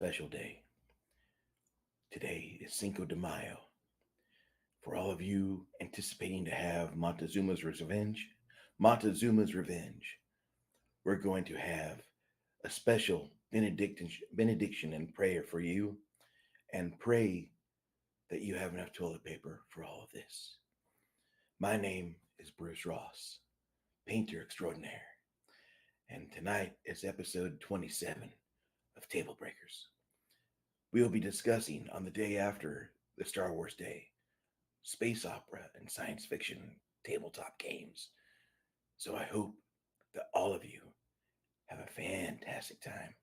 Special day. Today is Cinco de Mayo. For all of you anticipating to have Montezuma's revenge, we're going to have a special benediction and prayer for you and pray that you have enough toilet paper for all of this. My name is Bruce Ross, painter extraordinaire, and tonight is episode 27 of TableBreakers. We will be discussing on the day after the Star Wars Day, space opera and science fiction tabletop games. So I hope that all of you have a fantastic time.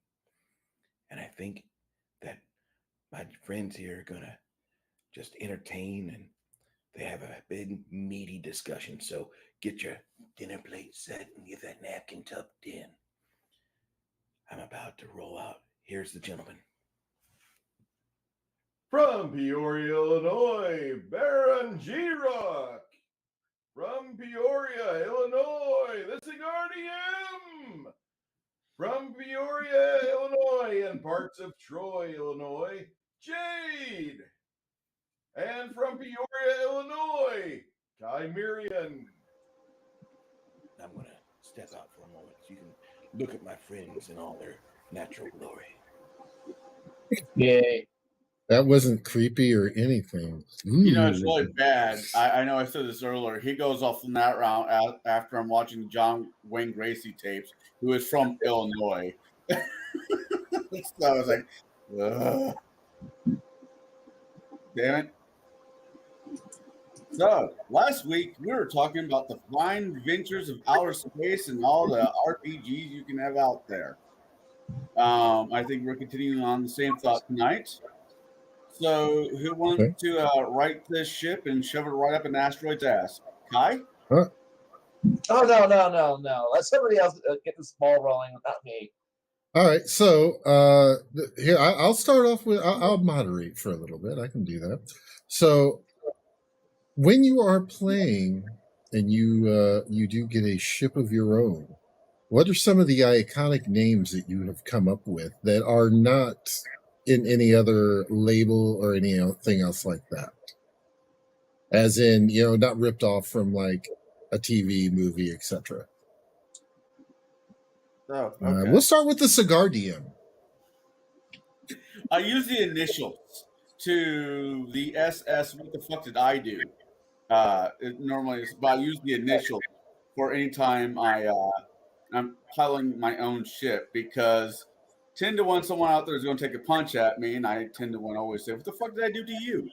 And I think that my friends here are going to just entertain and they have a big meaty discussion. So get your dinner plate set and get that napkin tucked in. I'm about to roll out. Here's the gentleman. From Peoria, Illinois, Baron G-Rock. From Peoria, Illinois, the Cigar DM. From Peoria, Illinois, and parts of Troy, Illinois, Jaide. And from Peoria, Illinois, Chimerian. I'm going to step out for a moment so you can look at my friends in all their natural glory. Yay. That wasn't creepy or anything. You know, it's really bad. I know I said this earlier. He goes off from that round after I'm watching the John Wayne Gracie tapes, who is from Illinois. So I was like, ugh. Damn it. So, last week we were talking about the fine ventures of outer space and all the RPGs you can have out there. I think we're continuing on the same thought tonight. So, who wants to right this ship and shove it right up an asteroid's ass? Kai? Huh? Oh, no. Let somebody else get this ball rolling, not me. All right, so here I'll start off with I'll moderate for a little bit. I can do that. So, when you are playing and you do get a ship of your own, what are some of the iconic names that you have come up with that are not in any other label or anything else like that? As in, not ripped off from like a TV movie, etc. Oh, okay. We'll start with the Cigar DM. I use the initials to the SS. What the fuck did I do? It normally is, but I use the initials for any time I'm piloting my own ship, because 10 to 1 someone out there is going to take a punch at me, and I 10 to 1 always say, what the fuck did I do to you?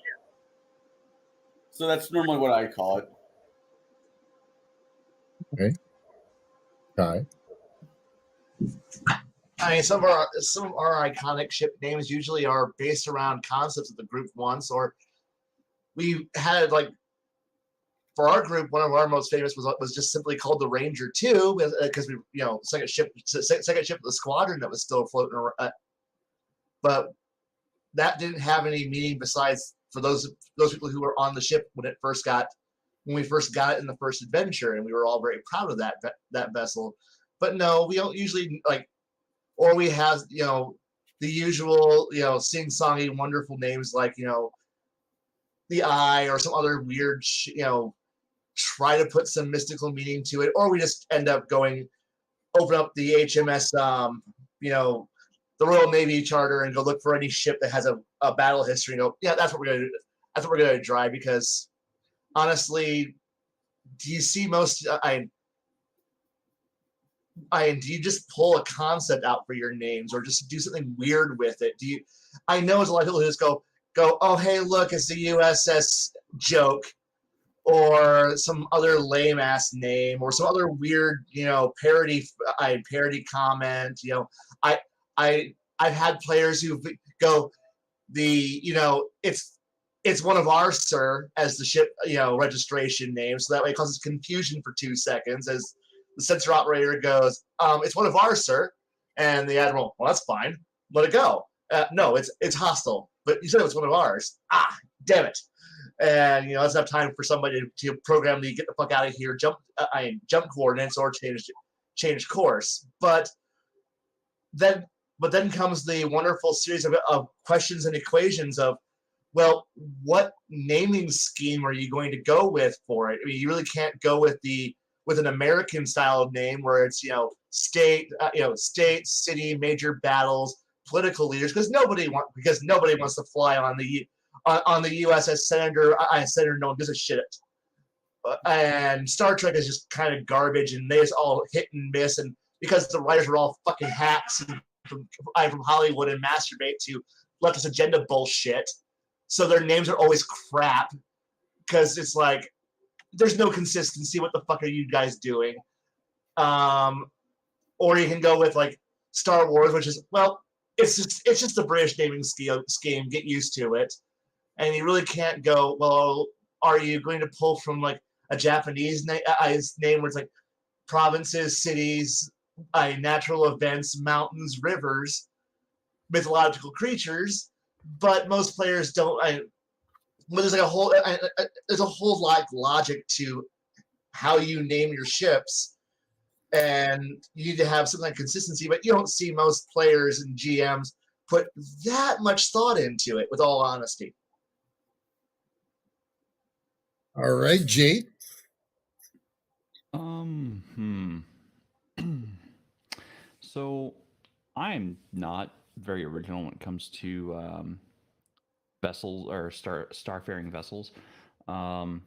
So that's normally what I call it. Okay. Kai. I mean, some of our iconic ship names usually are based around concepts that the group wants, or we had, like, for our group, one of our most famous was just simply called the Ranger 2, because we, second ship of the squadron that was still floating around. But that didn't have any meaning besides for those people who were on the ship when we first got it in the first adventure, and we were all very proud of that vessel. But no, we don't usually or we have the usual sing-songy wonderful names like the Eye or some other weird try to put some mystical meaning to it, or we just end up open up the HMS the Royal Navy Charter and go look for any ship that has a battle history and go, yeah, that's what we're gonna do. That's what we're gonna try, because honestly, do you see most do you just pull a concept out for your names or just do something weird with it? I know there's a lot of people who just go, oh hey, look, it's the USS Joke, or some other lame ass name, or some other weird, parody comment. I've had players who go, it's one of ours, sir, as the ship, registration name, so that way it causes confusion for 2 seconds as the sensor operator goes, it's one of ours, sir, and the admiral, well, that's fine, let it go. No, it's hostile, but you said it was one of ours. Ah, damn it. And let's have time for somebody to program the get the fuck out of here jump coordinates or change course. But then But then comes the wonderful series of questions and equations of, well, what naming scheme are you going to go with for it? I mean, you really can't go with an American style of name where it's state, state, city, major battles, political leaders, because nobody wants to fly on the USS Senator. Senator, no one gives a shit. And Star Trek is just kind of garbage, and they just all hit and miss, and because the writers are all fucking hacks from Hollywood and masturbate to leftist agenda bullshit, so their names are always crap because it's like there's no consistency. What the fuck are you guys doing? Or you can go with like Star Wars, which is, well, it's just a British naming scheme. Get used to it. And you really can't go, well, are you going to pull from like a Japanese name where it's like provinces, cities, natural events, mountains, rivers, mythological creatures? But most players don't. There's like there's a whole lot of logic to how you name your ships, and you need to have some kind of consistency. But you don't see most players and GMs put that much thought into it, with all honesty. All right, Jaide. So I'm not very original when it comes to vessels or starfaring vessels. I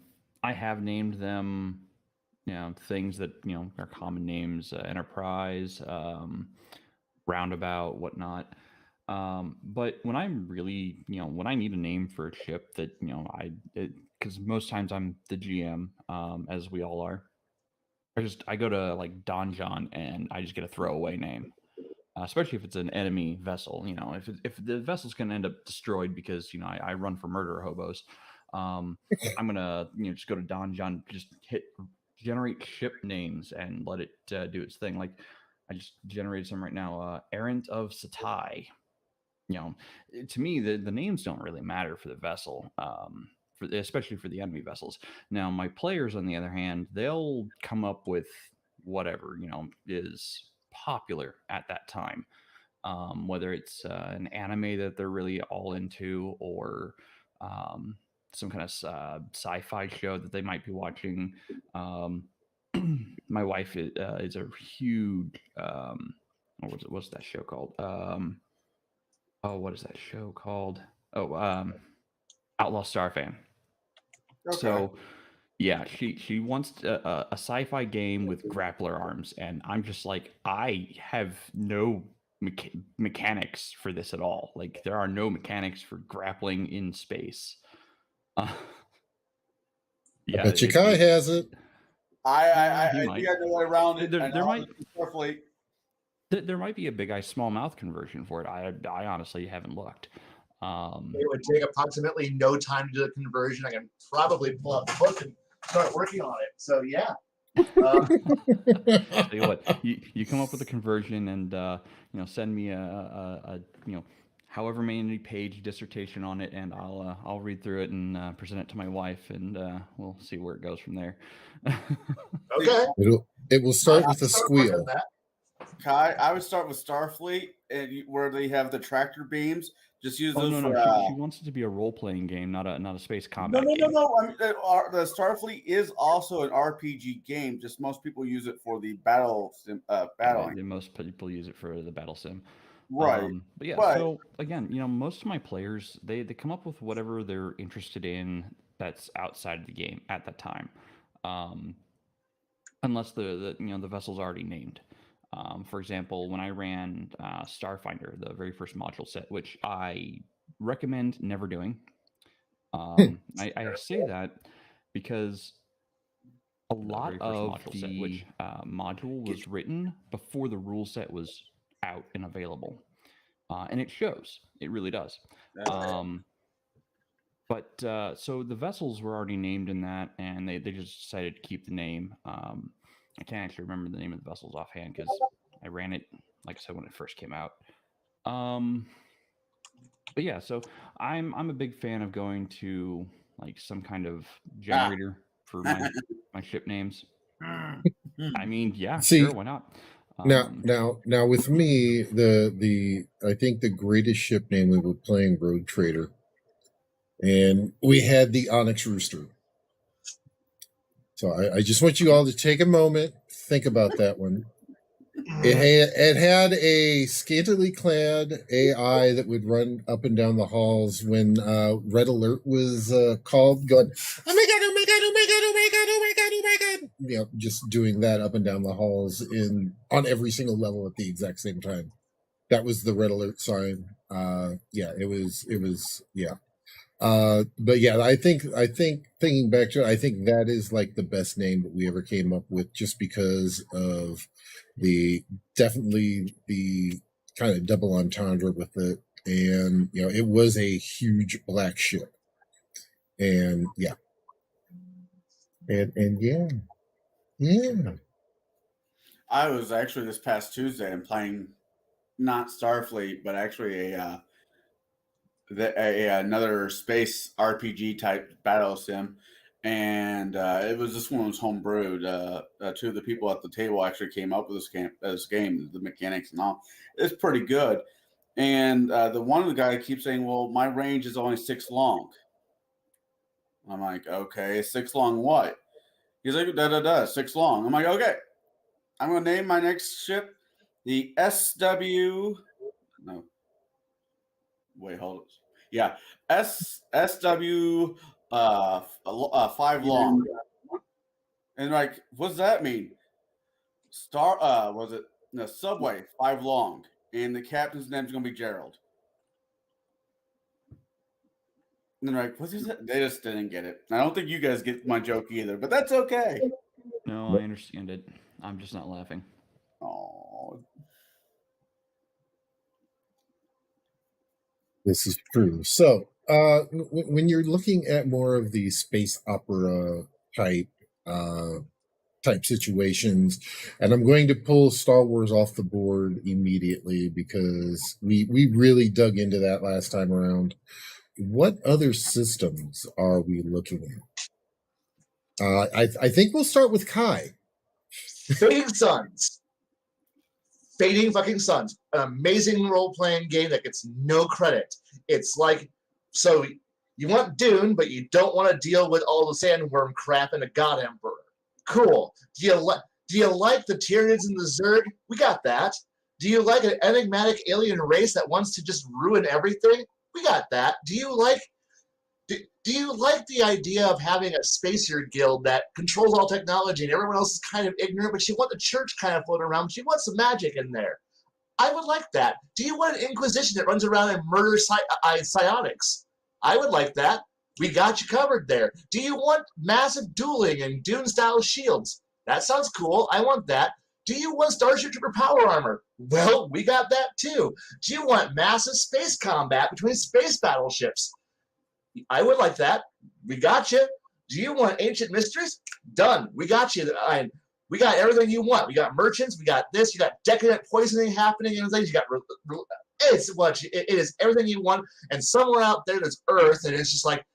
have named them, things that are common names: Enterprise, Roundabout, whatnot. But when I'm really, when I need a name for a ship that because most times I'm the GM, as we all are. I go to like Donjon and I just get a throwaway name. Especially if it's an enemy vessel, if the vessel's going to end up destroyed because I run for murder hobos, I'm gonna just go to Donjon, just hit generate ship names and let it do its thing. Like I just generated some right now. Errant of Satai. To me the names don't really matter for the vessel, especially for the enemy vessels. Now my players, on the other hand, they'll come up with whatever is popular at that time, whether it's an anime that they're really all into, or some kind of sci-fi show that they might be watching. My wife is a huge what's that show called? What is that show called? Outlaw Star fan. Okay. So yeah, she wants a sci-fi game with grappler arms, and I'm just like, I have no mechanics for this at all. Like there are no mechanics for grappling in space. Yeah, I bet you Kai has it. I think I know way around it. There might be a big eye small mouth conversion for it. I honestly haven't looked. It would take approximately no time to do the conversion. I can probably pull out the book and start working on it. So yeah. Tell you what, you come up with a conversion and send me a however many page dissertation on it, and I'll read through it and present it to my wife, and we'll see where it goes from there. Okay. It will start with a squeal. Kai, I would start with Starfleet, where they have the tractor beams. Just use those for. She wants it to be a role-playing game, not a space combat game. No. I mean, the Starfleet is also an RPG game. Just most people use it for the battling. Most people use it for the battle sim. Right. But yeah, so again, most of my players, they come up with whatever they're interested in that's outside of the game at that time, unless the vessel's already named. For example, when I ran Starfinder, the very first module set, which I recommend never doing, I say that because a lot of the module was written before the rule set was out and available, and it shows. It really does. But so the vessels were already named in that, and they just decided to keep the name. I can't actually remember the name of the vessels offhand because I ran it, like I said, when it first came out. But yeah, so I'm a big fan of going to like some kind of generator for my ship names. I mean, yeah, sure, why not? Now, with me, the I think the greatest ship name we were playing Road Trader, and we had the Onyx Rooster. So I just want you all to take a moment, think about that one. It had a scantily clad AI that would run up and down the halls when red alert was called, going, "Oh my god! Oh my god! Oh my god! Oh my god! Oh my god! Oh my god!" You know, just doing that up and down the halls on every single level at the exact same time. That was the red alert sign. Yeah, it was. Yeah. But yeah, I think thinking back to it, I think that is like the best name that we ever came up with, just because of definitely the kind of double entendre with it, and you know, it was a huge black ship, and yeah, and yeah. I was actually this past Tuesday and playing not Starfleet, but actually another space RPG type battle sim, and it was this one was homebrewed. Two of the people at the table actually came up with this game, the mechanics and all. It's pretty good. And the one of the guy keeps saying, "Well, my range is only 6 long." I'm like, "Okay, 6 long what?" He's like, "Da 6 long." I'm like, "Okay, I'm gonna name my next ship the SW." No, wait, hold it. Yeah, SW 5 long. And like, what does that mean? Was it the Subway 5 long? And the captain's name's gonna be Gerald. And they're like, what is it? They just didn't get it. I don't think you guys get my joke either, but that's okay. No, I understand it. I'm just not laughing. Oh, This is true. So, when you're looking at more of the space opera type situations, and I'm going to pull Star Wars off the board immediately because we really dug into that last time around. What other systems are we looking at? I think we'll start with Kai. Fading Suns. Fading fucking Suns. An amazing role-playing game that gets no credit. It's like, so you want Dune, but you don't want to deal with all the sandworm crap and a God Emperor. Cool. Do you like the Tyranids and the Zerg? We got that. Do you like an enigmatic alien race that wants to just ruin everything? We got that. Do you like the idea of having a spacer guild that controls all technology and everyone else is kind of ignorant, but you want the church kind of floating around, but you want some magic in there? I would like that. Do you want an Inquisition that runs around and murders psionics? I would like that. We got you covered there. Do you want massive dueling and Dune-style shields? That sounds cool. I want that. Do you want Starship Trooper power armor? Well, we got that too. Do you want massive space combat between space battleships? I would like that. We got you. Do you want ancient mysteries? Done. We got you. We got everything you want. We got merchants. We got this. You got decadent poisoning happening and things. You got it is everything you want. And somewhere out there, there's Earth, and it's just like,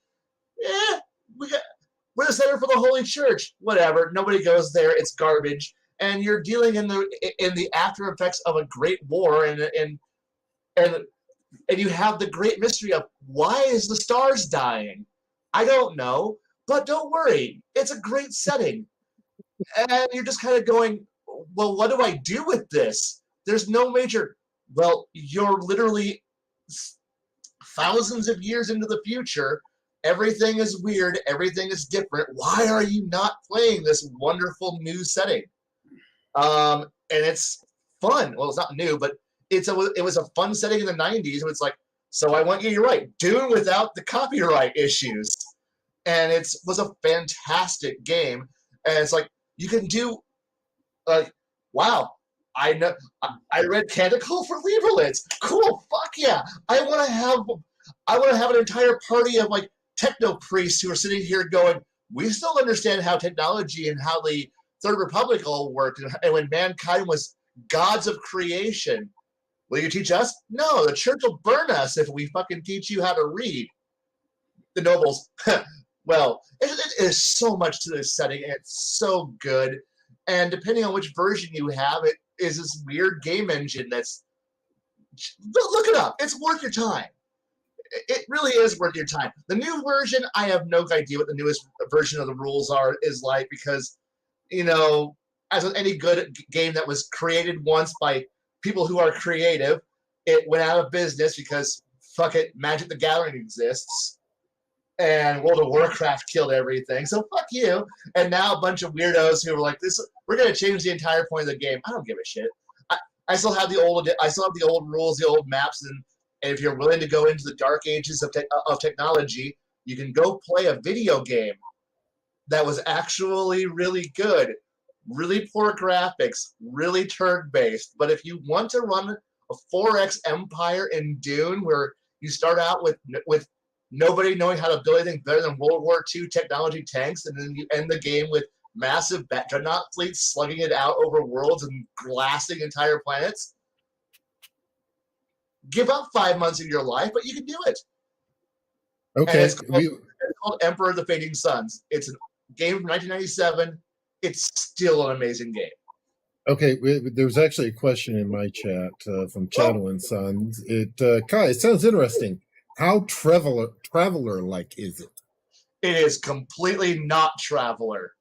we're the center for the Holy Church. Whatever. Nobody goes there. It's garbage. And you're dealing in the after effects of a great war, and you have the great mystery of why is the stars dying? I don't know, but don't worry. It's a great setting. And you're just kind of going, well, what do I do with this? There's no major, well, you're literally thousands of years into the future. Everything is weird. Everything is different. Why are you not playing this wonderful new setting? And it's fun. Well, it's not new, but it was a fun setting in the 90s. And it's like, so I want you, you're right, Dune without the copyright issues. And it was a fantastic game. And it's like, you can do, like, wow, I know, I read Canticle for Lieberlitz. Cool, fuck yeah. I want to have an entire party of like techno priests who are sitting here going, we still understand how technology and how the Third Republic all worked, and when mankind was gods of creation. Will you teach us? No, the church will burn us if we fucking teach you how to read. The nobles. Well, it is so much to this setting, and it's so good. And depending on which version you have, is this weird game engine that's look it up. It's worth your time. It really is worth your time. The new version, I have no idea what the newest version of the rules is like because, as with any good game that was created once by people who are creative, it went out of business because fuck it, Magic the Gathering exists. And World of Warcraft killed everything, so fuck you. And now a bunch of weirdos who are like, we're gonna change the entire point of the game. I don't give a shit. I still have the old rules, the old maps, and if you're willing to go into the dark ages of technology, you can go play a video game that was actually really good, really poor graphics, really turn-based. But if you want to run a 4X Empire in Dune, where you start out with nobody knowing how to build anything better than World War II technology tanks, and then you end the game with massive dreadnought fleets slugging it out over worlds and blasting entire planets. Give up 5 months of your life, but you can do it. Okay. It's called Emperor of the Fading Suns. It's a game from 1997. It's still an amazing game. Okay, there's actually a question in my chat from Chattel and Sons. Kai, it sounds interesting. How traveler-like is it? It is completely not Traveler.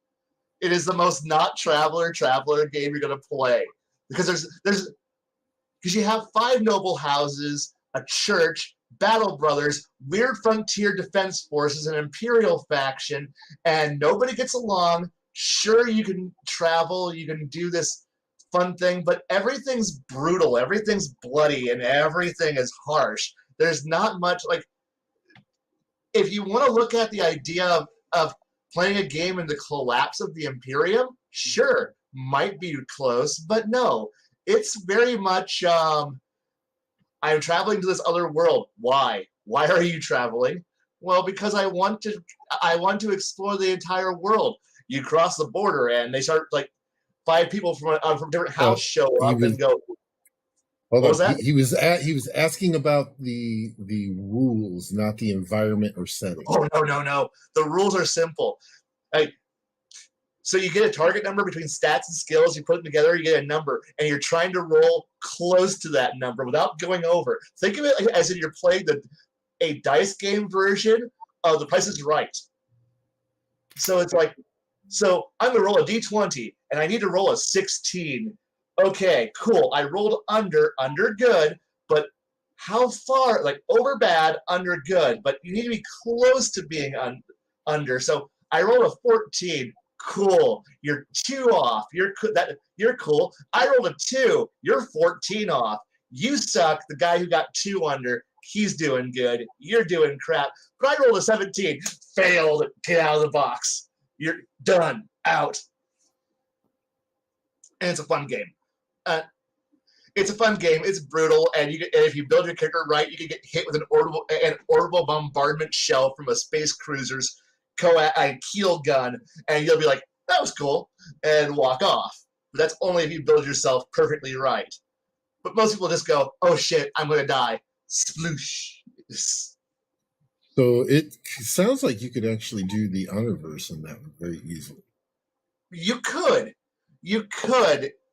It is the most not Traveler game you're going to play. Because you have 5 noble houses, a church, battle brothers, weird frontier defense forces, an imperial faction, and nobody gets along. Sure, you can travel, you can do this fun thing, but everything's brutal, everything's bloody, and everything is harsh. There's not much, if you want to look at the idea of playing a game in the collapse of the Imperium, sure, might be close, but no. It's very much, I'm traveling to this other world. Why? Why are you traveling? Well, because I want to explore the entire world. You cross the border, and they start, 5 people from different house show up and go, hold what was on. that? He was asking about the rules, not the environment or setting. Oh, no. The rules are simple. So you get a target number between stats and skills. You put them together, you get a number, and you're trying to roll close to that number without going over. Think of it as if you're playing a dice game version of The Price is Right. So it's so I'm going to roll a d20, and I need to roll a 16. Okay, cool. I rolled under good, but how far? Over bad, under good, but you need to be close to being under. So I rolled a 14. Cool. You're 2 off. You're cool. I rolled a 2. You're 14 off. You suck. The guy who got 2 under, he's doing good. You're doing crap. But I rolled a 17. Failed. Get out of the box. You're done. Out. And it's a fun game. It's a fun game. It's brutal, and if you build your character right, you can get hit with an orbital bombardment shell from a space cruiser's keel gun, and you'll be like, that was cool, and walk off. But that's only if you build yourself perfectly right. But most people just go, oh shit, I'm going to die. Sploosh. So it sounds like you could actually do the Honorverse in that one very easily. You could.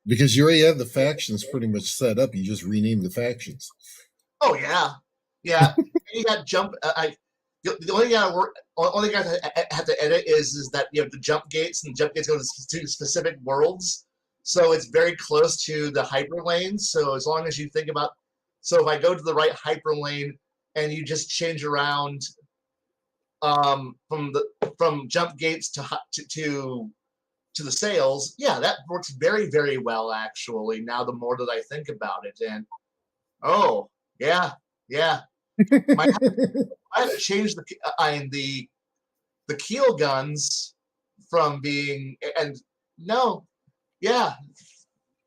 Because you already have the factions pretty much set up. You just rename the factions. Oh, yeah. Yeah. You got jump... The only thing I have to edit is that you have the jump gates, and the jump gates go to specific worlds. So it's very close to the hyper lanes. So as long as you think about, so if I go to the right hyper lane and you just change around from jump gates to the sails, yeah, that works very, very well actually. Now the more that I think about it, and oh yeah. I had to change the keel guns from being, and no, yeah,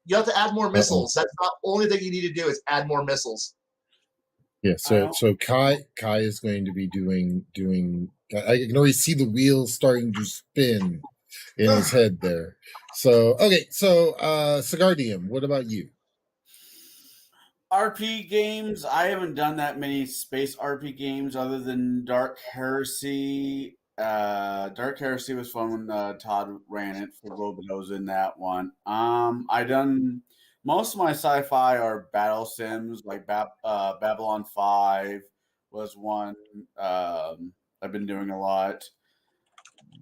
you have to add more missiles. That's not the only thing you need to do is add more missiles. Yeah, so Kai is going to be doing. I can already see the wheels starting to spin in his head there. So okay, so Cigar DM, what about you? RP games, I haven't done that many space RP games other than Dark Heresy. Dark Heresy was fun when Todd ran it for a little bit. I was in that one. I done most of my sci-fi are battle sims, like Babylon 5 was one I've been doing a lot.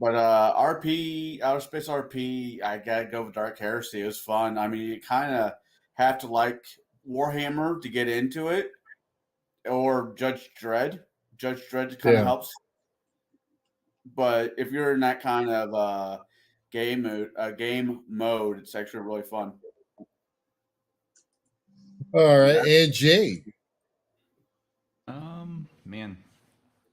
But RP, Outer Space RP, I gotta go with Dark Heresy. It was fun. I mean, you kind of have to like Warhammer to get into it, or Judge Dredd. Judge Dredd kind of Yeah. helps. But if you're in that kind of game mode, it's actually really fun. All right, and Jay. Man,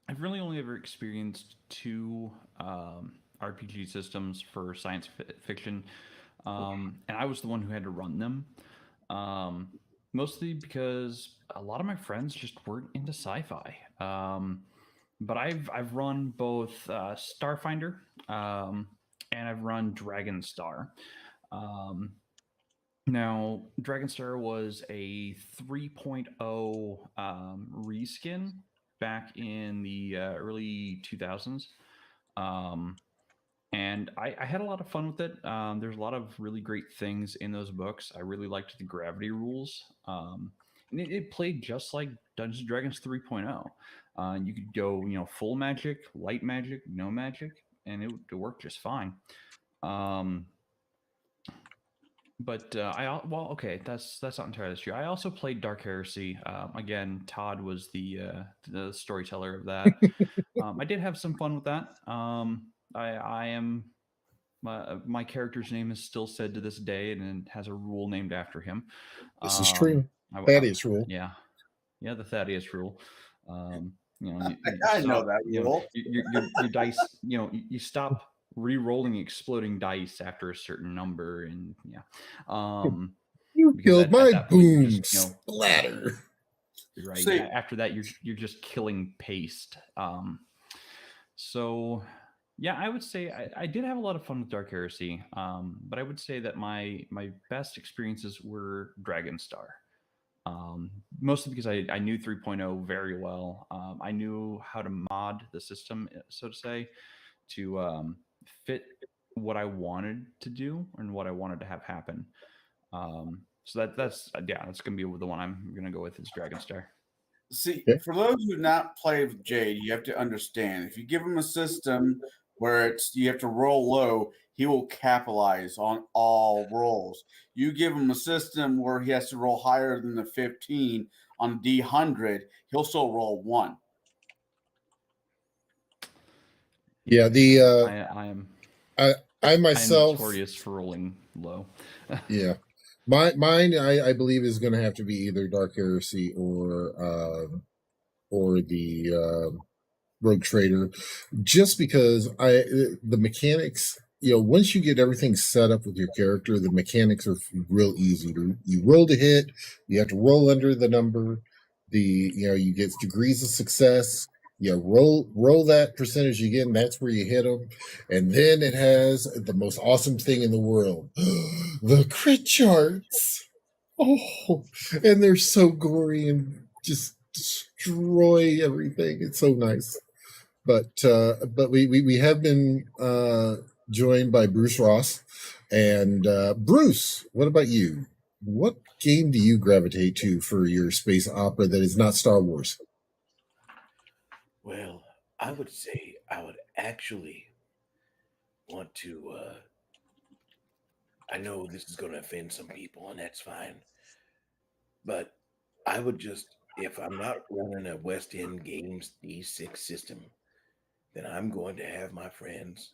I've really only ever experienced two RPG systems for science fiction, and I was the one who had to run them. Mostly because a lot of my friends just weren't into sci-fi. But I've run both Starfinder and I've run Dragonstar. Now, Dragonstar was a 3.0 reskin back in the early 2000s. And I had a lot of fun with it. There's a lot of really great things in those books. I really liked the gravity rules. And it played just like Dungeons and Dragons 3.0. You could go, full magic, light magic, no magic, and it worked just fine. But okay, that's not entirely true. I also played Dark Heresy. Again, Todd was the storyteller of that. I did have some fun with that. I am my character's name is still said to this day, and it has a rule named after him. This is true. Thaddeus rule. Yeah, the Thaddeus rule. I know that rule. Your dice. You stop re-rolling exploding dice after a certain number, and you killed my boom splatter. Right. After that, you're just killing paste. So yeah, I would say I did have a lot of fun with Dark Heresy. But I would say that my best experiences were Dragonstar. Mostly because I knew 3.0 very well. I knew how to mod the system, so to say, to fit what I wanted to do and what I wanted to have happen. So that's gonna be the one I'm gonna go with. Is Dragonstar. See, for those who not play with Jaide, you have to understand if you give him a system where you have to roll low, he will capitalize on all rolls. You give him a system where he has to roll higher than the 15 on D100, he'll still roll 1. Yeah, I myself I'm notorious for rolling low. Yeah. Mine, I believe, is going to have to be either Dark Heresy or the Rogue Trader, just because the mechanics. Once you get everything set up with your character, the mechanics are real easy. You roll to hit, you have to roll under the number. You get degrees of success. Roll that percentage you get, and that's where you hit them. And then it has the most awesome thing in the world, the crit charts. Oh, and they're so gory and just destroy everything. It's so nice. But we have been joined by Bruce Ross. And Bruce, what about you? What game do you gravitate to for your space opera that is not Star Wars? Well, I would say I would actually want to. I know this is going to offend some people, and that's fine. But I would just, if I'm not running a West End Games D6 system, then I'm going to have my friends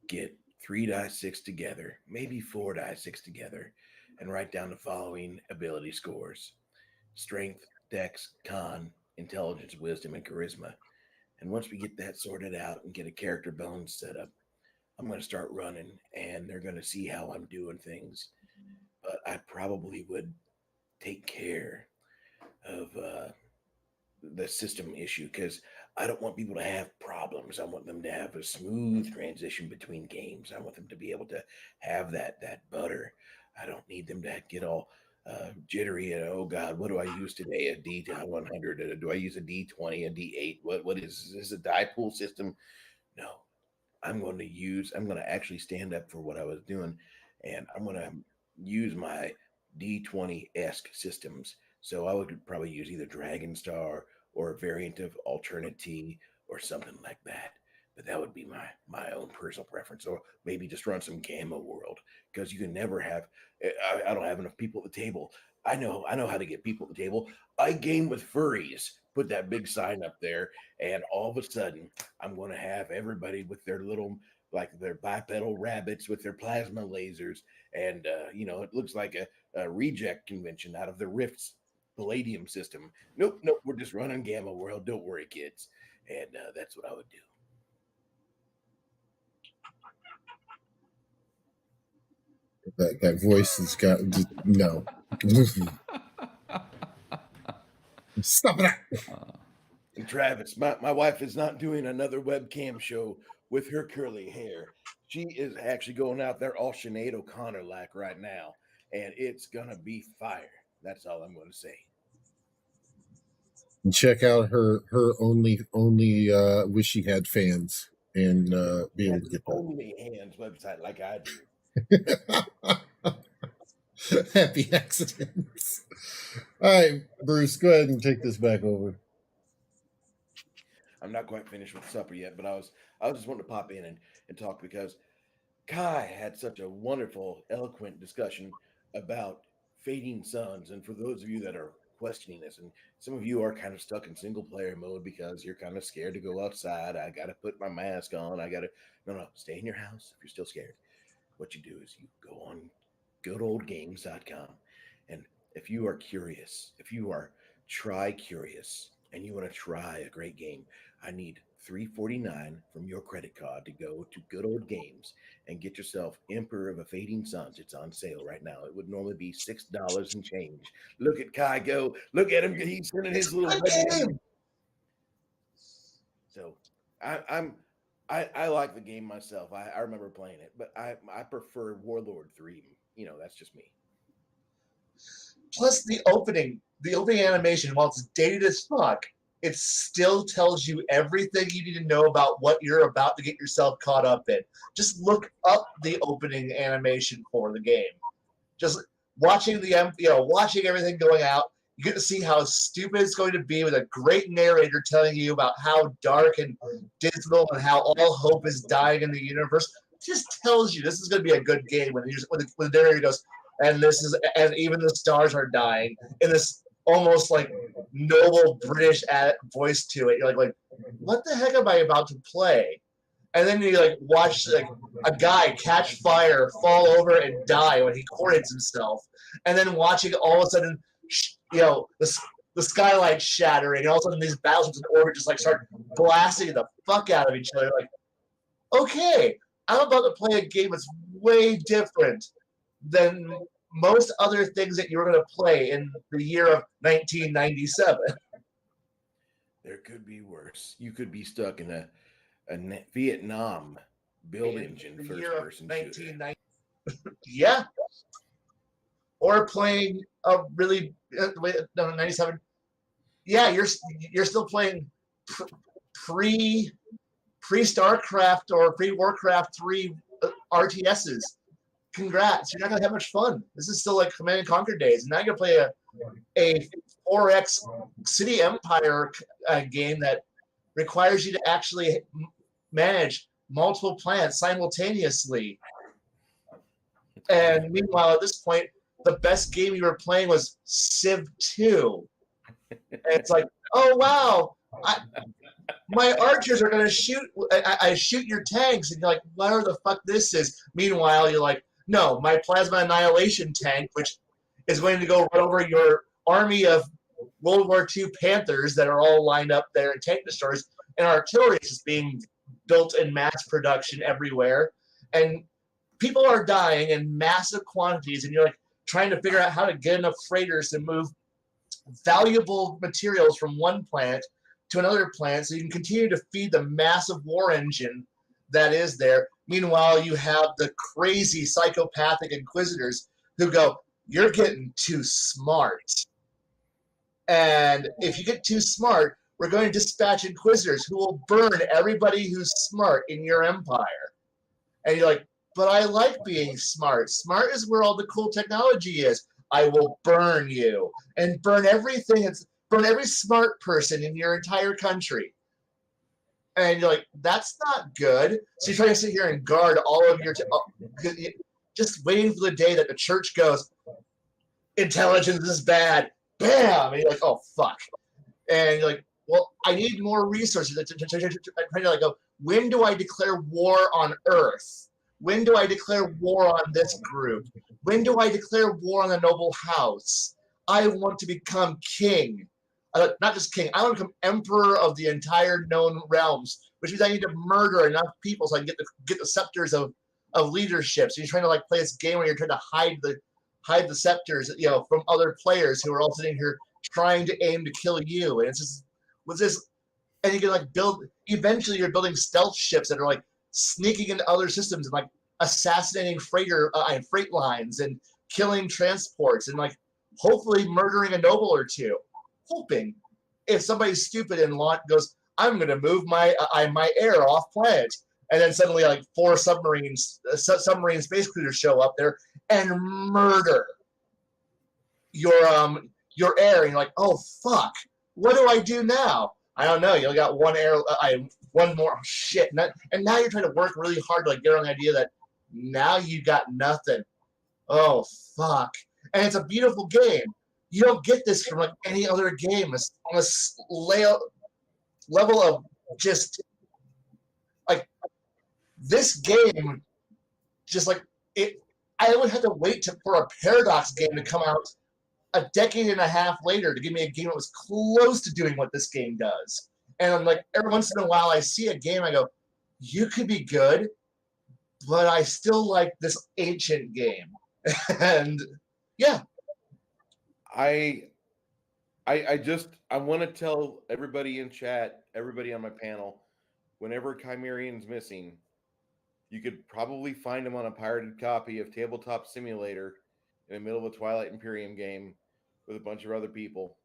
get 3 die 6 together, maybe 4 die 6 together, and write down the following ability scores: strength, dex, con, intelligence, wisdom, and charisma. And once we get that sorted out and get a character bones set up, I'm going to start running, and they're going to see how I'm doing things. But I probably would take care of the system issue, because I don't want people to have problems. I want them to have a smooth transition between games. I want them to be able to have that butter. I don't need them to get all jittery and, oh God, what do I use today? A D100? Do I use a D20, a D8? What is this? A die pool system? No, I'm going to actually stand up for what I was doing, and I'm going to use my D20-esque systems. So I would probably use either Dragon Star or a variant of Alternate T or something like that. But that would be my own personal preference, or maybe just run some Gamma World, because you can never have. I don't have enough people at the table. I know how to get people at the table. I game with furries. Put that big sign up there, and all of a sudden, I'm going to have everybody with their little, like their bipedal rabbits with their plasma lasers, and it looks like a reject convention out of the Rift's Palladium system. Nope, we're just running Gamma World. Don't worry, kids. And that's what I would do. That voice has got no. Stop that. And Travis, my wife is not doing another webcam show with her curly hair. She is actually going out there all Sinead O'Connor like right now, and it's gonna be fire. That's all I'm going to say. And check out her only wish she had fans and be able to get that. Only Hands website like I do. Happy accidents. All right, Bruce, go ahead and take this back over. I'm not quite finished with supper yet, but I was just wanting to pop in and talk because Kai had such a wonderful, eloquent discussion about fading suns. And for those of you that are questioning this, and some of you are kind of stuck in single player mode because you're kind of scared to go outside. I got to put my mask on. No, stay in your house if you're still scared. What you do is you go on goodoldgames.com. And if you are curious, if you are curious and you want to try a great game, I need $3.49 from your credit card to go to Good Old Games and get yourself Emperor of a Fading Suns. It's on sale right now. It would normally be $6 and change. Look at Kai go. Look at him. He's sending his little game. So I like the game myself. I remember playing it, but I prefer Warlord 3. That's just me. Plus the opening animation, while it's dated as fuck, it still tells you everything you need to know about what you're about to get yourself caught up in. Just look up the opening animation for the game. Just watching watching everything going out, you get to see how stupid it's going to be with a great narrator telling you about how dark and dismal and how all hope is dying in the universe. It just tells you this is going to be a good game when the narrator goes, and even the stars are dying in this almost like noble British voice to it. You're like, what the heck am I about to play? And then you watch a guy catch fire, fall over, and die when he coordinates himself. And then watching all of a sudden, the skylight shattering, and all of a sudden these battleships in orbit just start blasting the fuck out of each other. Okay, I'm about to play a game that's way different than most other things that you're going to play in the year of 1997. There could be worse. You could be stuck in a Vietnam build engine first-person shooter. Yeah. Or playing a really 97. Yeah, you're still playing pre StarCraft or pre Warcraft 3 RTSs. Congrats, you're not gonna have much fun. This is still like Command and Conquer days, and now you're gonna play a 4X City Empire game that requires you to actually manage multiple planets simultaneously. And meanwhile, at this point, the best game you were playing was Civ 2. And it's like, oh wow, my archers are gonna shoot. I shoot your tanks, and you're like, whatever the fuck this is. Meanwhile, you're like, no, my plasma annihilation tank, which is going to go run over your army of World War II Panthers that are all lined up there in tank destroyers, and artillery is just being built in mass production everywhere, and people are dying in massive quantities, and you're like trying to figure out how to get enough freighters to move valuable materials from one planet to another planet so you can continue to feed the massive war engine that is there. Meanwhile, you have the crazy psychopathic inquisitors who go, you're getting too smart. And if you get too smart, we're going to dispatch inquisitors who will burn everybody who's smart in your empire. And you're like, but I like being smart. Smart is where all the cool technology is. I will burn you and burn everything. Burn every smart person in your entire country. And you're like, that's not good. So you try to sit here and guard all of your, just waiting for the day that the church goes, intelligence is bad. Bam! And you're like, oh, fuck. And you're like, well, I need more resources. Trying to like go, when do I declare war on Earth? When do I declare war on this group? When do I declare war on the noble house? I want to become king. Not just king, I want to become emperor of the entire known realms, which means I need to murder enough people so I can get the scepters of leadership. So you're trying to like play this game where you're trying to hide the scepters, from other players who are all sitting here trying to aim to kill you. And it's just with this, and you can like build. Eventually, you're building stealth ships that are like sneaking into other systems and like assassinating freight lines and killing transports and like hopefully murdering a noble or two. Hoping if somebody's stupid and goes, I'm going to move my air off planet, and then suddenly like 4 submarine space cruisers show up there and murder your air, and you're like, oh fuck, what do I do now? I don't know. You only got one one more shit, and now you're trying to work really hard to like get on the idea that now you got nothing. Oh fuck, and it's a beautiful game. You don't get this from like any other game on a level of just like this game. Just like it, I would have to wait for a Paradox game to come out a decade and a half later to give me a game that was close to doing what this game does. And I'm like, every once in a while I see a game, I go, you could be good, but I still like this ancient game. And yeah. I want to tell everybody in chat, everybody on my panel, whenever Chimerian's missing, you could probably find him on a pirated copy of Tabletop Simulator in the middle of a Twilight Imperium game with a bunch of other people.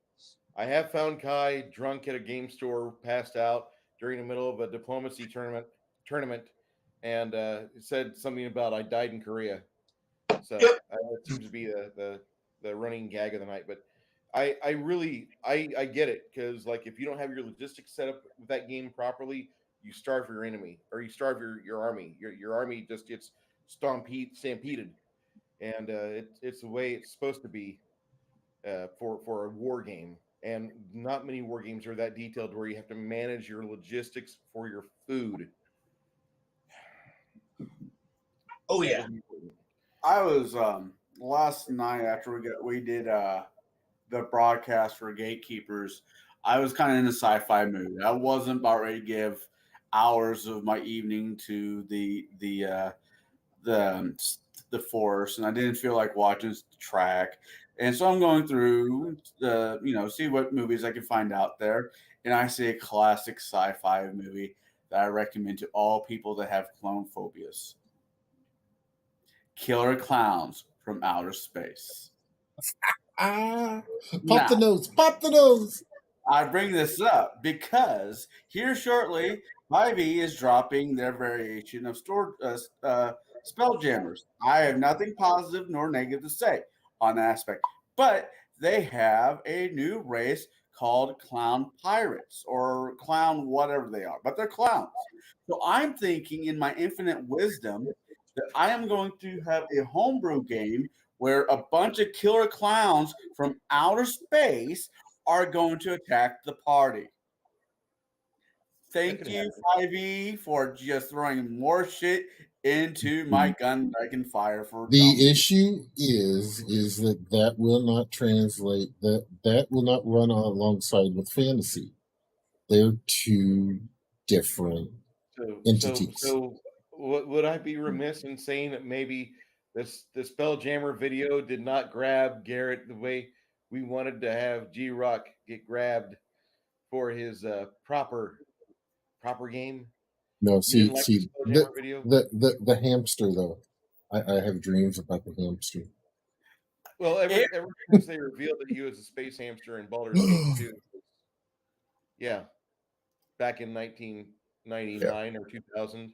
I have found Kai drunk at a game store, passed out during the middle of a diplomacy tournament, and said something about I died in Korea. So it seems to be the running gag of the night. But I really get it, because like if you don't have your logistics set up with that game properly, you starve your enemy, or you starve your army. Your army just gets stampeded, and it's the way it's supposed to be for a war game. And not many war games are that detailed where you have to manage your logistics for your food. Oh yeah. I was last night after we did the broadcast for Gatekeepers. I was kind of in a sci-fi mood. I wasn't about ready to give hours of my evening to the Force, and I didn't feel like watching the track. And so I'm going through see what movies I can find out there, and I see a classic sci-fi movie that I recommend to all people that have clone phobias. Killer Clowns from Outer Space. Pop the nose. I bring this up because here shortly, 5e is dropping their variation of Spelljammers. I have nothing positive nor negative to say on that aspect, but they have a new race called Clown Pirates, or Clown whatever they are, but they're clowns. So I'm thinking in my infinite wisdom that I am going to have a homebrew game where a bunch of killer clowns from outer space are going to attack the party. Thank you, 5e, for just throwing more shit into my gun that I can fire for. The issue is that will not translate. That will not run alongside with fantasy. They're two different entities. So would I be remiss in saying that maybe the Spelljammer video did not grab Garrett the way we wanted to have G-Rock get grabbed for his proper game? No, see, the the hamster though. I have dreams about the hamster. Well, ever since they revealed that he was a space hamster in Baldur's Gate 2, yeah, back in 1999 or 2000,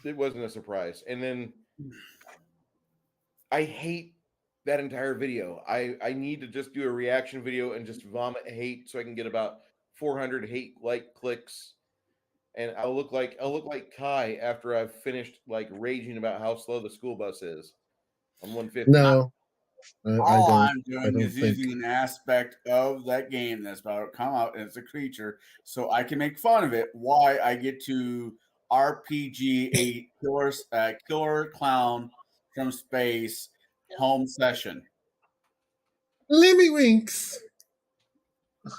it wasn't a surprise. And then I hate that entire video. I need to just do a reaction video and just vomit hate so I can get about 400 hate like clicks, and I'll look like Kai after I've finished like raging about how slow the school bus is on 150. No, All I I'm doing don't is think. using an aspect of that game that's about to come out, and it's a creature, so I can make fun of it. Why I get to RPG a killer clown from space home session. Lemmy Winks.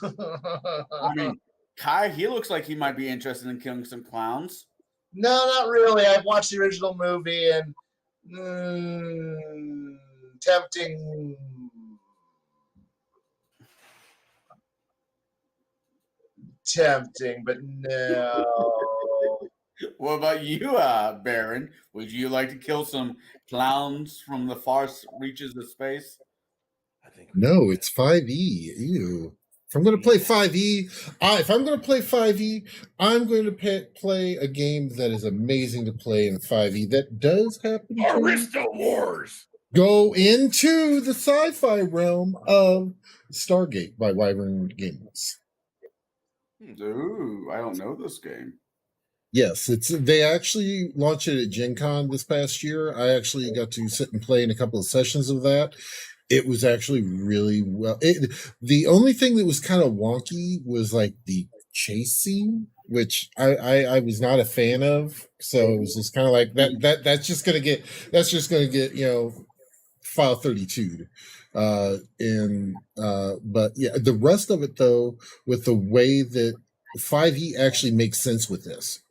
I mean, Kai, he looks like he might be interested in killing some clowns. No, not really. I've watched the original movie and tempting. Tempting, but no. What about you, Baron? Would you like to kill some clowns from the far reaches of space? I think No, it's 5e. Ew. If I'm going to play 5e, I'm going to play a game that is amazing to play in 5e that does happen to Aristo Wars. go into the sci-fi realm of Stargate by Wyvern Games. Ooh, I don't know this game. Yes, they actually launched it at Gen Con this past year. I actually got to sit and play in a couple of sessions of that. It was actually really well. The only thing that was kind of wonky was like the chase scene, which I was not a fan of. So it was just kind of like that's just gonna get file 32'd. But yeah, the rest of it though, with the way that 5e actually makes sense with this.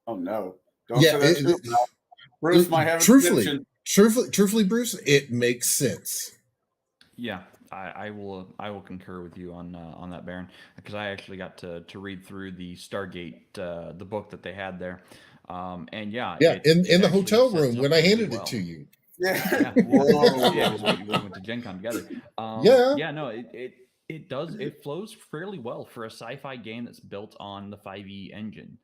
Oh no! Don't say that. Bruce might have a truthfully, Bruce, it makes sense. Yeah, I will concur with you on that, Baron, because I actually got to read through the Stargate the book that they had there, and yeah, in the hotel room when I handed it to you. Yeah, we went to Gen Con together. It flows fairly well for a sci-fi game that's built on the 5e engine.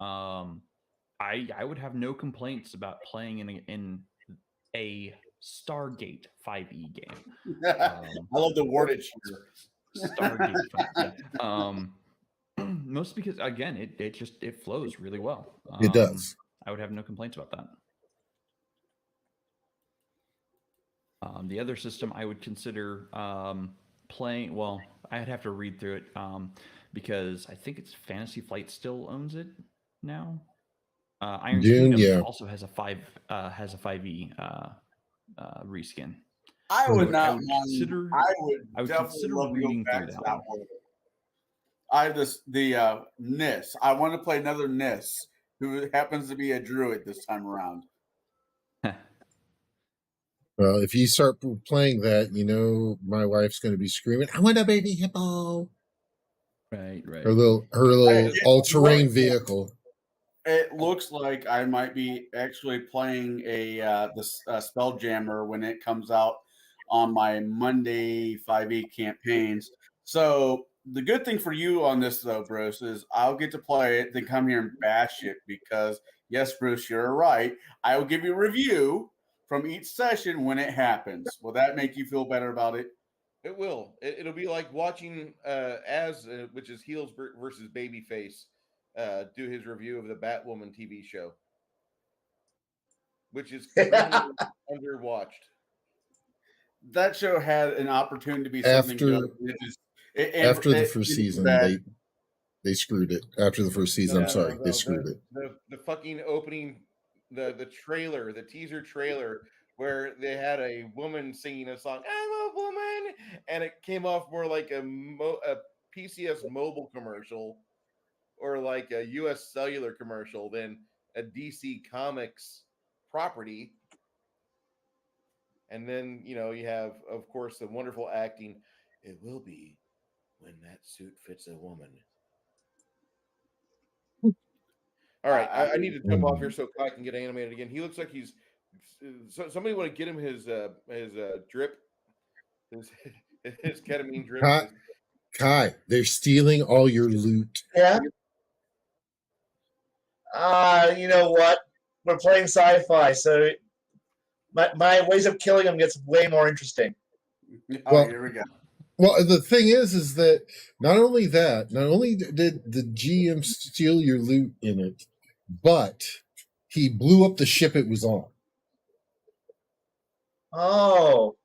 I would have no complaints about playing in a Stargate 5e game. I love the wordage here. Stargate 5e. Mostly because again, it flows really well. It does. I would have no complaints about that. The other system I would consider playing. Well, I'd have to read through it because I think it's Fantasy Flight still owns it now. Iron Kingdom also has a 5e reskin. I would consider reading through that one. I have the Nis. I want to play another Nis who happens to be a druid this time around. Well, if you start playing that, my wife's going to be screaming, "I want a baby hippo!" Right. Her little all-terrain vehicle. It looks like I might be actually playing the Spelljammer when it comes out on my Monday 5e campaigns. So the good thing for you on this, though, Bruce, is I'll get to play it, then come here and bash it because, yes, Bruce, you're right. I will give you a review from each session when it happens. Will that make you feel better about it? It will. It'll be like watching which is Heels versus Babyface, do his review of the Batwoman TV show, which is underwatched. That show had an opportunity to be something good. After the first season, they screwed it. After the first season, they screwed it. The fucking opening, the trailer, the teaser trailer, where they had a woman singing a song, "I'm a woman," and it came off more like a PCS mobile commercial or like a US Cellular commercial than a DC Comics property. And then, you have, of course, the wonderful acting. It will be when that suit fits a woman. All right, I need to jump off here so Kai can get animated again. He looks like he's. Somebody want to get him his drip, his ketamine drip. Kai, they're stealing all your loot. Yeah. You know what? We're playing sci-fi, so My ways of killing them gets way more interesting. Oh, Well- here we go. Well, the thing is that not only did the GM steal your loot in it, but he blew up the ship it was on. Oh,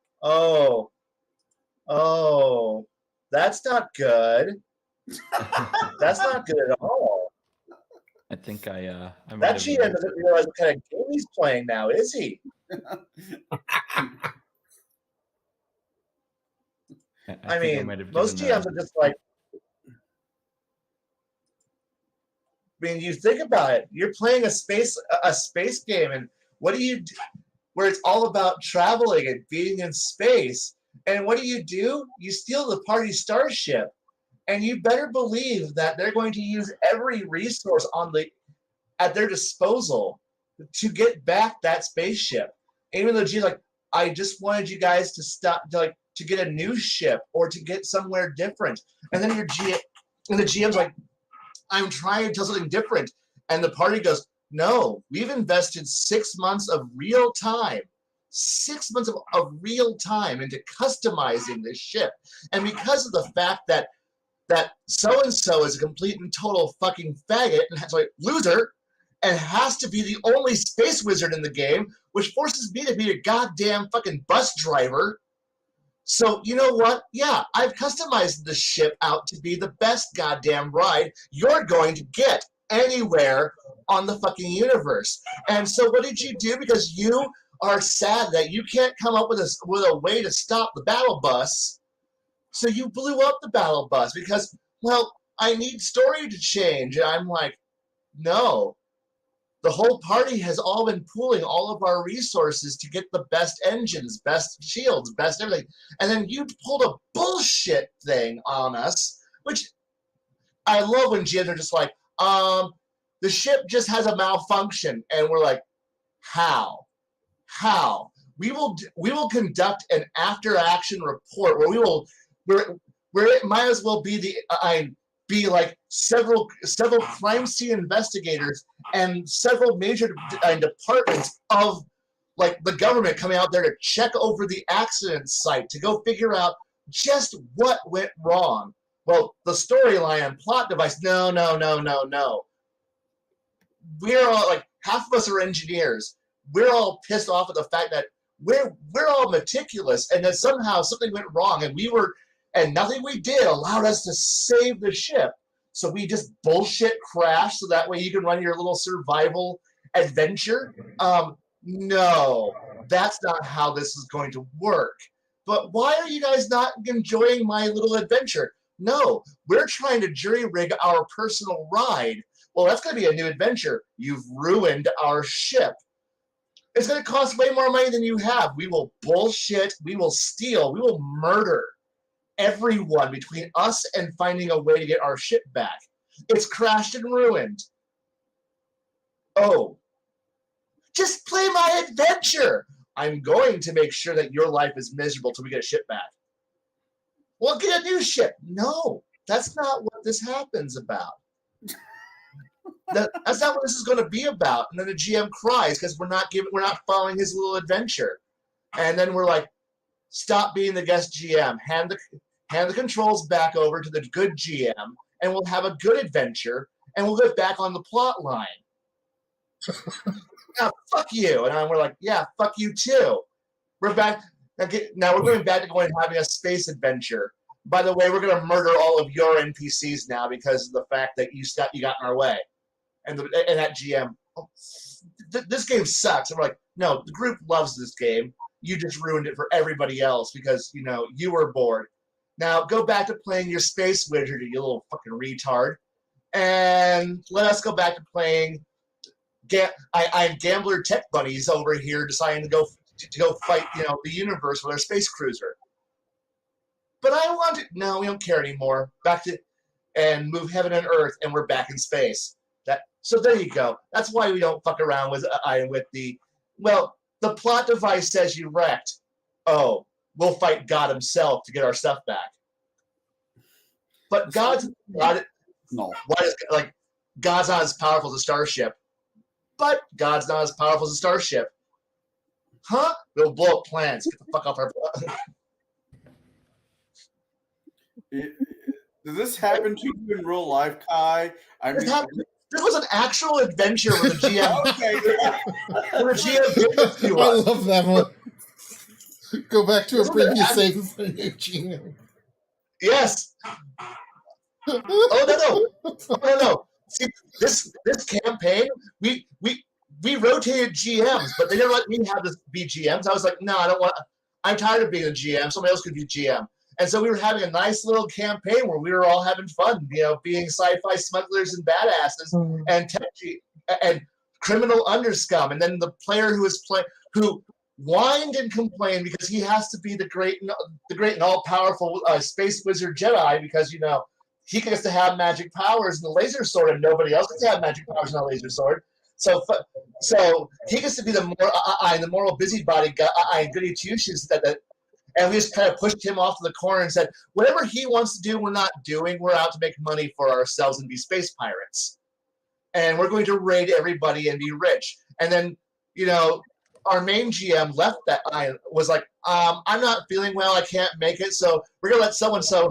that's not good. That's not good at all. I think I might That have, GM doesn't realize what kind of game he's playing now, is he? I think mean, might have most given, GMs are just like, I mean, you think about it. You're playing a space game, and what do you do? Where it's all about traveling and being in space. And what do? You steal the party starship, and you better believe that they're going to use every resource at their disposal to get back that spaceship. Even though GM's like, I just wanted you guys to stop to get a new ship or to get somewhere different, and then the GM's like, I'm trying to tell something different. And the party goes, no, we've invested 6 months of real time. 6 months of real time into customizing this ship. And because of the fact that so-and-so is a complete and total fucking faggot and loser and has to be the only space wizard in the game, which forces me to be a goddamn fucking bus driver. So, you know what? Yeah, I've customized the ship out to be the best goddamn ride you're going to get anywhere on the fucking universe. And so what did you do? Because you are sad that you can't come up with a way to stop the battle bus, so you blew up the battle bus because, well, I need story to change. And I'm like, no. The whole party has all been pooling all of our resources to get the best engines, best shields, best everything. And then you pulled a bullshit thing on us, which I love when GMs are just like, the ship just has a malfunction. And we're like, how? We will conduct an after-action report where it might as well be like several crime scene investigators and several major departments of like the government coming out there to check over the accident site to go figure out just what went wrong. Well, the storyline and plot device, no. We're all like, half of us are engineers. We're all pissed off at the fact that we're all meticulous and that somehow something went wrong and nothing we did allowed us to save the ship. So we just bullshit crash so that way you can run your little survival adventure. No, that's not how this is going to work. But why are you guys not enjoying my little adventure? No, we're trying to jury rig our personal ride. Well, that's going to be a new adventure. You've ruined our ship. It's going to cost way more money than you have. We will bullshit, we will steal, we will murder everyone between us and finding a way to get our ship back. It's crashed and ruined. Oh, just play my adventure. I'm going to make sure that your life is miserable till we get a ship back. Well, get a new ship. No, that's not what this happens about. That's not what this is going to be about. And then the GM cries because we're not following his little adventure. And then we're like, stop being the guest GM. Hand the controls back over to the good GM, and we'll have a good adventure, and we'll get back on the plot line. Now, fuck you. And we're like, yeah, fuck you too. We're back. Now we're going back to having a space adventure. By the way, we're going to murder all of your NPCs now because of the fact that you got in our way. And that GM, this game sucks. And we're like, no, the group loves this game. You just ruined it for everybody else because, you were bored. Now go back to playing your space wizard, you little fucking retard. And let us go back to playing I'm Gambler Tech Bunnies over here deciding to go fight, the universe with our space cruiser. But no, we don't care anymore. And move heaven and earth, and we're back in space. So there you go. That's why we don't fuck around with the plot device says you wrecked. Oh, we'll fight God himself to get our stuff back. But God's not as powerful as a starship. But God's not as powerful as a starship. huh? We'll blow up plans. Get the fuck off our. Does this happen to you in real life, Kai? I mean, This was an actual adventure with a GM. okay. Where a GM did this to I us. love that one. Go back to a Isn't previous that- save for new GM. Yes. Oh no. See, this campaign, we rotated GMs, but they never let me have this be GMs. I was like, no, I don't want. I'm tired of being a GM. Somebody else could be GM. And so we were having a nice little campaign where we were all having fun, being sci-fi smugglers and badasses and criminal underscum. And then the player who whined and complained because he has to be the great and all-powerful space wizard Jedi because he gets to have magic powers and the laser sword, and nobody else gets to have magic powers and a laser sword. So he gets to be the moral busybody guy, goody two shoes and we just kind of pushed him off to the corner and said, whatever he wants to do, we're not doing. We're out to make money for ourselves and be space pirates. And we're going to raid everybody and be rich. And then, our main GM left that. I was like, I'm not feeling well. I can't make it. So we're going to let so-and-so,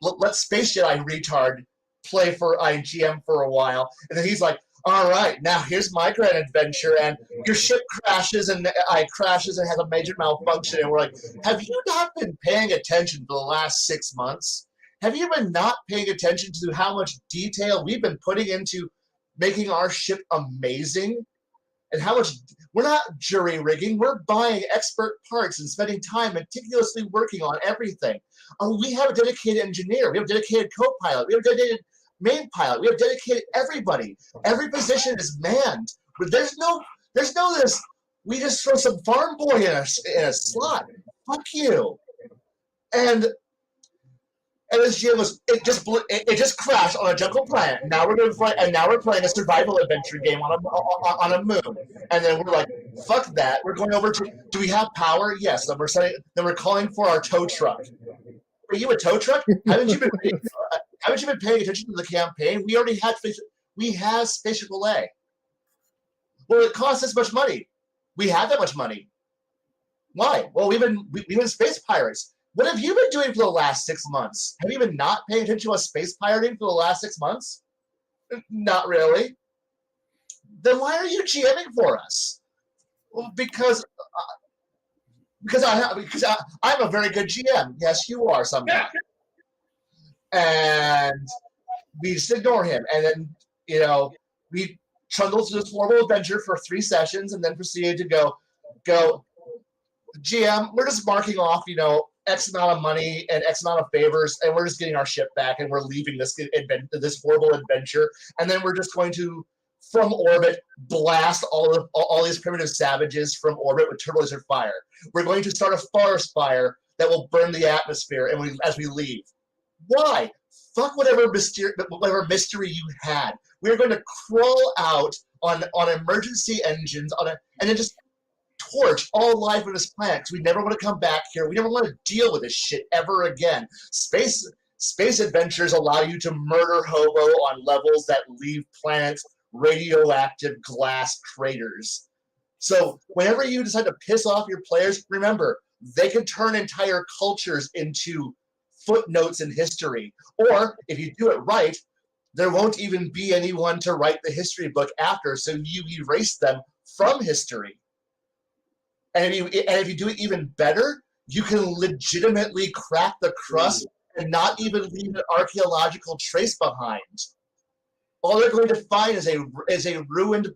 let Space Jedi retard play for GM for a while. And then he's like, all right, now here's my grand adventure, and your ship crashes and has a major malfunction, and we're like, have you not been paying attention for the last 6 months? Have you been not paying attention to how much detail we've been putting into making our ship amazing? And how much we're not jury rigging, we're buying expert parts and spending time meticulously working on everything. We have a dedicated engineer, we have a dedicated co-pilot, we have a dedicated main pilot, we have dedicated everybody. Every position is manned. But there's no this. We just throw some farm boy in a slot. Fuck you. And this GM it just crashed on a jungle planet. Now we're playing a survival adventure game on a moon. And then we're like, fuck that. We're going over to. Do we have power? Yes. Then we're calling for our tow truck. Are you a tow truck? Haven't you been paying attention to the campaign? We already have spaceship delay. Well, it costs this much money. We have that much money. Why? Well, we've been space pirates. What have you been doing for the last 6 months? Have you been not paying attention to us space pirating for the last 6 months? Not really. Then why are you GMing for us? Well, because I'm a very good GM. Yes, you are sometimes. And we just ignore him. And then, we trundled through this horrible adventure for 3 sessions and then proceeded to go, GM, we're just marking off, X amount of money and X amount of favors, and we're just getting our ship back, and we're leaving this horrible adventure, and then we're just going to, from orbit, blast all these primitive savages from orbit with turbo laser fire. We're going to start a forest fire that will burn the atmosphere, as we leave. Why? Fuck whatever mystery you had. We're going to crawl out on emergency engines and then just torch all life on this planet because we never want to come back here. We never want to deal with this shit ever again. Space adventures allow you to murder hobo on levels that leave planets radioactive glass craters. So whenever you decide to piss off your players, remember, they can turn entire cultures into footnotes in history. Or if you do it right, there won't even be anyone to write the history book after, so you erase them from history. And if you do it even better, you can legitimately crack the crust and not even leave an archaeological trace behind. All they're going to find is a ruined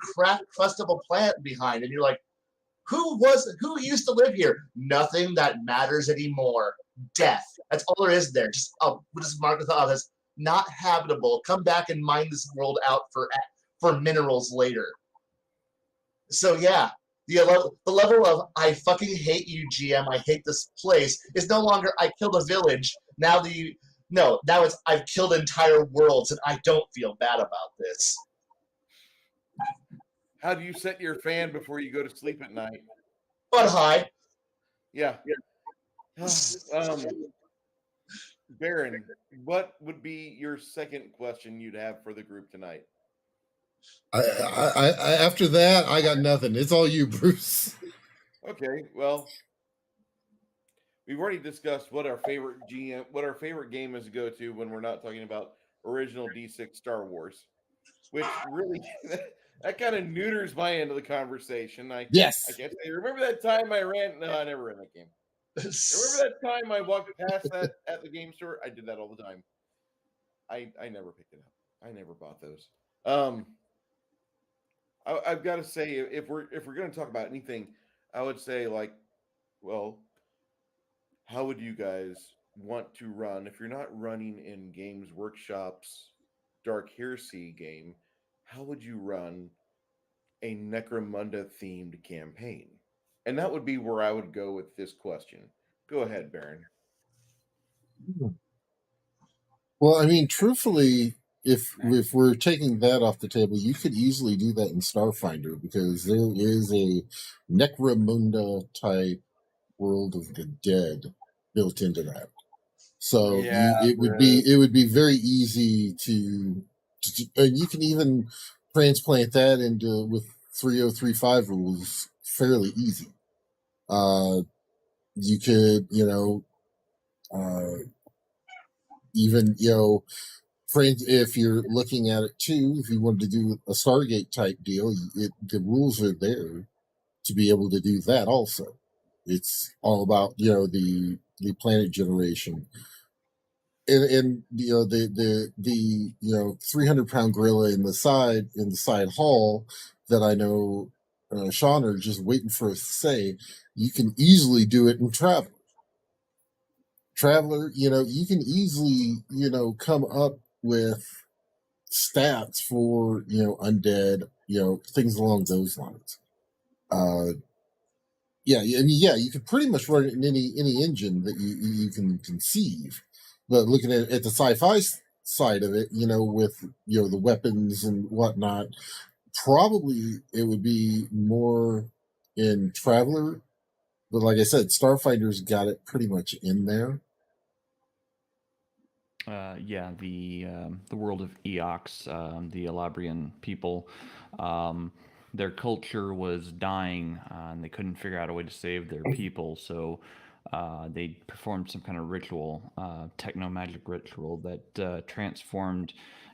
cracked crust of a planet behind, and you're like, who used to live here? Nothing that matters anymore. Death. That's all there is there. We'll just mark it off as not habitable. Come back and mine this world out for minerals later. So yeah. The level of I fucking hate you, GM, I hate this place is no longer I killed a village. Now it's I've killed entire worlds and I don't feel bad about this. How do you set your fan before you go to sleep at night? But high. Yeah. Baron, what would be your second question you'd have for the group tonight? After that, I got nothing. It's all you, Bruce. Okay, well, we've already discussed what our favorite game is to go to when we're not talking about original D6 Star Wars, which really that kind of neuters my end of the conversation. I Yes. can't say. Remember that time I ran? No, I never ran that game. Remember that time I walked past that at the game store? I did that all the time. I never picked it up. I never bought those. I've got to say, if we're going to talk about anything, I would say like, well, how would you guys want to run if you're not running in Games Workshop's Dark Heresy game? How would you run a Necromunda themed campaign? And that would be where I would go with this question. Go ahead, Baron. Well, I mean, truthfully, if we're taking that off the table, you could easily do that in Starfinder because there is a Necromunda type World of the Dead built into that. So it would be very easy to and you can even transplant that into with 3035 rules fairly easy. You could, even, if you're looking at it too, if you wanted to do a Stargate type deal, the rules are there to be able to do that also. It's all about, the planet generation. And the 300-pound gorilla in the side hall that I know Sean are just waiting for us to say, you can easily do it in Traveler, you can easily, come up with stats for, undead, things along those lines. You could pretty much run it in any engine that you can conceive. But looking at the sci-fi side of it, with the weapons and whatnot, probably it would be more in Traveler. But like I said, Starfinder's got it pretty much in there. The world of Eox, the Elabrian people, their culture was dying, and they couldn't figure out a way to save their people. So they performed some kind of ritual, techno-magic ritual that transformed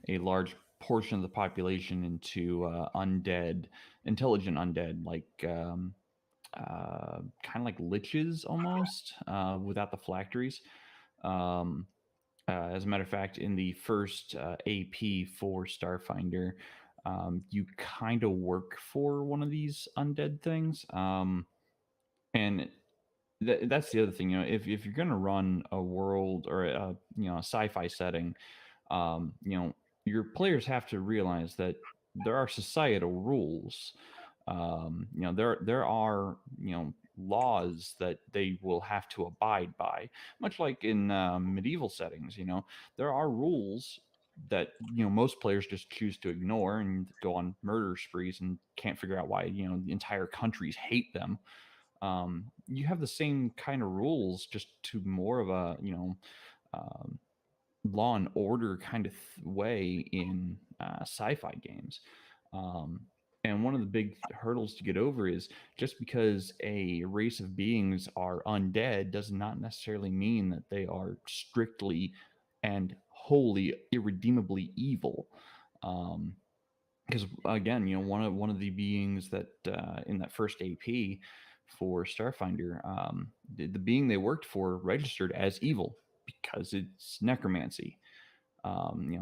a large portion of the population into intelligent undead, like kind of like liches almost, without the phylacteries. As a matter of fact, in the first AP for Starfinder, you kind of work for one of these undead things. And that's the other thing, if you're going to run a world or a sci-fi setting, your players have to realize that there are societal rules. There are laws that they will have to abide by, much like in medieval settings. There are rules that most players just choose to ignore and go on murder sprees and can't figure out why the entire countries hate them. You have the same kind of rules, just to more of a law and order kind of way in sci-fi games. And one of the big hurdles to get over is just because a race of beings are undead does not necessarily mean that they are strictly and wholly irredeemably evil. Because again, one of the beings that in that first AP for Starfinder, the being they worked for registered as evil because it's necromancy.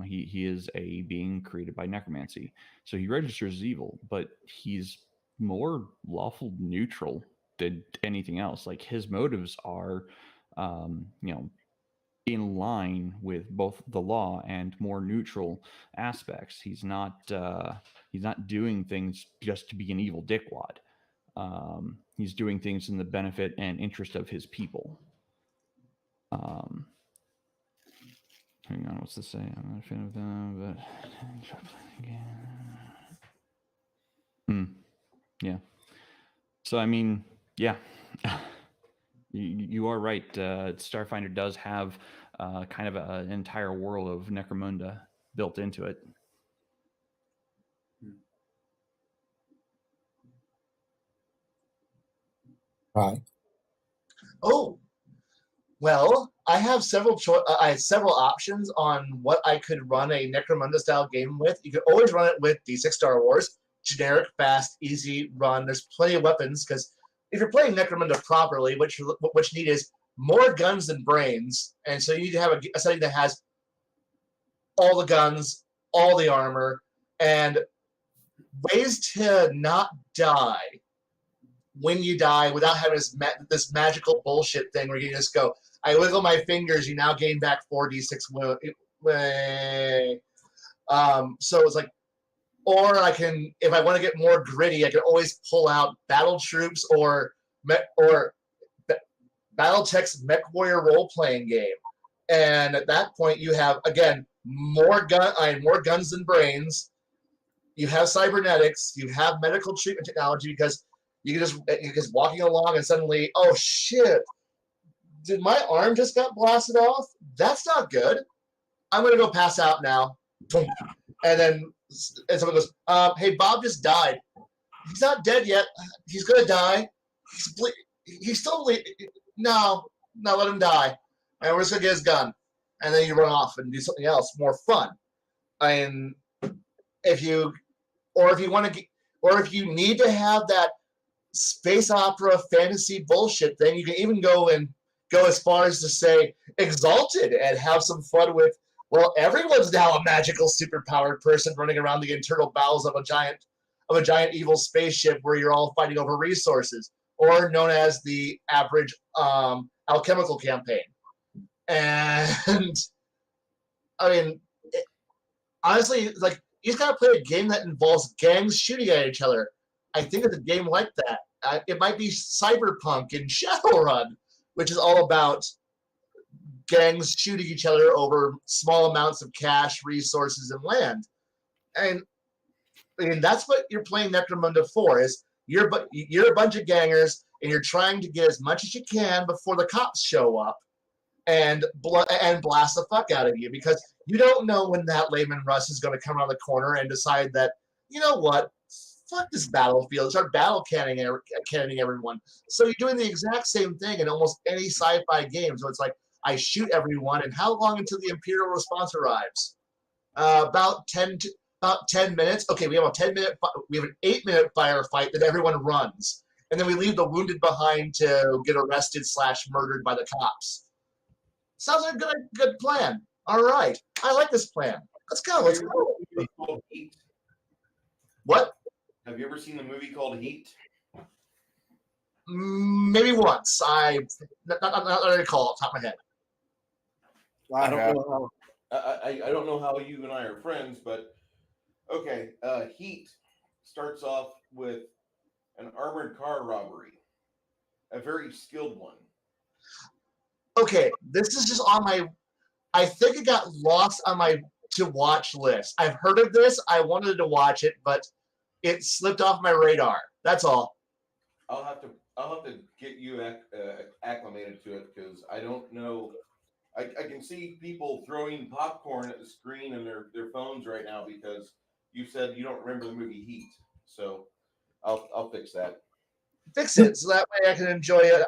He is a being created by necromancy, so he registers as evil, but he's more lawful neutral than anything else. Like, his motives are, in line with both the law and more neutral aspects. He's not doing things just to be an evil dickwad. He's doing things in the benefit and interest of his people. Hang on, what's this say? I'm not a fan of them, but yeah. So I mean, yeah, you are right. Starfinder does have kind of an entire world of Necromunda built into it. Hi. Oh, well, I have several options on what I could run a Necromunda style game with. You could always run it with D6 Star Wars, generic, fast, easy run. There's plenty of weapons because if you're playing Necromunda properly, what you need is more guns than brains, and so you need to have a setting that has all the guns, all the armor, and ways to not die when you die without having this magical bullshit thing where you just go, I wiggle my fingers, you now gain back 4d6 so it's like, or I can, if I want to get more gritty, I can always pull out Battle Troops or Battletech's Mech Warrior role-playing game. And at that point, you have, again, more guns than brains. You have cybernetics. You have medical treatment technology because you're just walking along and suddenly, oh shit, did my arm just got blasted off? That's not good. I'm gonna go pass out now. And then someone goes, hey, Bob just died. He's not dead yet. He's gonna die. He's still no, let him die. And we're just gonna get his gun. And then you run off and do something else more fun. And if you need to have that space opera fantasy bullshit thing, you can even go as far as to say Exalted and have some fun with, well, everyone's now a magical superpowered person running around the internal bowels of a giant evil spaceship where you're all fighting over resources, or known as the average alchemical campaign. And I mean, honestly, like, you just gotta play a game that involves gangs shooting at each other. I think it's a game like that. It might be Cyberpunk and Shadowrun, which is all about gangs shooting each other over small amounts of cash, resources, and land. And that's what you're playing Necromunda for. Is you're a bunch of gangers and you're trying to get as much as you can before the cops show up and blast the fuck out of you, because you don't know when that Layman Russ is going to come around the corner and decide that, you know what, fuck this battlefield, start battle cannoning everyone. So you're doing the exact same thing in almost any sci-fi game. So it's like, I shoot everyone, and how long until the Imperial response arrives? About 10 minutes. Okay, we have an 8-minute firefight that everyone runs, and then we leave the wounded behind to get arrested / murdered by the cops. Sounds like a good plan. All right, I like this plan. Let's go. Let's go. What? Have you ever seen the movie called Heat? Maybe once. I don't recall off the top of my head. I don't know how you and I are friends, but okay. Heat starts off with an armored car robbery, a very skilled one. Okay, this is just on my. I think it got lost on my to watch list. I've heard of this. I wanted to watch it, but it slipped off my radar. That's all. I'll have to get you acclimated to it because I don't know. I can see people throwing popcorn at the screen and their phones right now because you said you don't remember the movie Heat. So I'll fix that. Fix it so that way I can enjoy it.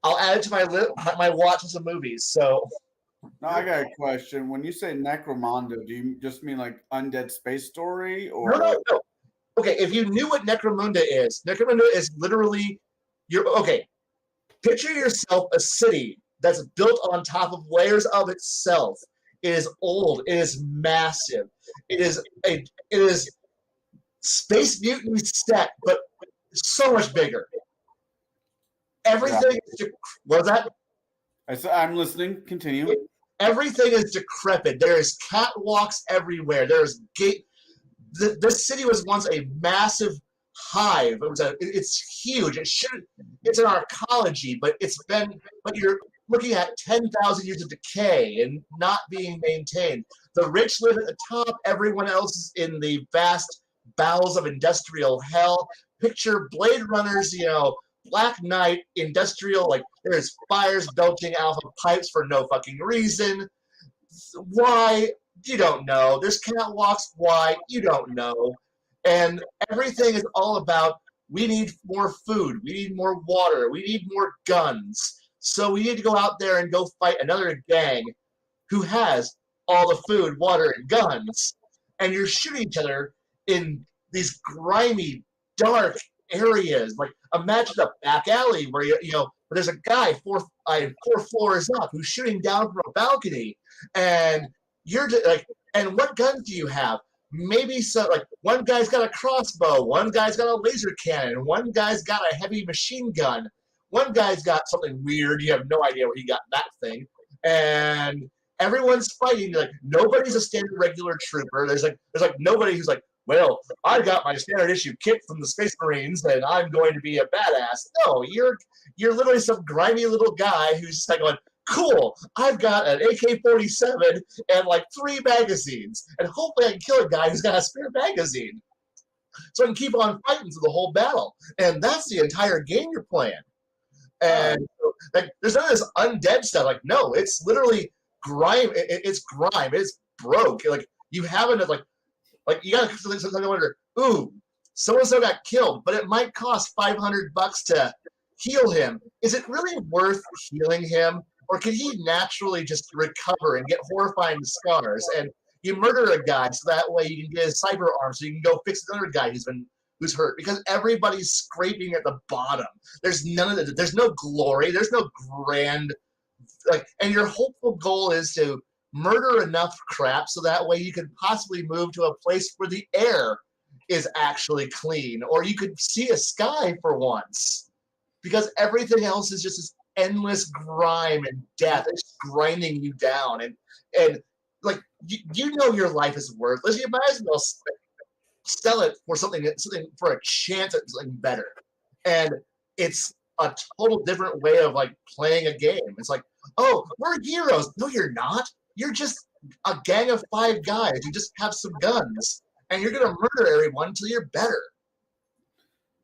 I'll add it to my watch list of movies. So. Now I got a question. When you say Necromunda, do you just mean like Undead Space Story, or No. Okay, if you knew what Necromunda is literally picture yourself a city that's built on top of layers of itself. It is old. It is massive. It is Space Mutant set, but so much bigger. Everything. Yeah. What was that? I'm listening. Continue. Everything is decrepit. There is catwalks everywhere. There's this city was once a massive hive. It's huge. It's an arcology, but you're looking at 10,000 years of decay and not being maintained. The rich live at the top. Everyone else is in the vast bowels of industrial hell. Picture Blade Runner's, Black Knight, industrial, like there's fires belching out of pipes for no fucking reason. Why? You don't know. There's catwalks. Why? You don't know. And everything is all about we need more food, we need more water, we need more guns. So we need to go out there and go fight another gang who has all the food, water, and guns. And you're shooting each other in these grimy, dark areas. Like imagine a back alley where where there's a guy four floors up who's shooting down from a balcony, and you're like, and what guns do you have? Maybe so. Like one guy's got a crossbow, one guy's got a laser cannon, one guy's got a heavy machine gun, one guy's got something weird. You have no idea where he got that thing, and everyone's fighting. Like nobody's a standard regular trooper. There's like nobody who's like, well, I got my standard issue kit from the Space Marines and I'm going to be a badass. No, you're literally some grimy little guy who's just like going, cool, I've got an AK-47 and like 3 magazines, and hopefully I can kill a guy who's got a spare magazine, so I can keep on fighting through the whole battle. And that's the entire game you're playing. And like, there's none of this undead stuff. Like, no, it's literally grime. It's grime. It's broke. Like you haven't like you gotta sometimes wonder, ooh, so and so got killed, but it might cost $500 to heal him. Is it really worth healing him, or can he naturally just recover and get horrifying scars? And you murder a guy so that way you can get his cyber arm, so you can go fix another guy who's hurt, because everybody's scraping at the bottom. There's none of that. There's no glory. There's no grand and your hopeful goal is to murder enough crap so that way you could possibly move to a place where the air is actually clean, or you could see a sky for once, because everything else is just this endless grime and death. It's grinding you down, and like you know your life is worthless. You might as well sell it for something for a chance at something better. And it's a total different way of like playing a game. It's like, oh, we're heroes. No, you're not. You're just a gang of 5 guys who just have some guns, and you're gonna murder everyone until you're better.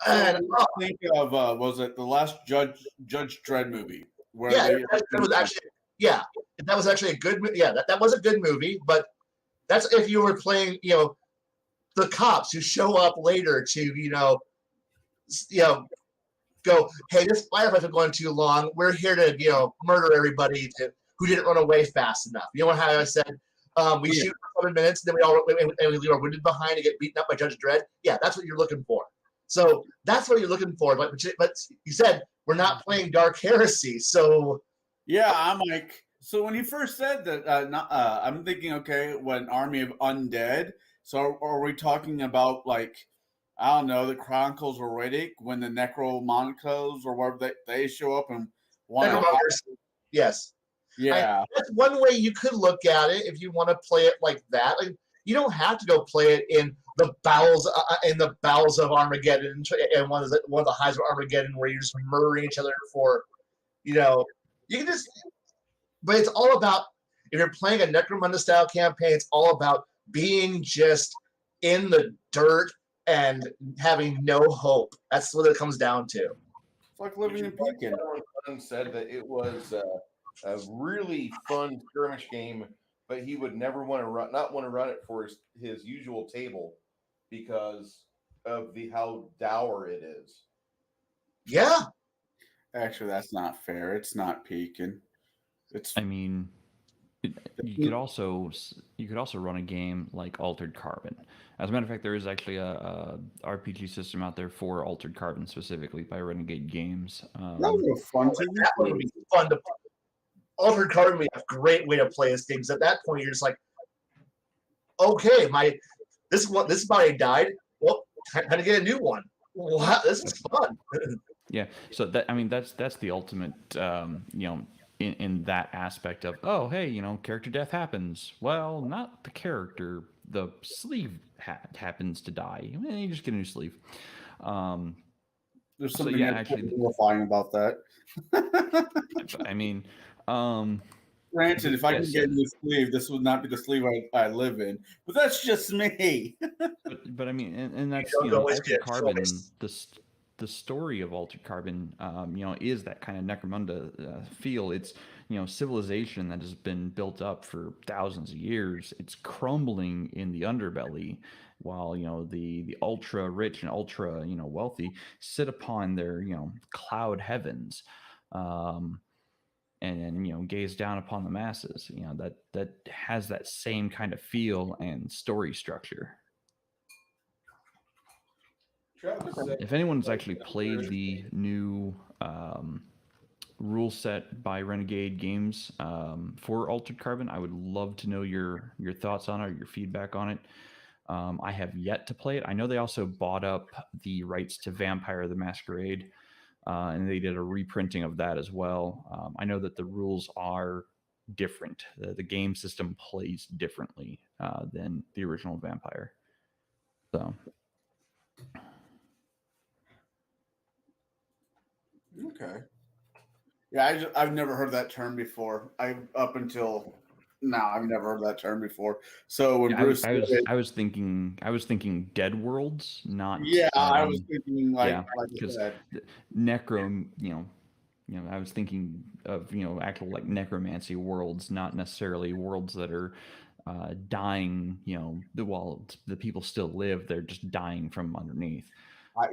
And I think of was it the last Judge Dredd movie? Where that was actually a good movie. Yeah, that was a good movie. But that's if you were playing, the cops who show up later to go, hey, this firefight's going too long. We're here to murder everybody who didn't run away fast enough. You know how I said we shoot for 7 minutes, and then we are wounded behind and get beaten up by Judge Dredd. Yeah, that's what you're looking for. So that's what you're looking for. But you said we're not playing Dark Heresy, so yeah, I'm like, so when you first said that, I'm thinking, okay, what, an army of undead? So are we talking about like, I don't know, the Chronicles of Riddick when the Necromonicos or whatever they show up and want to? Yes. Yeah. That's one way you could look at it if you want to play it like that. Like, you don't have to go play it in the bowels of Armageddon and one of the highs of Armageddon where you're just murdering each other for, you can just. But it's all about, if you're playing a Necromunda style campaign, it's all about being just in the dirt and having no hope. That's what it comes down to. It's like living in Pekin. Someone said that it was a really fun skirmish game, but he would never want to run it for his usual table because of how dour it is. Yeah. Actually, that's not fair. It's not Pekin. I mean, you could also run a game like Altered Carbon. As a matter of fact, there is actually a RPG system out there for Altered Carbon specifically by Renegade Games. That would be fun. That would be fun to. Altered Carbon would be a great way to play this game. Because at that point, you're just like, okay, this body died. Well, time to get a new one. Wow, this is fun. Yeah. So that's the ultimate. In that aspect of, oh, hey, character death happens. Well, not the character, the sleeve happens to die. You just get a new sleeve. There's something actually horrifying about that. I mean, granted, if I can get a new sleeve, this would not be the sleeve I live in. But that's just me. but I mean, and that's Altered Carbon. The story of Altered Carbon, is that kind of Necromunda feel. It's civilization that has been built up for thousands of years, it's crumbling in the underbelly, while the ultra rich and ultra wealthy sit upon their cloud heavens, and gaze down upon the masses. That has that same kind of feel and story structure. If anyone's actually played the new rule set by Renegade Games for Altered Carbon, I would love to know your thoughts on it, or your feedback on it. I have yet to play it. I know they also bought up the rights to Vampire the Masquerade, and they did a reprinting of that as well. I know that the rules are different. The game system plays differently than the original Vampire. So. Okay. Yeah, I've never heard that term before. Up until now, I've never heard that term before. So when Bruce, I was thinking Dead Worlds, not. Yeah, I was thinking because I said. Necro, I was thinking of actual like necromancy worlds, not necessarily worlds that are dying. While the people still live, they're just dying from underneath. I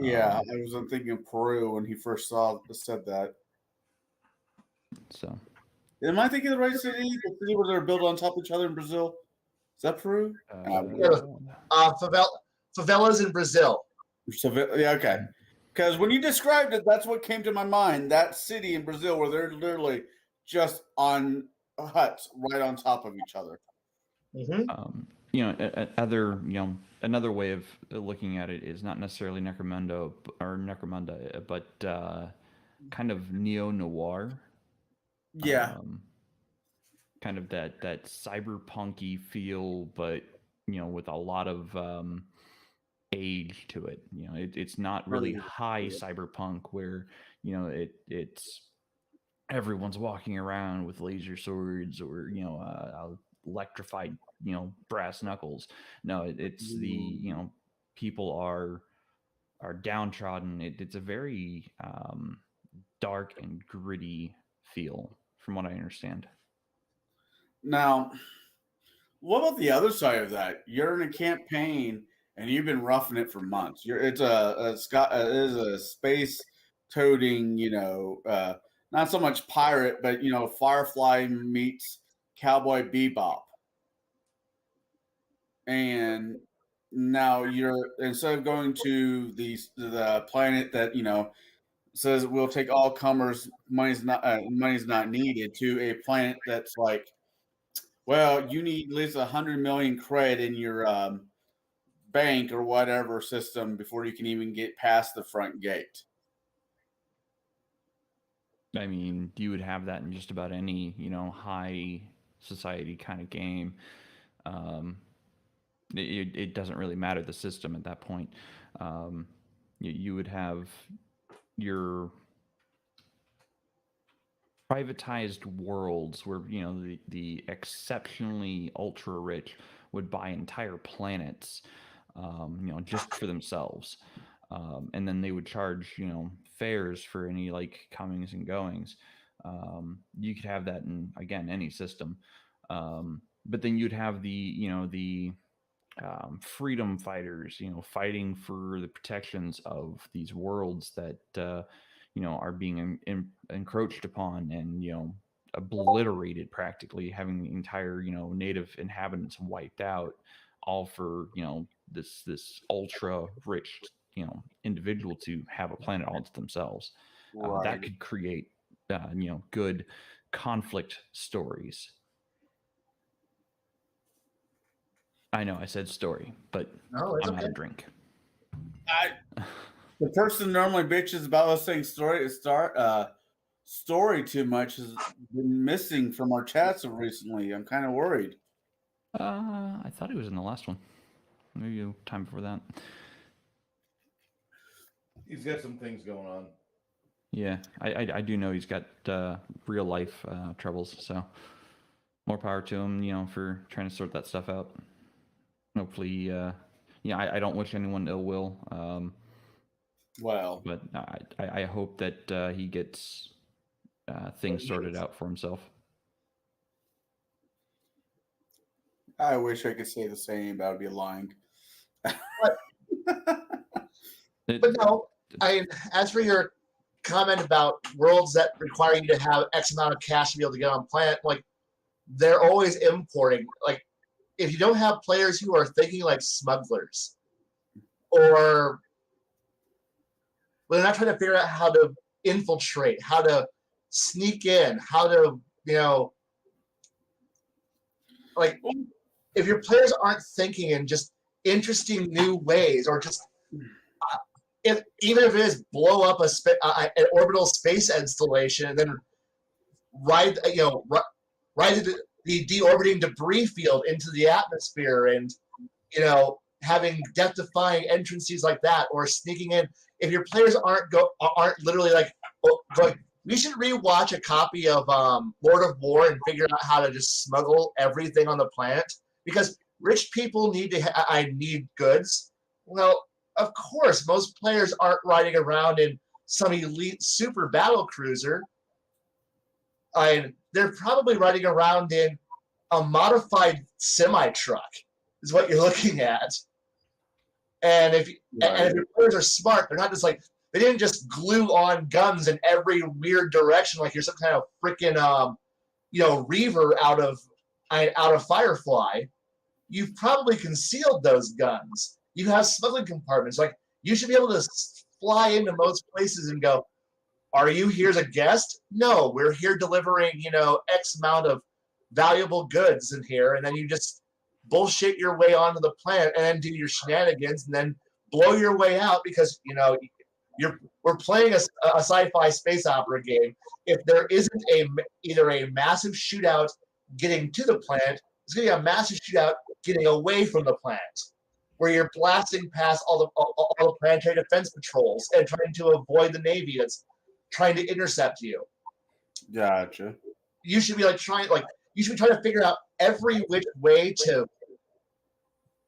wasn't thinking Peru when he first said that. So, am I thinking of the right city? The city where they're built on top of each other in Brazil? Is that Peru? Favelas in Brazil. Yeah, okay. Because when you described it, that's what came to my mind. That city in Brazil where they're literally just on huts right on top of each other. Mm-hmm. Another way of looking at it is not necessarily Necromunda, but kind of neo-noir. Yeah. Kind of that cyberpunky feel, but with a lot of age to it. It's not really high cyberpunk where it's everyone's walking around with laser swords or electrified brass knuckles. No, it's the people are downtrodden. It's a very dark and gritty feel, from what I understand. Now, what about the other side of that? You're in a campaign and you've been roughing it for months. It is a space toting, not so much pirate, but Firefly meets Cowboy Bebop. And now you're, instead of going to the planet that says we'll take all comers, money's not needed, to a planet that's like, well, you need at least 100 million cred in your bank or whatever system before you can even get past the front gate. I mean, you would have that in just about any high society kind of game. It doesn't really matter the system at that point. You would have your privatized worlds where the exceptionally ultra rich would buy entire planets, just for themselves, and then they would charge fares for any like comings and goings. You could have that in, again, any system, but then you'd have the freedom fighters, fighting for the protections of these worlds that are being encroached upon and obliterated, practically having the entire native inhabitants wiped out, all for this ultra rich individual to have a planet all to themselves. Right. That could create good conflict stories. I know I said story, but I'm out of drink. The person normally bitches about us saying story too much has been missing from our chats recently. I'm kind of worried. I thought he was in the last one. Maybe time before that. He's got some things going on. Yeah, I do know he's got real life troubles, so more power to him, for trying to sort that stuff out. Hopefully, I don't wish anyone ill will. But I hope that he gets things sorted out for himself. I wish I could say the same, but I'd be lying. But no, as for your comment about worlds that require you to have X amount of cash to be able to get on planet, like they're always importing. Like if you don't have players who are thinking like smugglers, or they're not trying to figure out how to infiltrate, how to sneak in, how to, like if your players aren't thinking in just interesting new ways, or just even if it is blow up an orbital space installation and then ride the deorbiting debris field into the atmosphere, and having death-defying entrances like that, or sneaking in. If your players aren't literally like going, we should rewatch a copy of Lord of War and figure out how to just smuggle everything on the planet, because rich people need need goods. Well, of course, most players aren't riding around in some elite super battle cruiser. They're probably riding around in a modified semi-truck is what you're looking at. And if your players are smart, they're not just like, they didn't just glue on guns in every weird direction like you're some kind of freaking Reaver out of Firefly. You've probably concealed those guns. You have smuggling compartments. Like, you should be able to fly into most places and go, are you here as a guest? No, we're here delivering, X amount of valuable goods in here, and then you just bullshit your way onto the planet and then do your shenanigans and then blow your way out because, we're playing a sci-fi space opera game. If there isn't either a massive shootout getting to the planet, it's going to be a massive shootout getting away from the planet, where you're blasting past all the planetary defense patrols and trying to avoid the Navy that's trying to intercept you. Gotcha. You should be trying to figure out every which way to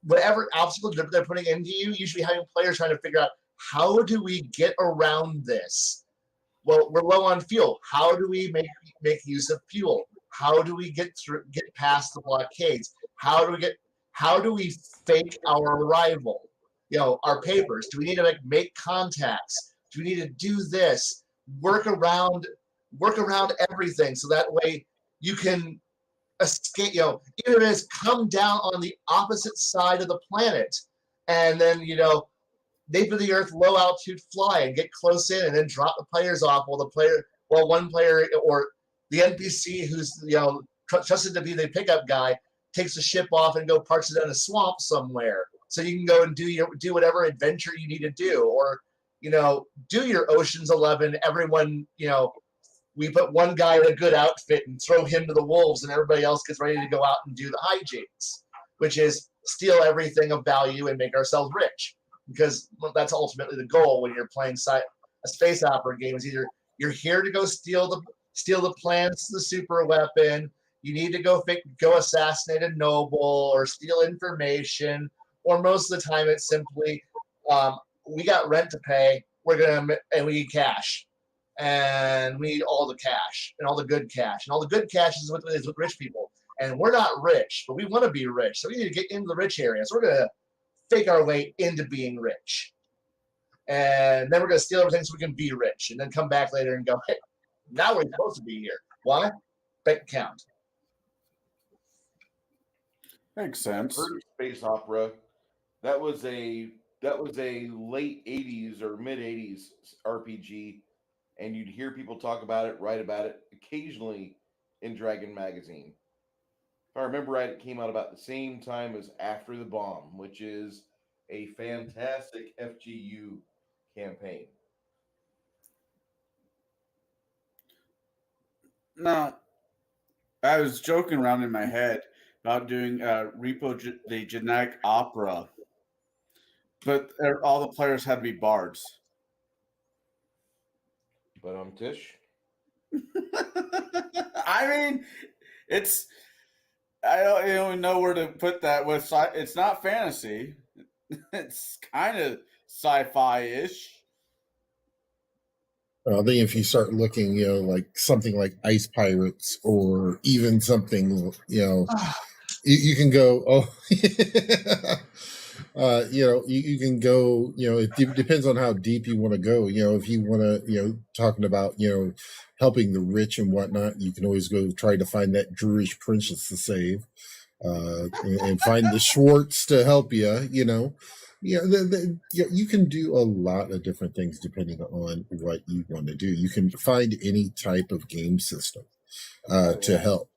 whatever obstacle they're putting into you. You should be having players trying to figure out, how do we get around this? Well, we're low on fuel. How do we make use of fuel? How do we get past the blockades? How do we fake our arrival? Our papers. Do we need to make contacts? Do we need to do this? Work around everything, so that way you can escape. Even if it is come down on the opposite side of the planet, and then they do the Earth low altitude fly and get close in, and then drop the players off while one player or the NPC who's trusted to be the pickup guy takes the ship off and go parks it in a swamp somewhere, so you can go and do whatever adventure you need to do, or do your Ocean's 11. Everyone, we put one guy in a good outfit and throw him to the wolves, and everybody else gets ready to go out and do the hijinks, which is steal everything of value and make ourselves rich. Because that's ultimately the goal when you're playing a space opera game. Is either you're here to go steal the plans to the super weapon, you need to go assassinate a noble or steal information, or most of the time it's simply we got rent to pay, and we need cash, and we need all the cash and all the good cash, and all the good cash is with rich people, and we're not rich, but we want to be rich, so we need to get into the rich area. So we're gonna fake our way into being rich, and then we're going to steal everything so we can be rich, and then come back later and go, hey, now we're supposed to be here. Why? Bank account. Makes sense. Space opera. That was a late 80s or mid 80s RPG, and you'd hear people talk about it, write about it occasionally in Dragon Magazine. If I remember right, it came out about the same time as After the Bomb, which is a fantastic FGU campaign. Now, I was joking around in my head about doing the genetic opera, but all the players had to be bards. But Tish? I mean, I don't even know where to put that. It's not fantasy. It's kind of sci-fi-ish. I think if you start looking, like something like Ice Pirates, or even something, You can go. Oh, you can go. It depends on how deep you want to go. If you want to, talking about, helping the rich and whatnot, you can always go try to find that Jewish princess to save, and find the Schwartz to help you. You can do a lot of different things depending on what you want to do. You can find any type of game system to help.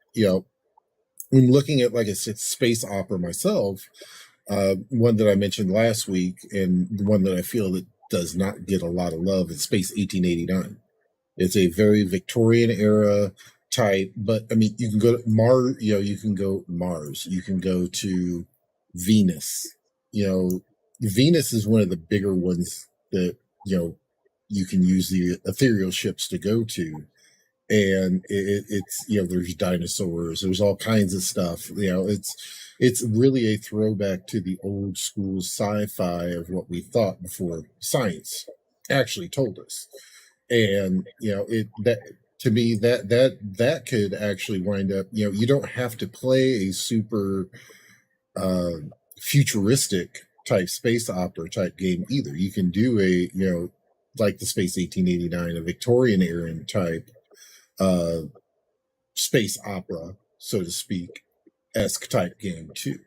When looking at, like I said, space opera myself, one that I mentioned last week, and the one that I feel that does not get a lot of love is Space 1889. It's a very Victorian era type, but I mean, you can go to Mars. You can go Mars. You can go to Venus. Venus is one of the bigger ones that you can use the ethereal ships to go to, and it's there's dinosaurs, there's all kinds of stuff. It's really a throwback to the old school sci-fi of what we thought before science actually told us. And it that to me that could actually wind up, you don't have to play a super uh futuristic type space opera type game either. You can do a like the Space 1889, a Victorian era type uh space opera, so to speak, esque type game too.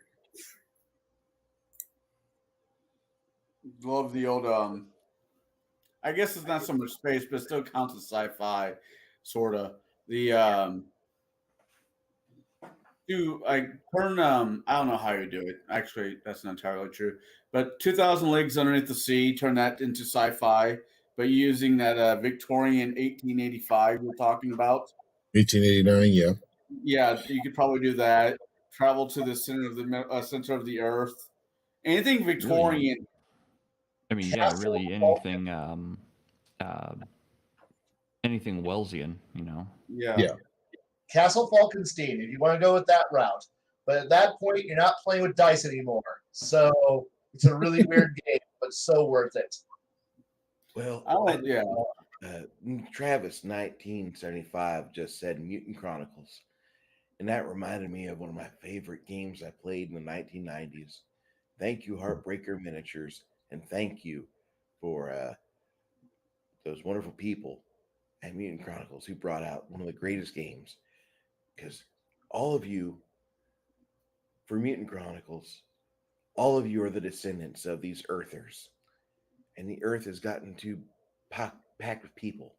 Love the old I guess it's not so much space, but it still counts as sci-fi, sort of. The do I turn I don't know how you do it. Actually, that's not entirely true. But 2,000 Leagues Underneath the Sea, turn that into sci-fi, but using that Victorian 1885 we're talking about. 1889, yeah. Yeah, you could probably do that. Travel to the center of the Earth. Anything Victorian. I mean, yeah, really anything, anything Wellesian, Yeah. Castle Falkenstein, if you want to go with that route. But at that point, you're not playing with dice anymore. So it's a really weird game, but so worth it. Well, Yeah. Travis 1975 just said Mutant Chronicles, and that reminded me of one of my favorite games I played in the 1990s. Thank you, Heartbreaker Miniatures, and thank you for those wonderful people at Mutant Chronicles who brought out one of the greatest games. Because all of you, for Mutant Chronicles, all of you are the descendants of these Earthers, and the Earth has gotten too packed with people.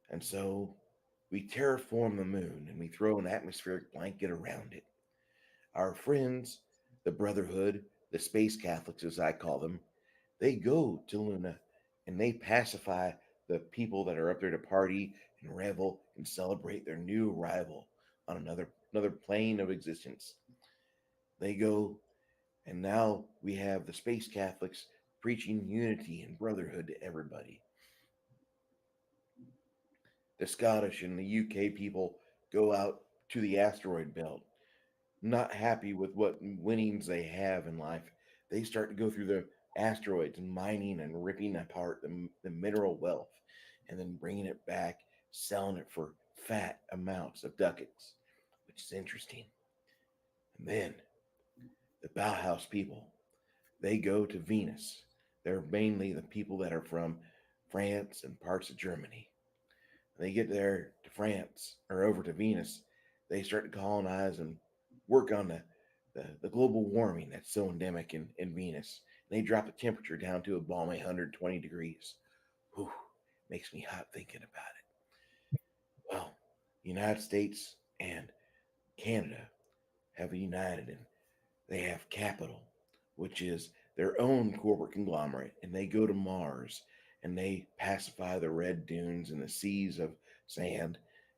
And so we terraform the moon and we throw an atmospheric blanket around it. Our friends, the Brotherhood, the Space Catholics, as I call them, they go to Luna and they pacify the people that are up there to party and revel and celebrate their new arrival on another plane of existence. They go, and now we have the Space Catholics preaching unity and brotherhood to everybody. The Scottish and the UK people go out to the asteroid belt, not happy with what winnings they have in life. They start to go through the asteroids and mining and ripping apart the mineral wealth and then bringing it back, selling it for fat amounts of ducats, which is interesting. And then the Bauhaus people, they go to Venus. They're mainly the people that are from France and parts of Germany. They get there to France or over to Venus, they start to colonize and work on the global warming that's so endemic in Venus. And they drop the temperature down to a balmy 120 degrees. Whew, makes me hot thinking about it. Well, the United States and Canada have united and they have capital, which is their own corporate conglomerate, and they go to Mars and they pacify the red dunes and the seas of sand,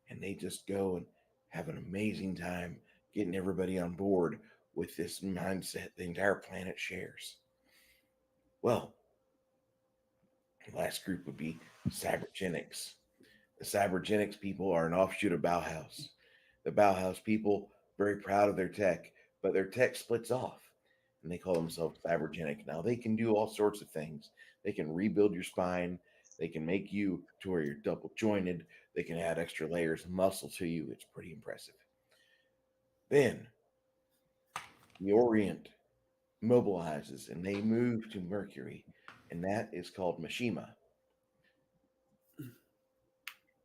and they just go and have an amazing time getting everybody on board with this mindset the entire planet shares. Well, the last group would be Cybergenics. The Cybergenics people are an offshoot of Bauhaus. The Bauhaus people very proud of their tech, but their tech splits off and they call themselves cybergenic. Now they can do all sorts of things. They can rebuild your spine. They can make you to where you're double jointed. They can add extra layers of muscle to you. It's pretty impressive. Then the Orient mobilizes and they move to Mercury, and that is called Mishima.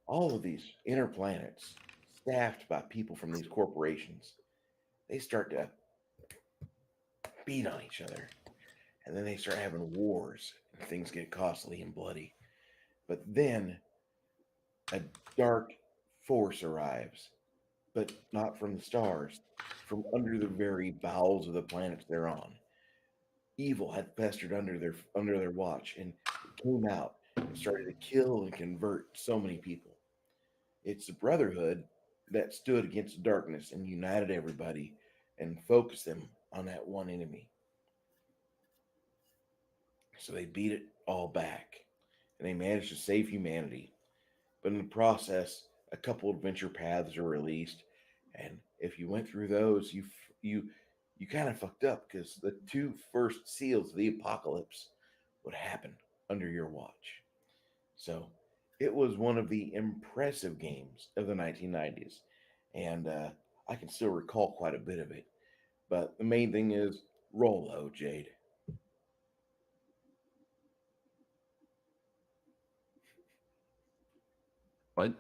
All of these inner planets, staffed by people from these corporations, they start to beat on each other. And then they start having wars, and things get costly and bloody. But then a dark force arrives, but not from the stars, from under the very bowels of the planets they're on. Evil had festered under their watch and came out and started to kill and convert so many people. It's the Brotherhood that stood against darkness and united everybody and focused them on that one enemy. So they beat it all back and they managed to save humanity. But in the process, a couple adventure paths are released, and if you went through those, you kind of fucked up because the two first seals of the apocalypse would happen under your watch. So it was one of the impressive games of the 1990s, and I can still recall quite a bit of it. But the main thing is roll low, Jaide. What?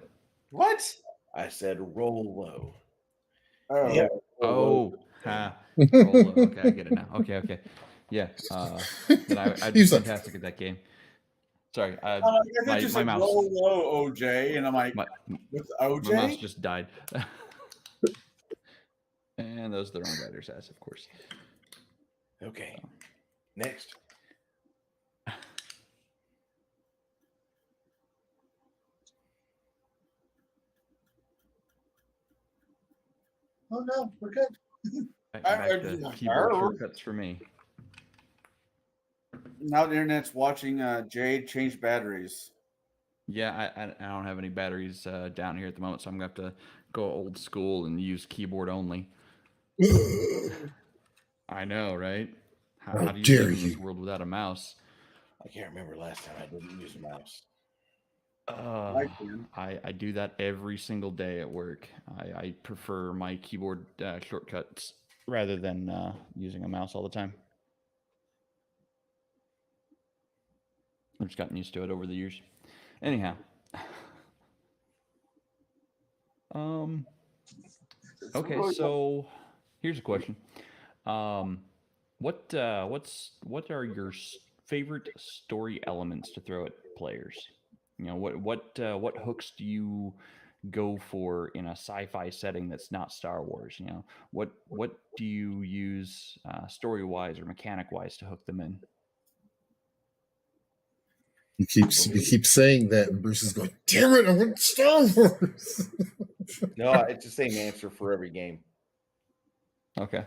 What? I said roll low. Oh, Yeah. Oh, ha. Roll low. Okay, I get it now. Okay. Yeah. Then I'd be He's like- fantastic at that game. Sorry. I thought you My said mouse. roll low, OJ, and I'm like, My, what's my mouse OJ? just died. And those are the wrong writer's ass, of course. Okay. Next. Oh no, we're good. Back to keyboard shortcuts for me. Now the internet's watching Jaide change batteries. Yeah, I don't have any batteries down here at the moment, so I'm going to have to go old school and use keyboard only. I know, right? How do you dare live in this you. world without a mouse? I can't remember last time I didn't use a mouse. I do that every single day at work. I prefer my keyboard shortcuts rather than using a mouse all the time. I've just gotten used to it over the years. Anyhow. Okay, so here's a question. What are your favorite story elements to throw at players? You know, what hooks do you go for in a sci-fi setting that's not Star Wars? You know, what do you use story-wise or mechanic-wise to hook them in? He keeps saying that, and Bruce is going, "Damn it! I want Star Wars." No, it's the same answer for every game. Okay.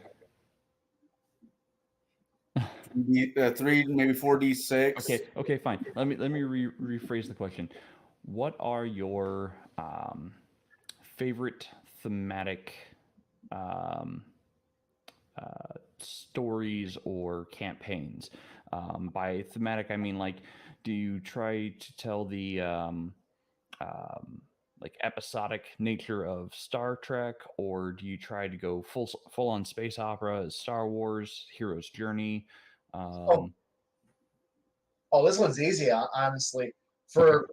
3, maybe 4d6. Okay, fine. Let me rephrase the question. What are your favorite thematic stories or campaigns? By thematic, I mean, like, do you try to tell the like episodic nature of Star Trek, or do you try to go full on space opera as Star Wars, Hero's Journey? Oh, this one's easy, honestly. For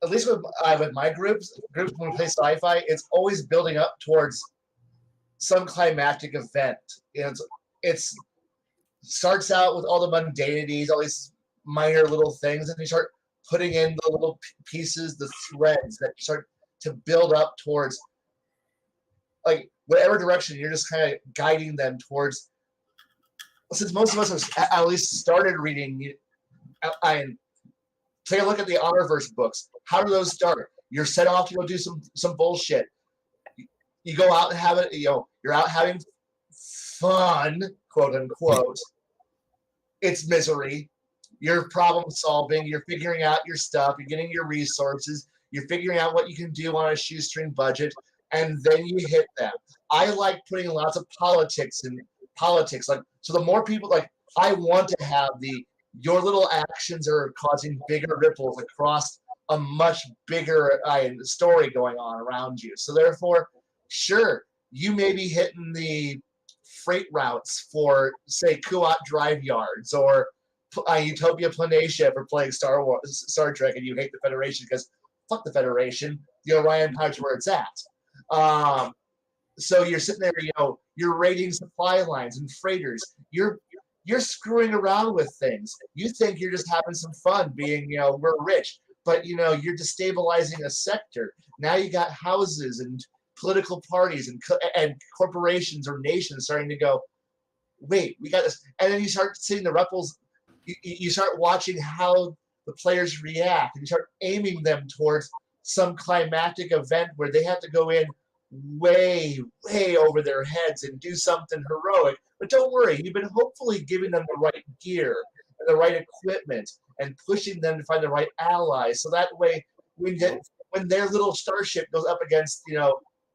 at least with my groups when we play sci-fi, it's always building up towards some climactic event. It's starts out with all the mundanities, all these minor little things, and you start putting in the little pieces, the threads that start to build up towards, like, whatever direction you're just kind of guiding them towards. Since most of us have at least started reading, and take a look at the Honorverse books. How do those start? You're set off to go do some bullshit. You go out and have it. You're out having fun, quote unquote. It's misery. You're problem solving. You're figuring out your stuff. You're getting your resources. You're figuring out what you can do on a shoestring budget, and then you hit them. I like putting lots of politics in politics. Like, so the more people, like, I want to have your little actions are causing bigger ripples across a much bigger story going on around you. So therefore, sure, you may be hitting the freight routes for, say, Kuat drive yards, or Utopia Planitia for playing Star Trek, and you hate the Federation because fuck the Federation. The Orion Pipe's where it's at. So you're sitting there, you're raiding supply lines and freighters. You're screwing around with things. You think you're just having some fun being, we're rich, but you're destabilizing a sector. Now you got houses and political parties and corporations or nations starting to go, wait, we got this. And then you start seeing the ripples. You start watching how the players react, and you start aiming them towards some climactic event where they have to go in way, way over their heads and do something heroic. But don't worry, you've been hopefully giving them the right gear and the right equipment and pushing them to find the right allies. So that way, when their little starship goes up against,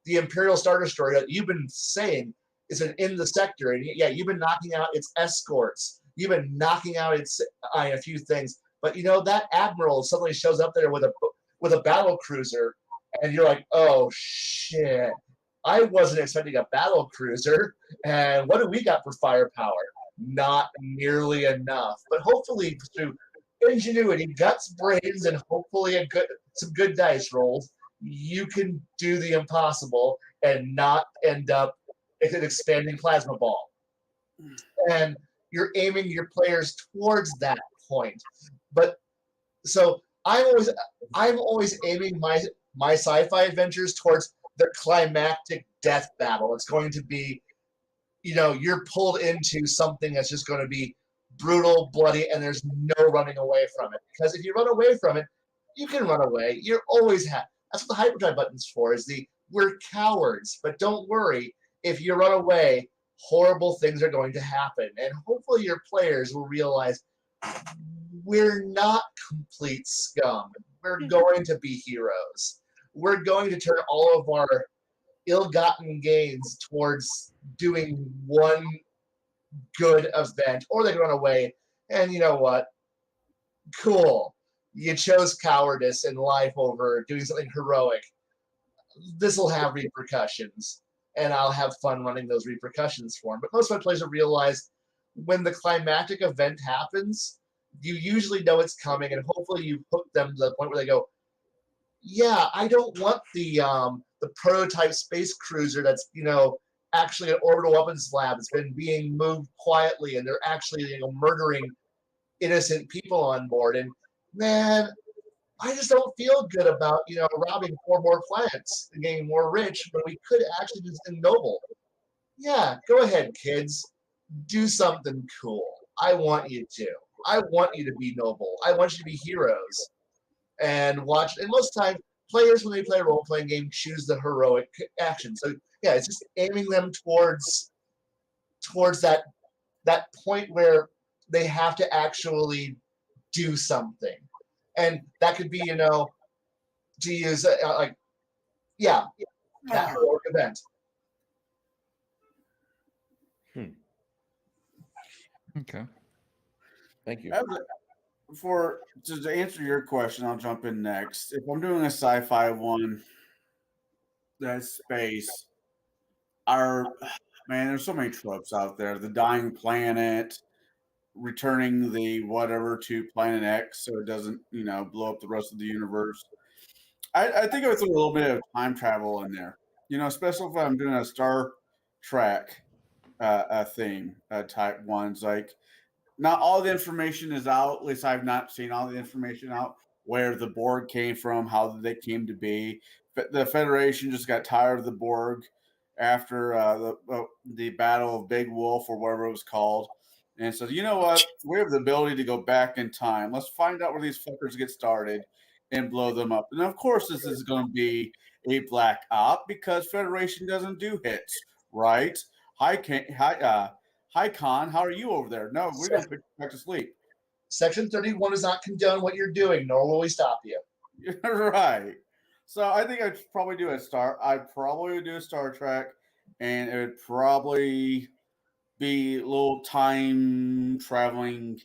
the Imperial Star Destroyer that you've been saying is in the sector, and you've been knocking out its escorts, you've been knocking out its a few things, but that admiral suddenly shows up there with a battle cruiser, and you're like, oh shit, I wasn't expecting a battle cruiser, and what do we got for firepower? Not nearly enough, but hopefully through ingenuity, guts, brains, and hopefully some good dice rolls, you can do the impossible and not end up with an expanding plasma ball. And you're aiming your players towards that point. But so I'm always aiming my sci-fi adventures towards the climactic death battle. It's going to be, you're pulled into something that's just going to be brutal, bloody, and there's no running away from it. Because if you run away from it, you can run away. You're always that's what the hyperdrive button's for, we're cowards. But don't worry, if you run away, horrible things are going to happen. And hopefully your players will realize we're not complete scum. We're going to be heroes. We're going to turn all of our ill-gotten gains towards doing one good event, or they can run away. And you know what? Cool. You chose cowardice in life over doing something heroic. This will have repercussions, and I'll have fun running those repercussions for them. But most of my players will realize when the climactic event happens, you usually know it's coming, and hopefully you hook them to the point where they go, yeah, I don't want the prototype space cruiser that's, actually an orbital weapons lab. It's been being moved quietly, and they're actually, murdering innocent people on board. And man, I just don't feel good about, robbing 4 more planets and getting more rich when we could actually just ennoble. Yeah, go ahead, kids. Do something cool. I want you to. I want you to be noble. I want you to be heroes. And watch. And most times, players, when they play a role-playing game, choose the heroic action. So yeah, it's just aiming them towards that point where they have to actually do something, and that could be, to use that heroic event. Okay. Thank you. To answer your question, I'll jump in next. If I'm doing a sci-fi one, that's space. There's so many tropes out there. The dying planet, returning the whatever to planet X so it doesn't, blow up the rest of the universe. I think I would throw a little bit of time travel in there. Especially if I'm doing a Star Trek theme type ones. Like, not all the information is out. At least I've not seen all the information out. Where the Borg came from, how they came to be. But the Federation just got tired of the Borg after the Battle of Big Wolf or whatever it was called. And so, you know what? We have the ability to go back in time. Let's find out where these fuckers get started and blow them up. And of course, this is going to be a black op because Federation doesn't do hits, right? Hi, Con. How are you over there? No, we're going to put you back to sleep. Section 31 does not condone what you're doing, nor will we stop you. You're right. So I think I'd probably do a Star Trek, and it would probably be a little time traveling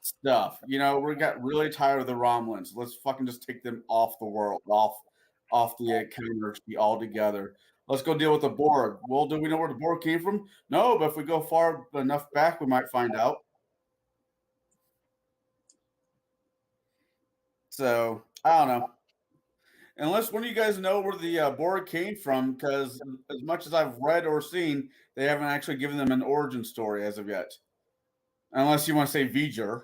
stuff. We got really tired of the Romulans. Let's fucking just take them off the world, off the counter altogether. Let's go deal with the Borg. Well, do we know where the Borg came from? No, but if we go far enough back, we might find out. So, I don't know. Unless one of you guys know where the Borg came from, because as much as I've read or seen, they haven't actually given them an origin story as of yet. Unless you want to say V'ger.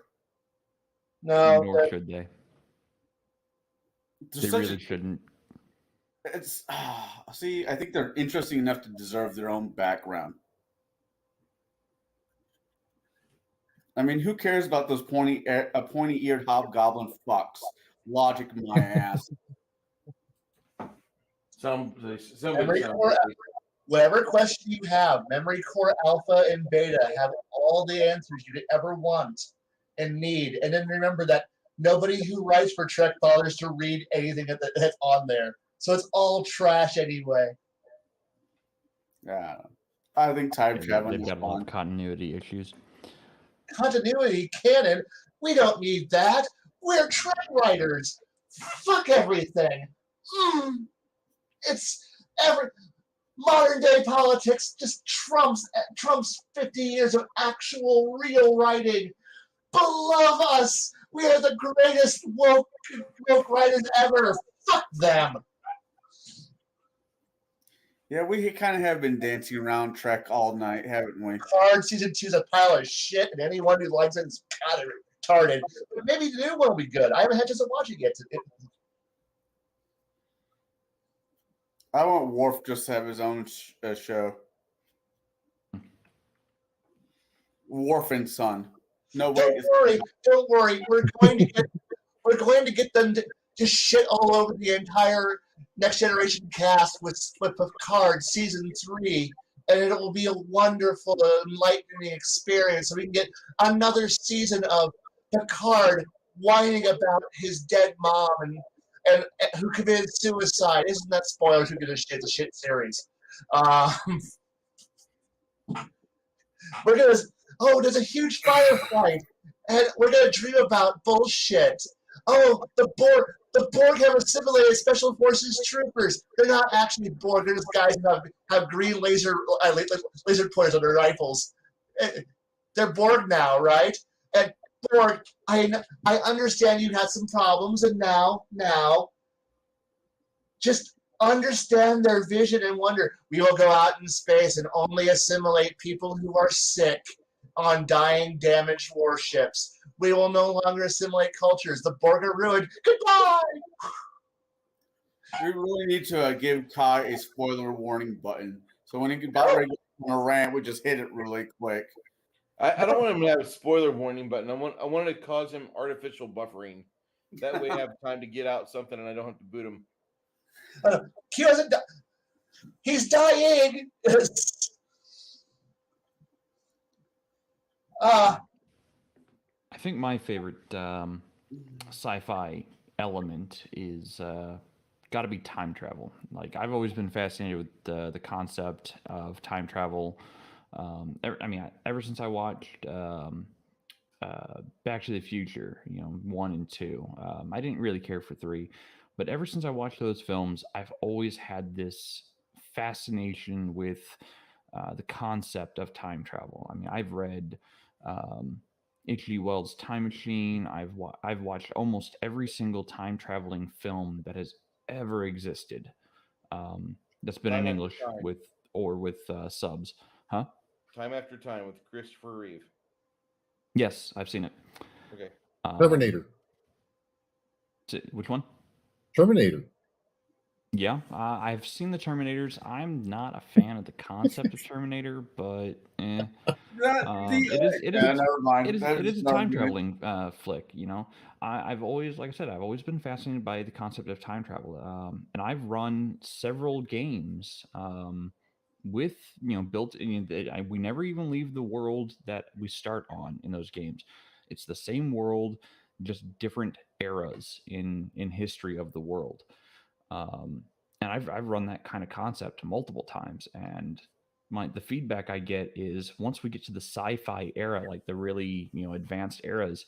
No, Nor should they. There's They such really shouldn't. It's see, I think they're interesting enough to deserve their own background. I mean, who cares about those pointy-eared hobgoblin fucks? Logic my ass. Somebody Memory sounds core, right. whatever question you have, Memory Core Alpha and Beta have all the answers you could ever want and need. And then remember that nobody who writes for Trek bothers to read anything that's on there. So it's all trash anyway. Yeah, I think time Yeah, traveling they've is got a lot fun. of continuity issues. Continuity canon, we don't need that. We're Trek writers. Fuck everything. It's every modern day politics just trumps 50 years of actual real writing. Below us, we are the greatest woke writers ever. Fuck them. Yeah, we kind of have been dancing around Trek all night, haven't we? Card season 2 is a pile of shit, and anyone who likes it is kind of retarded. But maybe the new one will be good. I haven't had a chance to watch it yet. I want Worf just to have his own show. Worf and Son. No way. Don't worry. We're going to get them to shit all over the entire Next Generation cast with Picard season 3, and it will be a wonderful, enlightening experience. So we can get another season of Picard whining about his dead mom and who committed suicide. Isn't that spoilers? Who gives a shit? It's a shit series. We're gonna. Oh, there's a huge firefight, and we're gonna dream about bullshit. Oh, the Borg have assimilated Special Forces troopers. They're not actually Borg. They're just guys who have green laser pointers on their rifles. They're Borg now, right? And Borg, I understand you had some problems, and now, just understand their vision and wonder. We will go out in space and only assimilate people who are sick on dying, damaged warships. We will no longer assimilate cultures. The Borg are ruined. Goodbye! We really need to give Kai a spoiler warning button. So when he gets about ready to go on a rant, we just hit it really quick. I don't want him to have a spoiler warning button. I want to cause him artificial buffering. That way I have time to get out something and I don't have to boot him. He doesn't die. He's dying. I think my favorite sci-fi element is got to be time travel. Like, I've always been fascinated with the concept of time travel. Ever since I watched Back to the Future, 1 and 2. I didn't really care for 3, but ever since I watched those films, I've always had this fascination with the concept of time travel. I mean, I've read H.G. Wells' Time Machine. I've watched almost every single time traveling film that has ever existed. That's been in English with subs, huh? Time After Time with Christopher Reeve. Yes, I've seen it. Okay. Terminator. Which one? Terminator. Yeah, I've seen the Terminators. I'm not a fan of the concept of Terminator, but it is a time traveling flick. I've always, like I said, I've always been fascinated by the concept of time travel, and I've run several games with built in. We never even leave the world that we start on in those games. It's the same world, just different eras in history of the world. And I've run that kind of concept multiple times, and the feedback I get is once we get to the sci-fi era, like the really advanced eras,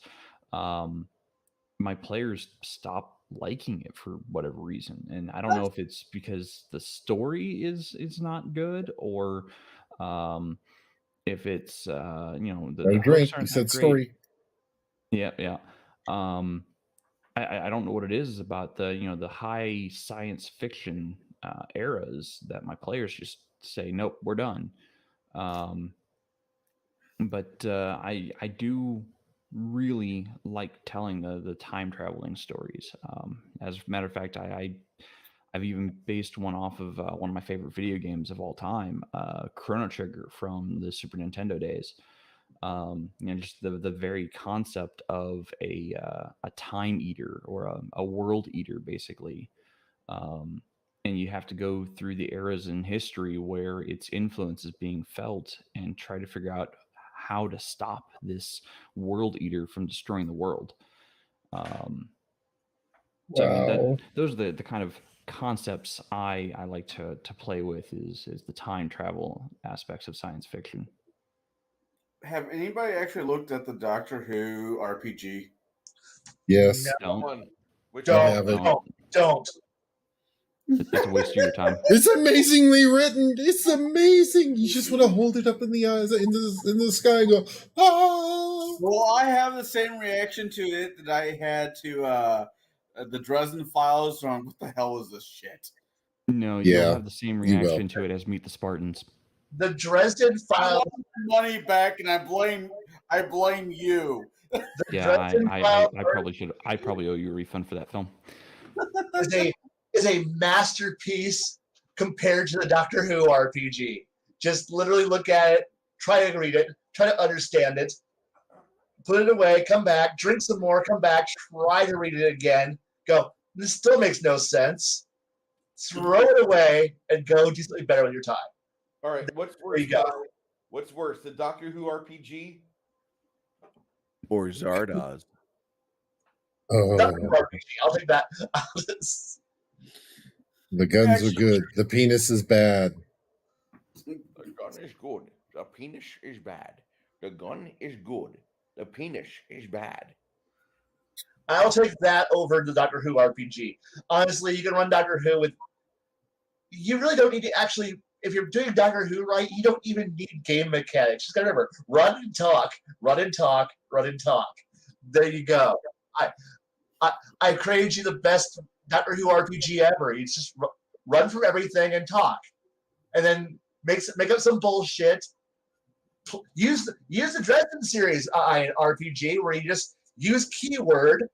my players stop liking it for whatever reason. And I don't know if it's because the story is not good, or if it's the No hooks drink. You aren't that said great. story. Yeah. I don't know what it is about the high science fiction eras that my players just say, nope, we're done. But I do really like telling the time traveling stories. As a matter of fact, I've even based one off of one of my favorite video games of all time, Chrono Trigger from the Super Nintendo days. Just the very concept of a time eater, or a world eater, basically. And you have to go through the eras in history where its influence is being felt, and try to figure out how to stop this world eater from destroying the world. So I mean, Wow. those are the kind of concepts I like to play with, is the time travel aspects of science fiction. Have anybody actually looked at the Doctor Who RPG? Yes. Don't. One. Which I one? have it. Don't. It's a waste of your time. It's amazingly written. It's amazing. You just want to hold it up in the eyes, in the sky, and go, ah. Well, I have the same reaction to it that I had to the Dresden Files. On what the hell is this shit? No, Yeah, you'll have the same you will. reaction to it as Meet the Spartans. The Dresden I Files. want my money back, and I blame you. Yeah, Dresden I Files probably should. I probably owe you a refund for that film. is a masterpiece compared to the Doctor Who RPG. Just literally look at it, try to read it, try to understand it, put it away, come back, drink some more, come back, try to read it again, go, this still makes no sense. Throw it away and go do something better with your time. All right, what's There worse? you go. What's worse, the Doctor Who RPG Or Zardoz. Oh, Doctor Who RPG, I'll take that. the guns are good. The penis is bad. The gun is good. The penis is bad. The gun is good. The penis is bad. I'll take that over the Doctor Who RPG. Honestly, you can run Doctor Who with. You really don't need to actually. If you're doing Doctor Who right, you don't even need game mechanics. Just gotta remember: run and talk, run and talk, run and talk. There you go. I created you the best Doctor Who RPG ever. You just run through everything and talk, and then make up some bullshit. Use the Dresden series RPG where you just use keyword.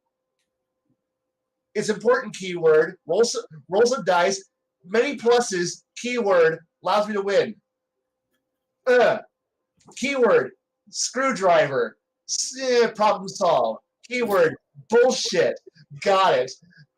It's important keyword. Roll some dice. Many pluses. Keyword allows me to win. Keyword screwdriver. Problem solved. Keyword bullshit. Got it.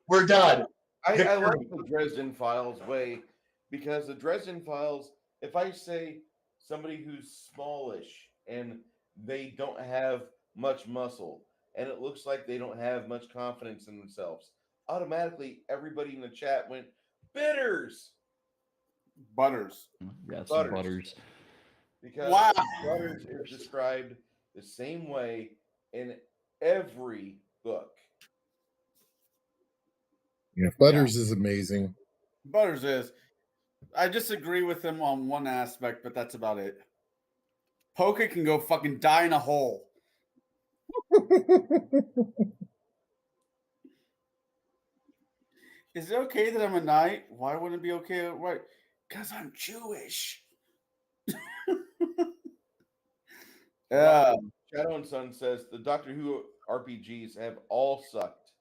We're done. I like the Dresden Files way, because the Dresden Files, if I say somebody who's smallish and they don't have much muscle, and it looks like they don't have much confidence in themselves, automatically everybody in the chat went, bitters. Butters. Yes, Butters. Butters. Because Wow. Butters is described the same way in every book. Yeah, Butters is amazing. Butters is. I disagree with him on one aspect, but that's about it. Poke can go fucking die in a hole. Is it okay that I'm a knight? Why wouldn't it be okay? Right? Because I'm Jewish. Shadow and Sun says the Doctor Who RPGs have all sucked.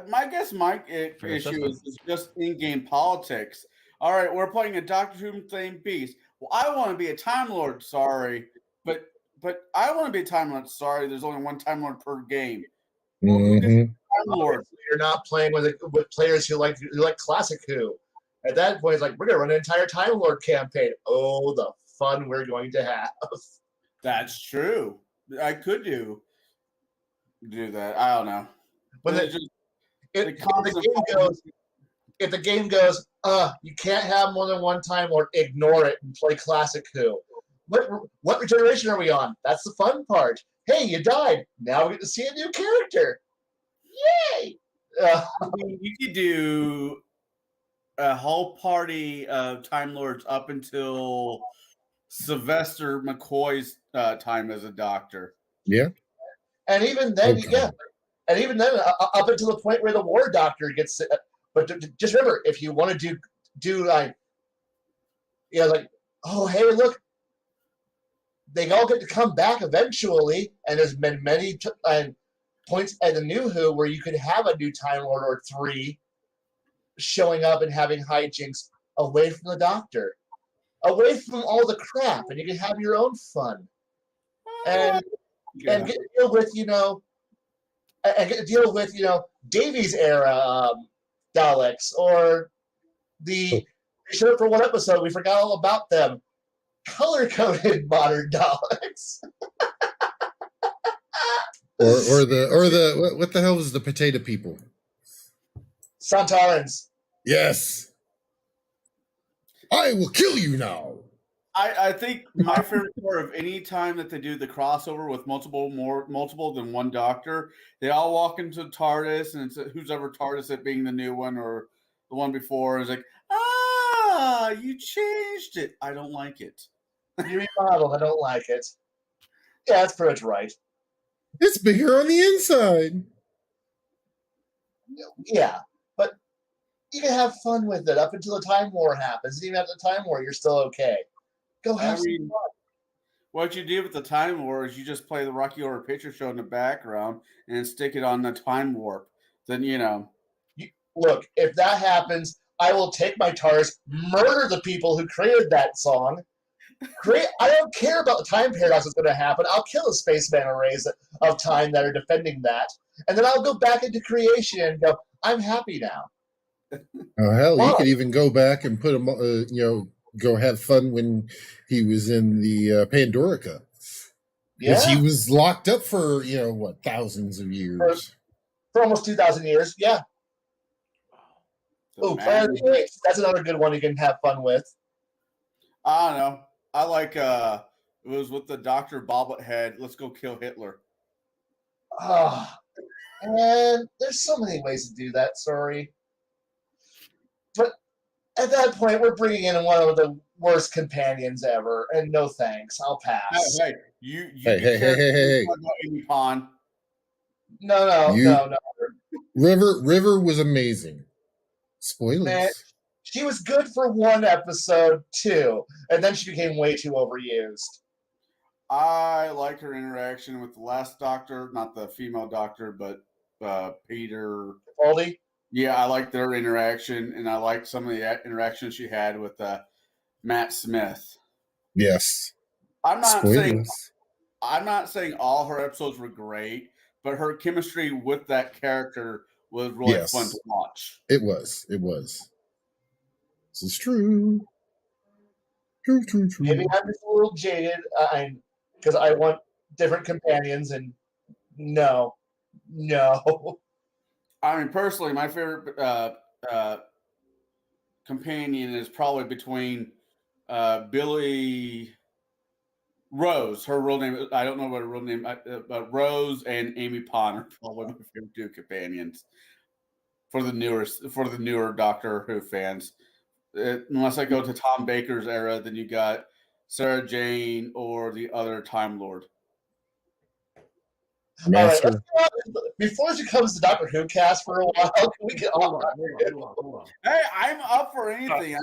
My issue is just in-game politics. All right, we're playing a Doctor Who themed beast. Well, I want to be a Time Lord. Sorry, but I want to be a Time Lord. Sorry, there's only one Time Lord per game. Well, who gets Time Lord? You're not playing with players who like classic Who. At that point, it's like, we're gonna run an entire Time Lord campaign. Oh, the fun we're going to have. That's true. I could do that. I don't know. When It's the, just if the game goes, you can't have more than one Time Lord, ignore it and play classic Who. What regeneration are we on? That's the fun part. Hey, you died. Now we get to see a new character. Yay! I mean, you could do a whole party of Time Lords up until Sylvester McCoy's time as a doctor. Yeah. and even then, Okay. yeah, and even then, up until the point where the War Doctor gets. But just remember, if you want to do like, like, oh hey, look, they all get to come back eventually, and there's been many points at the New Who where you could have a new Time Lord or 3 showing up and having hijinks away from the Doctor, away from all the crap, and you can have your own fun and get to deal with Davies era Daleks, or they showed up for one episode, we forgot all about them, color coded modern Daleks. Or the what the hell was the potato people? Santarans. Yes. I will kill you now. I think my favorite part of any time that they do the crossover with multiple than one Doctor, they all walk into TARDIS, and it's who's ever TARDIS, it being the new one or the one before, is like, you changed it. I don't like it. You remodeled. I don't like it. Yeah, that's pretty much right. It's bigger on the inside. Yeah, but you can have fun with it up until the Time War happens. Even after the Time War, you're still okay. Go have some fun. What you do with the Time War is you just play the Rocky Horror Picture Show in the background and stick it on the Time Warp. Then, Look, if that happens, I will take my TARDIS, murder the people who created that song. I don't care about the time paradox that's going to happen. I'll kill the spaceman arrays of time that are defending that. And then I'll go back into creation and go, I'm happy now. Oh, hell, you could even go back and put him, go have fun when he was in the Pandorica. Because he was locked up for, thousands of years. For almost 2,000 years, yeah. Oh, Planet of the Apes. That's another good one you can have fun with. I don't know. I like, it was with the Dr. Bobblehead, let's go kill Hitler. And there's so many ways to do that, sorry. But at that point, we're bringing in one of the worst companions ever, and no thanks. I'll pass. Hey. Hey. Amy Pond. No. River was amazing. Spoilers. Man, she was good for one episode, too, and then she became way too overused. I like her interaction with the last Doctor, not the female Doctor, but Peter Capaldi? Yeah, I liked their interaction, and I liked some of the interactions she had with Matt Smith. Yes. I'm not saying all her episodes were great, but her chemistry with that character was really fun to watch. It was. This is true. True. Maybe I'm just a little jaded, because I want different companions, and no. I mean, personally, my favorite companion is probably between Billy Rose. Her real name, I don't know what her real name, but Rose and Amy Pond are probably my favorite 2 companions for the newer Doctor Who fans. Unless I go to Tom Baker's era, then you got Sarah Jane or the other Time Lord. Master. All right, before she comes to Doctor Who cast for a while, can we get hold on. Hey, I'm up for anything.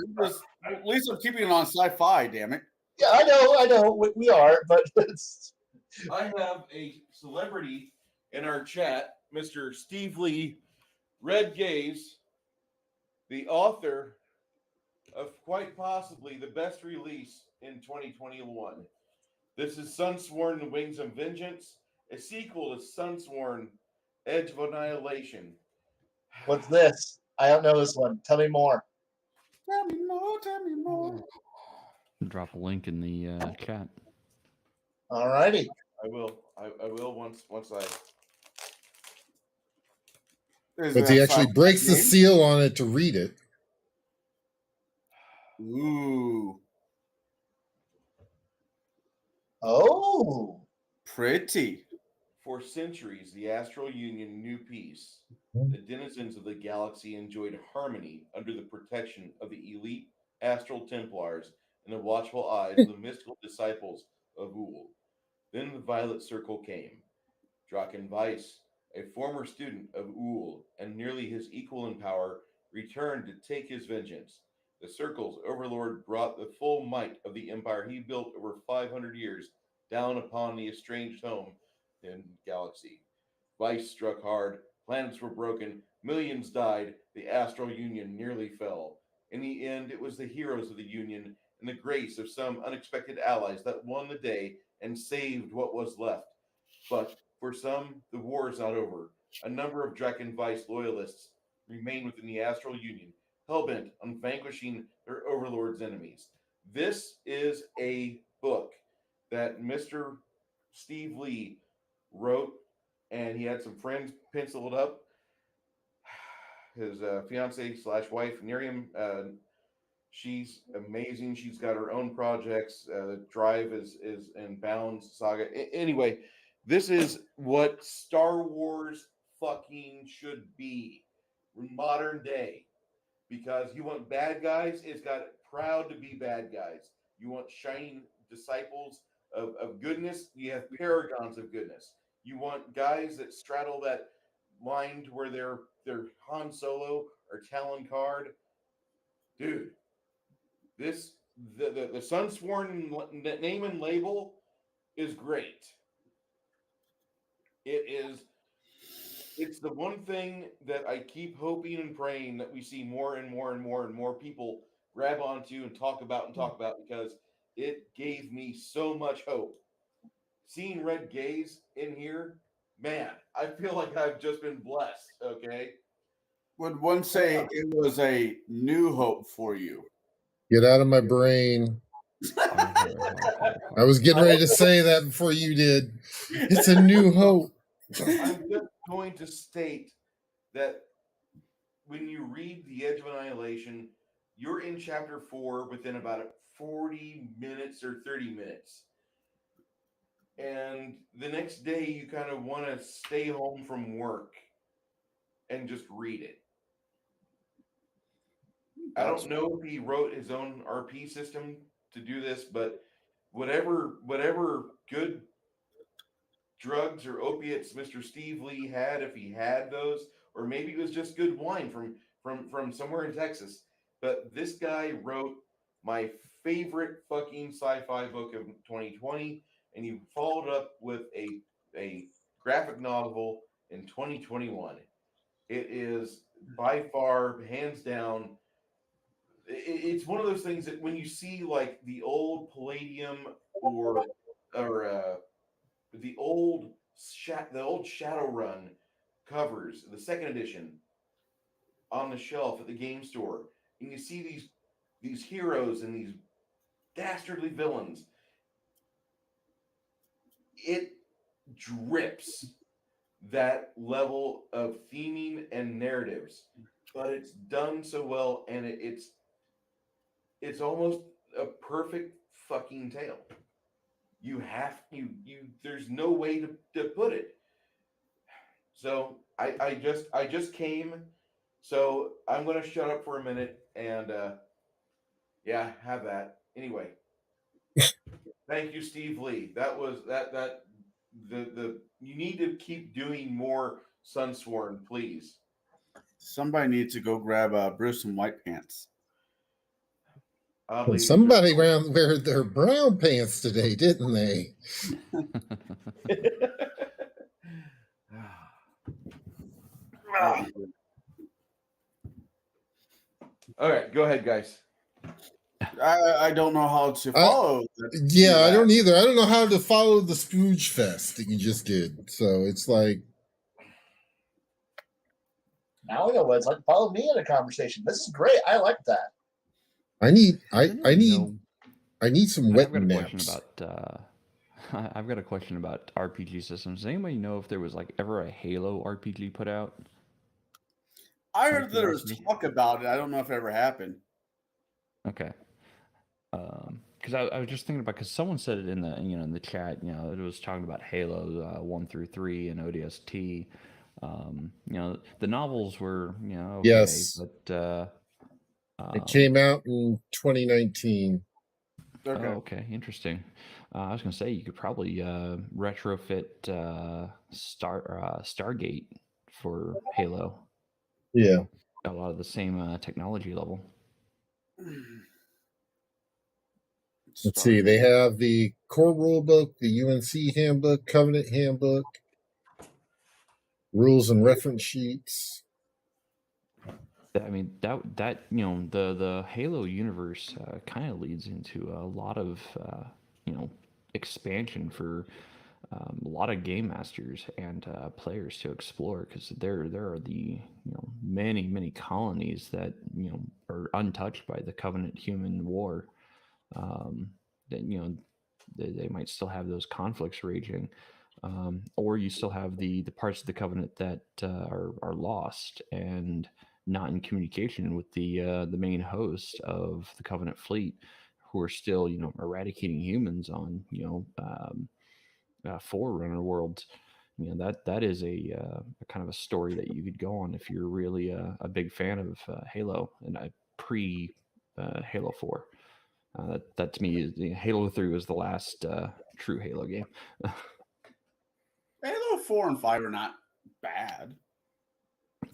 At least I'm keeping it on Sci-Fi, damn it. Yeah, I know, we are, but I have a celebrity in our chat, Mr. Steve Lee, Red Gaze, the author of quite possibly the best release in 2021. This is Sunsworn Wings of Vengeance, a sequel to Sunsworn Edge of Annihilation. What's this? I don't know this one. Tell me more. Tell me more. Drop a link in the chat. All righty. I will once I. But he actually breaks the seal on it to read it. Ooh. Oh. Pretty. For centuries, the Astral Union knew peace. The denizens of the galaxy enjoyed harmony under the protection of the elite Astral Templars and the watchful eyes of the mystical disciples of Ul. Then the Violet Circle came. Draken Weiss, a former student of Ul and nearly his equal in power, returned to take his vengeance. The Circle's overlord brought the full might of the empire he built over 500 years down upon the estranged home in galaxy. Weiss struck hard, planets were broken, millions died, the Astral Union nearly fell. In the end, it was the heroes of the Union and the grace of some unexpected allies that won the day and saved what was left. But for some, the war is not over. A number of Draken Weiss loyalists remain within the Astral Union, hellbent on vanquishing their overlord's enemies. This is a book that Mr. Steve Lee wrote, and he had some friends pencil it up. His fiance slash wife, Miriam, she's amazing. She's got her own projects. Drive is and Bounds Saga. Anyway, this is what Star Wars fucking should be in modern day. Because you want bad guys, it's got proud to be bad guys. You want shining disciples of goodness, you have paragons of goodness. You want guys that straddle that line to where they're Han Solo or Talon Card. Dude, this the Sunsworn name and label is great. It's the one thing that I keep hoping and praying that we see more and more and more and more people grab onto and talk about because it gave me so much hope. Seeing Red Gaze in here, man, I feel like I've just been blessed. Okay. Would one say it was a new hope for you? Get out of my brain. I was getting ready to say that before you did. It's a new hope. I'm just going to state that when you read The Edge of Annihilation, you're in chapter 4 within about 40 minutes or 30 minutes. And the next day, you kind of want to stay home from work and just read it. I don't know if he wrote his own RP system to do this, but whatever good drugs or opiates Mr. Steve Lee had, if he had those, or maybe it was just good wine from somewhere in Texas. But this guy wrote my favorite fucking sci-fi book of 2020, and he followed up with a graphic novel in 2021. It is by far, hands down, it's one of those things that when you see like the old Palladium or the old Shadowrun covers, the second edition, on the shelf at the game store, and you see these heroes and these dastardly villains, it drips that level of theming and narratives, but it's done so well, and it's almost a perfect fucking tale. You have you there's no way to put it. So I just came, so I'm gonna shut up for a minute and yeah, have that. Anyway. Thank you, Steve Lee. That was the you need to keep doing more Sunsworn, please. Somebody needs to go grab Bruce some white pants. Well, somebody around wear their brown pants today, didn't they? All right, go ahead, guys. I don't know how to follow. I don't either. I don't know how to follow the Spooge Fest that you just did. So it's like, now we know what it's like to follow me in a conversation. This is great. I like that. I need some wet naps. I've got a question about RPG systems. Does anybody know if there was like ever a Halo RPG put out? I heard there was talk about it. I don't know if it ever happened. Okay. because I was just thinking about, because someone said it in the in the chat, it was talking about Halo 1 through 3 and ODST. The novels were okay, Yes. but It came out in 2019. Okay. okay, interesting. I was gonna say you could probably retrofit Stargate for Halo. Yeah. Got a lot of the same technology level. Let's see. They have the core rulebook, the UNC handbook, Covenant handbook, rules and reference sheets. I mean that the Halo universe kind of leads into a lot of expansion for a lot of game masters and players to explore, because there are the many colonies that are untouched by the Covenant human war. That they might still have those conflicts raging, or you still have the parts of the Covenant that are lost and not in communication with the main host of the Covenant fleet, who are still eradicating humans on Forerunner worlds. That is a kind of a story that you could go on if you're really a big fan of Halo and pre Halo 4. That to me is Halo 3 was the last true Halo game. Halo 4 and 5 are not bad.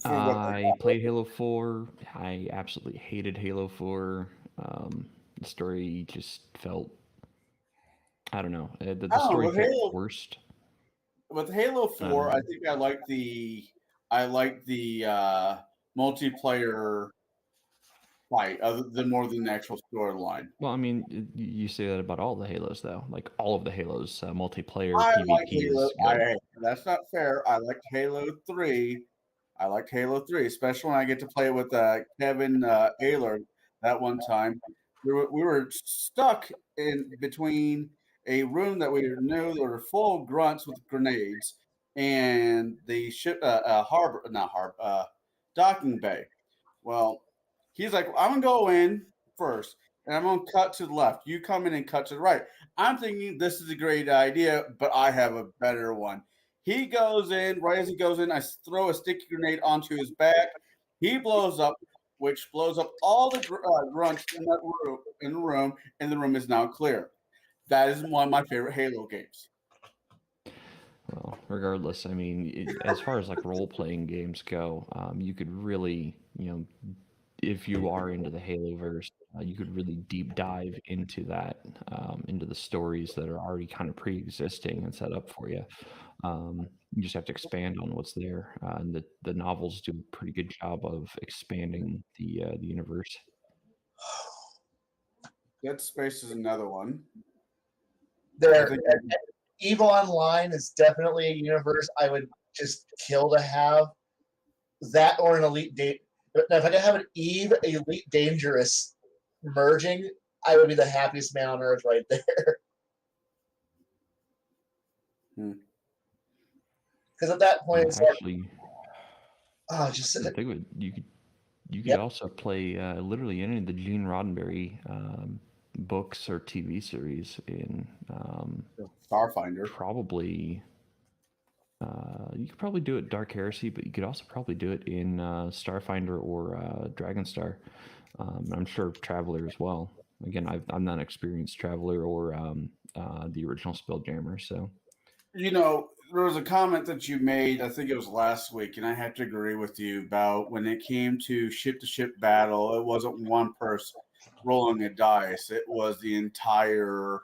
I played Halo 4. I absolutely hated Halo 4. The story just felt, I don't know. The story felt worst. With Halo 4, I think I like the multiplayer fight, other than more than the actual storyline. Well, I mean, you say that about all the Halos, though. Like all of the Halos, multiplayer I PvP like Halo. is good. That's not fair. I liked Halo 3. I liked Halo 3, especially when I get to play with Kevin Ayler that one time. We were stuck in between a room that we knew that were full of grunts with grenades and the ship docking bay. Well, he's like, I'm gonna go in first, and I'm gonna cut to the left. You come in and cut to the right. I'm thinking this is a great idea, but I have a better one. He goes in. Right as he goes in, I throw a sticky grenade onto his back. He blows up, which blows up all the grunts in that room. And the room is now clear. That is one of my favorite Halo games. Well, regardless, I mean, as far as like role-playing games go, you could really, if you are into the Haloverse, you could really deep dive into that, into the stories that are already kind of pre-existing and set up for you. You just have to expand on what's there, and the novels do a pretty good job of expanding the universe. Dead Space is another one. EVO Online is definitely a universe I would just kill to have. That or an Elite Date. If I could have an Eve Elite Dangerous merging, I would be the happiest man on earth right there. Because at that point, it's actually, just think of it. You could also play literally any of the Gene Roddenberry books or TV series in Starfinder. Probably you could probably do it Dark Heresy, but you could also probably do it in Starfinder or Dragonstar. I'm sure Traveler as well. Again, I'm not an experienced Traveler or the original Spelljammer, so. There was a comment that you made, I think it was last week, and I have to agree with you about when it came to ship-to-ship battle, it wasn't one person rolling a dice. It was the entire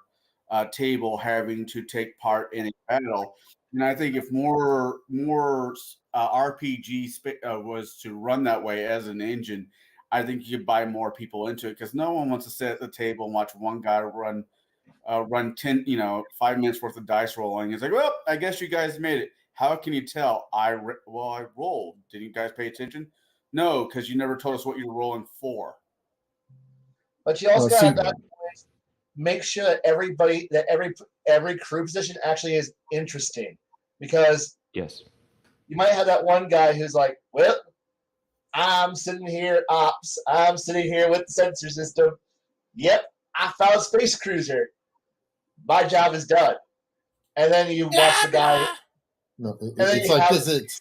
table having to take part in a battle. And I think if more RPG was to run that way as an engine, I think you could buy more people into it, because no one wants to sit at the table and watch one guy run 10, 5 minutes worth of dice rolling. It's like, well, I guess you guys made it. How can you tell? I rolled. Did you guys pay attention? No, because you never told us what you were rolling for. But you also got to make sure that every crew position actually is interesting, because yes, you might have that one guy who's like, well, I'm sitting here ops. I'm sitting here with the sensor system. Yep, I found a space cruiser. My job is done. And then you watch the guy. No, then it's you like have- this. It's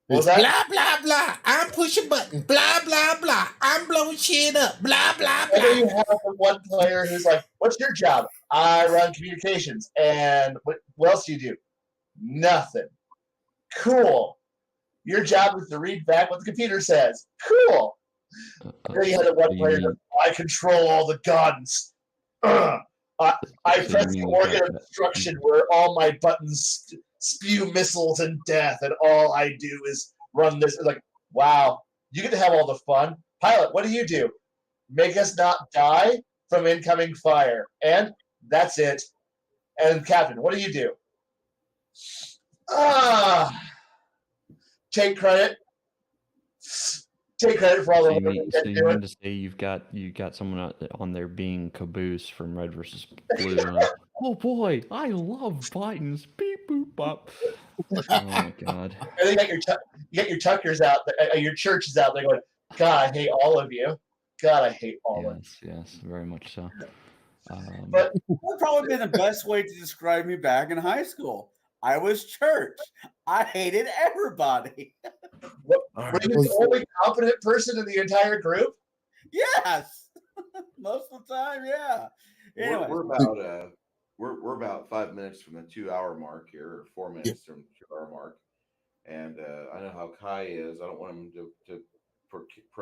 What was blah that? blah blah. I'm pushing buttons. Blah blah blah. I'm blowing shit up. Blah blah And then you blah. have the one player who's like, "What's your job?" I run communications. And what else do you do? Nothing. Cool. Your job is to read back what the computer says. Cool. Then you had the one So you player mean- that I control all the guns. I So press you the mean organ that- of destruction where all my buttons spew missiles and death, and all I do is run this. It's like, wow, you get to have all the fun. Pilot, what do you do? Make us not die from incoming fire. And that's it. And Captain, what do you do? Take credit. Take credit for all the So you work mean, that so you you do. mean to say you got someone on there being Caboose from Red versus Blue? And, oh boy, I love buttons. Beep boop bop. Oh my god. And then you got your tuckers out, your churches out there going, God, I hate all of you. God, I hate all of you. Yes, very much so. But That would probably be the best way to describe me back in high school. I was church. I hated everybody. were All you right. the only competent person in the entire group? Yes. Most of the time, yeah. Anyway, We're about 5 minutes from the 2 hour mark here, or 4 minutes from the 2 hour mark, and I know how Kai is. I don't want him to I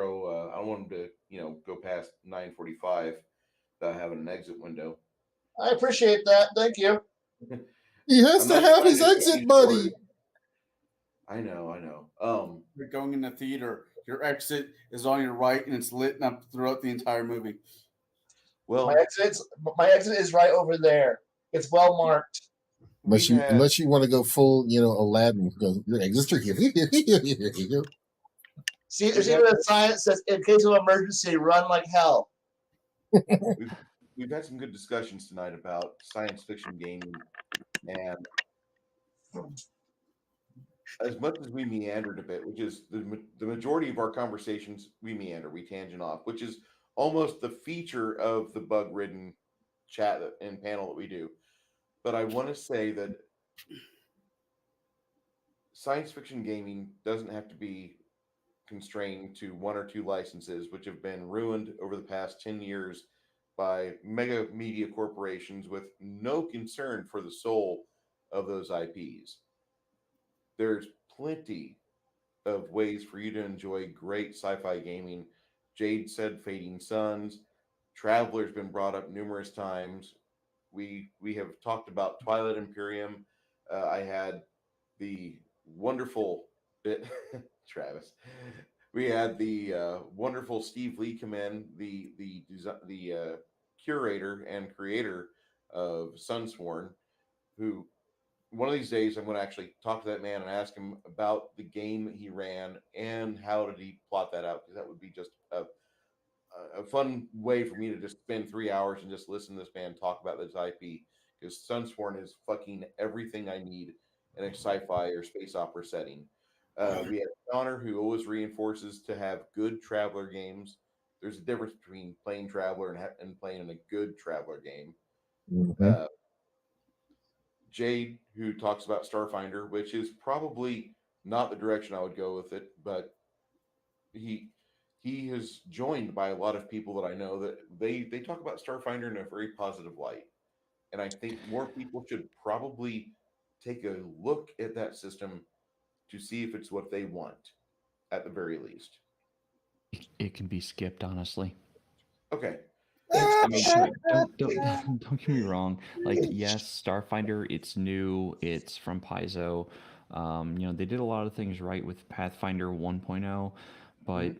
don't want him to go past 9:45 without having an exit window. I appreciate that. Thank you. He has I'm to not have trying his to get exit you buddy. short. I know. you're going in the theater. Your exit is on your right, and it's lit up throughout the entire movie. Well, My exit is right over there. It's well marked. Unless you want to go full, Aladdin. Go, your exit's right here. Here you go. See, there's even a sign that says, "In case of emergency, run like hell." we've had some good discussions tonight about science fiction gaming, and as much as we meandered a bit, which is the majority of our conversations, we meander, we tangent off, which is almost the feature of the bug-ridden chat and panel that we do. But I want to say that science fiction gaming doesn't have to be constrained to one or two licenses, which have been ruined over the past 10 years by mega media corporations with no concern for the soul of those IPs. There's plenty of ways for you to enjoy great sci-fi gaming. Jaide said Fading Suns. Traveler's been brought up numerous times. We have talked about Twilight Imperium. I had the wonderful Travis. We had the wonderful Steve Lee come in, the curator and creator of Sunsworn, who one of these days I'm going to actually talk to that man and ask him about the game he ran and how did he plot that out, because that would be just a fun way for me to just spend 3 hours and just listen to this man talk about this IP, because Sunsworn is fucking everything I need in a sci-fi or space opera setting. We have Connor, who always reinforces to have good Traveler games. There's a difference between playing Traveler and playing in a good Traveler game. Mhm. Jaide, who talks about Starfinder, which is probably not the direction I would go with it, but he is joined by a lot of people that I know that they talk about Starfinder in a very positive light. And I think more people should probably take a look at that system to see if it's what they want, at the very least. It can be skipped, honestly. Okay. I mean, don't get me wrong. Like, yes, Starfinder, it's new, it's from Paizo. They did a lot of things right with Pathfinder 1.0, but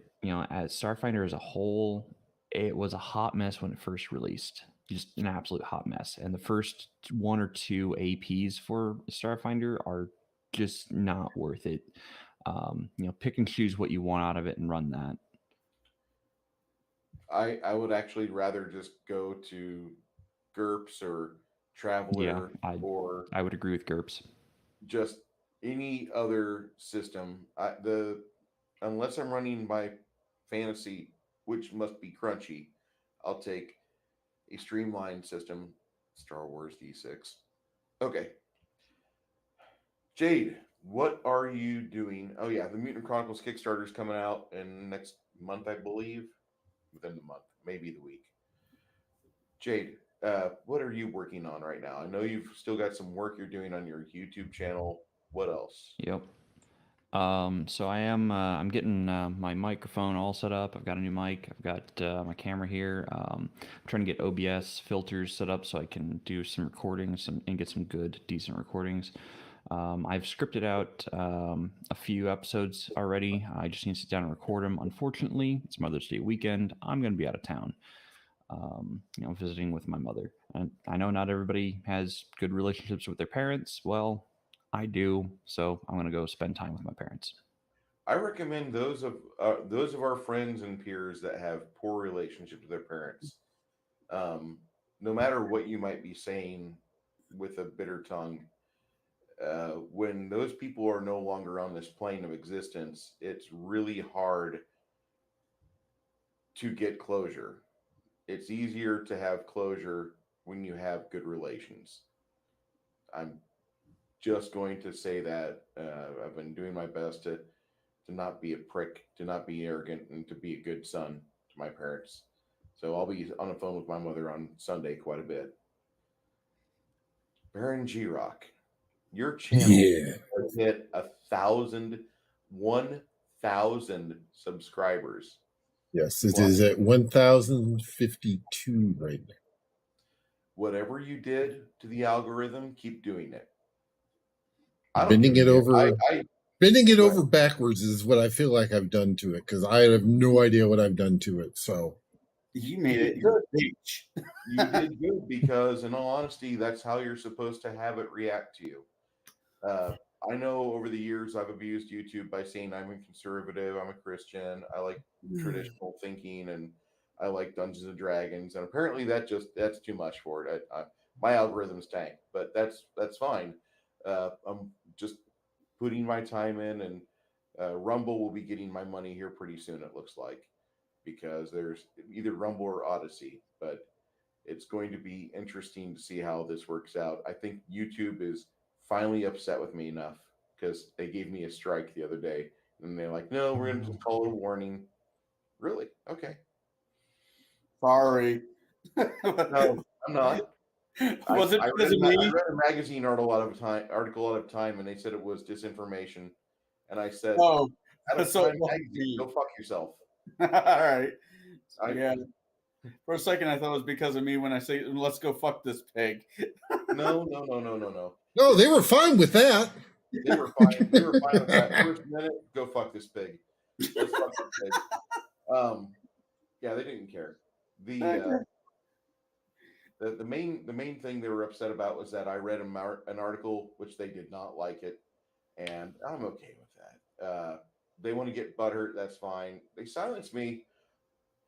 as Starfinder as a whole, it was a hot mess when it first released. Just an absolute hot mess. And the first one or two APs for Starfinder are just not worth it. Pick and choose what you want out of it and run that. I would actually rather just go to GURPS or Traveler or I would agree with GURPS. just any other system. Unless I'm running my fantasy, which must be crunchy, I'll take a streamlined system. Star Wars D6. Okay. Jaide, what are you doing? Oh yeah, the Mutant Chronicles Kickstarter is coming out in next month, I believe. Within the month, maybe the week. Jaide, what are you working on right now? I know you've still got some work you're doing on your YouTube channel. What else? Yep. So I'm getting my microphone all set up. I've got a new mic. I've got my camera here. I'm trying to get OBS filters set up so I can do some recordings and get some good, decent recordings. I've scripted out a few episodes already. I just need to sit down and record them. Unfortunately, it's Mother's Day weekend. I'm going to be out of town, visiting with my mother. And I know not everybody has good relationships with their parents. Well, I do, so I'm going to go spend time with my parents. I recommend those of our friends and peers that have poor relationships with their parents. No matter what you might be saying with a bitter tongue, when those people are no longer on this plane of existence, it's really hard to get closure. It's easier to have closure when you have good relations. I'm just going to say that I've been doing my best to not be a prick, to not be arrogant, and to be a good son to my parents. So I'll be on the phone with my mother on Sunday quite a bit. Baron G Rock, your channel has hit 1,000 subscribers. Yes, it is at 1,052 right now. Whatever you did to the algorithm, keep doing it. Bending it over backwards is what I feel like I've done to it, because I have no idea what I've done to it. So you made it your bitch. You did good, because in all honesty, that's how you're supposed to have it react to you. I know over the years I've abused YouTube by saying I'm a conservative, I'm a Christian, I like traditional thinking, and I like Dungeons and Dragons, and apparently that's too much for it. My algorithm's tank, but that's fine. I'm just putting my time in, and Rumble will be getting my money here pretty soon, it looks like, because there's either Rumble or Odyssey, but it's going to be interesting to see how this works out. I think YouTube is finally upset with me enough, because they gave me a strike the other day, and they're like, no, we're going to just call it a warning. Really? Okay. Sorry. No, I'm not. Was it because of me? I read a magazine article out of time, and they said it was disinformation. And I said, "Oh, out of time magazine, go fuck yourself." All right. Yeah. For a second, I thought it was because of me when I say, "Let's go fuck this pig." No. No, they were fine with that. They were fine. They were fine with that. First minute, go fuck this pig. Let's fuck this pig. Yeah, they didn't care. The main thing they were upset about was that I read an article which they did not like it, and I'm okay with that. They want to get butthurt, that's fine. They silenced me.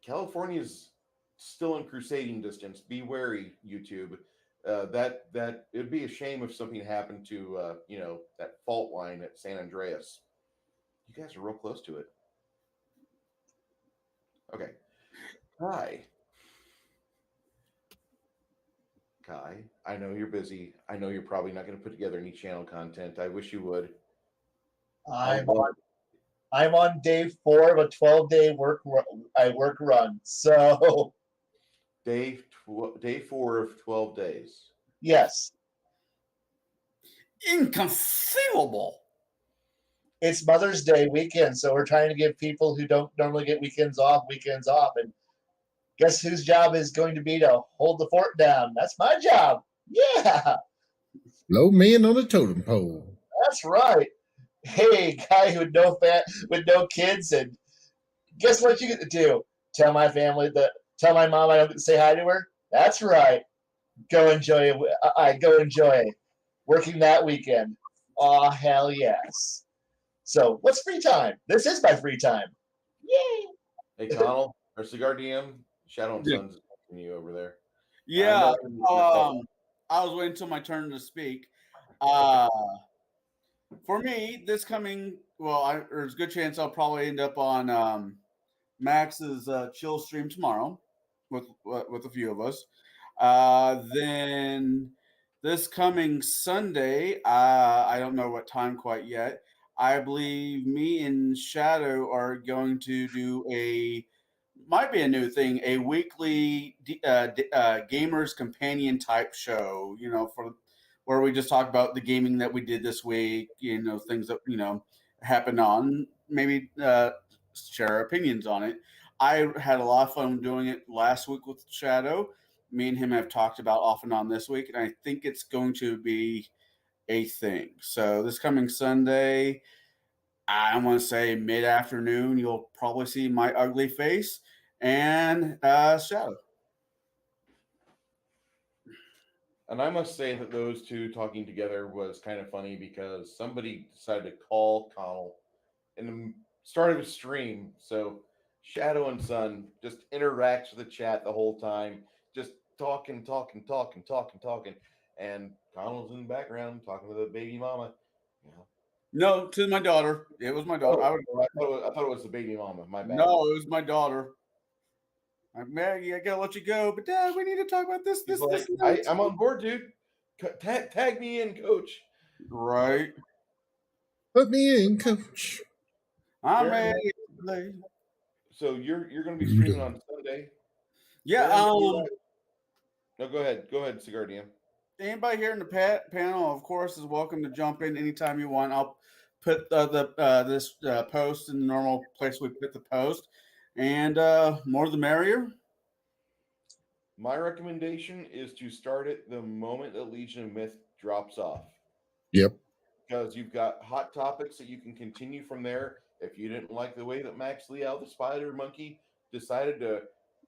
California's still in crusading distance. Be wary, YouTube. That it'd be a shame if something happened to that fault line at San Andreas. You guys are real close to it. Okay. Kai, I know you're busy. I know you're probably not going to put together any channel content. I wish you would. I'm on day 4 of a 12-day work run. So day 4 of 12 days. Yes. Inconceivable. It's Mother's Day weekend, so we're trying to give people who don't normally get weekends off. And guess whose job is going to be to hold the fort down? That's my job. Yeah. Low man on a totem pole. That's right. Hey, guy with no kids, and guess what you get to do? Tell my mom I don't get to say hi to her. That's right. Go enjoy working that weekend. Aw, hell yes. So, what's free time? This is my free time. Yay! Hey, Connell, our Cigar DM, Shadow and Sons, from you over there. Yeah. I was waiting until my turn to speak. For me, there's a good chance I'll probably end up on Max's chill stream tomorrow with a few of us. Then this coming Sunday, I don't know what time quite yet. I believe me and Shadow are going to do might be a new thing, a weekly gamers companion type show. For where we just talk about the gaming that we did this week. Things that happened on. Maybe share our opinions on it. I had a lot of fun doing it last week with Shadow. Me and him have talked about off and on this week, and I think it's going to be a thing. So this coming Sunday, I want to say mid-afternoon, you'll probably see my ugly face and Shadow. And I must say that those two talking together was kind of funny because somebody decided to call Connell in the start of a stream. So Shadow and Sun just interacts with the chat the whole time, just talking. And Connell's in the background talking to the baby mama. No, to my daughter. It was my daughter. I thought it was the baby mama. My bad. No, it was my daughter. Maggie, I gotta let you go, but Dad, we need to talk about this. I'm on board, dude. Tag me in, Coach. Right. Put me in, Coach. I'm ready to play. So you're going to be streaming on Sunday. Yeah. No, go ahead, Cigar DM. Anybody here in the panel, of course, is welcome to jump in anytime you want. I'll put this post in the normal place we put the post, and more the merrier. My recommendation is to start it the moment that Legion of Myth drops off. Yep. Because you've got hot topics that you can continue from there. If you didn't like the way that Max Liao, the Spider Monkey, decided to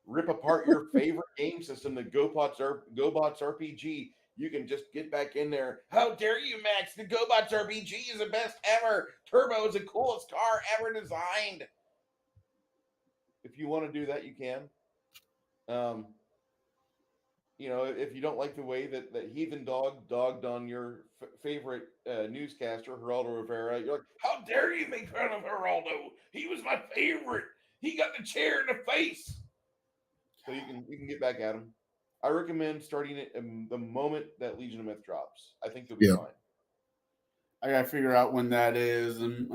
rip apart your favorite game system, the GoBots RPG, you can just get back in there. How dare you, Max? The GoBots RPG is the best ever. Turbo is the coolest car ever designed. If you want to do that, you can. If you don't like the way that Heathen Dog dogged on your favorite newscaster, Geraldo Rivera, you're like, how dare you make fun of Geraldo? He was my favorite. He got the chair in the face. So you can get back at him. I recommend starting it the moment that Legion of Myth drops. I think you'll be fine. I gotta figure out when that is and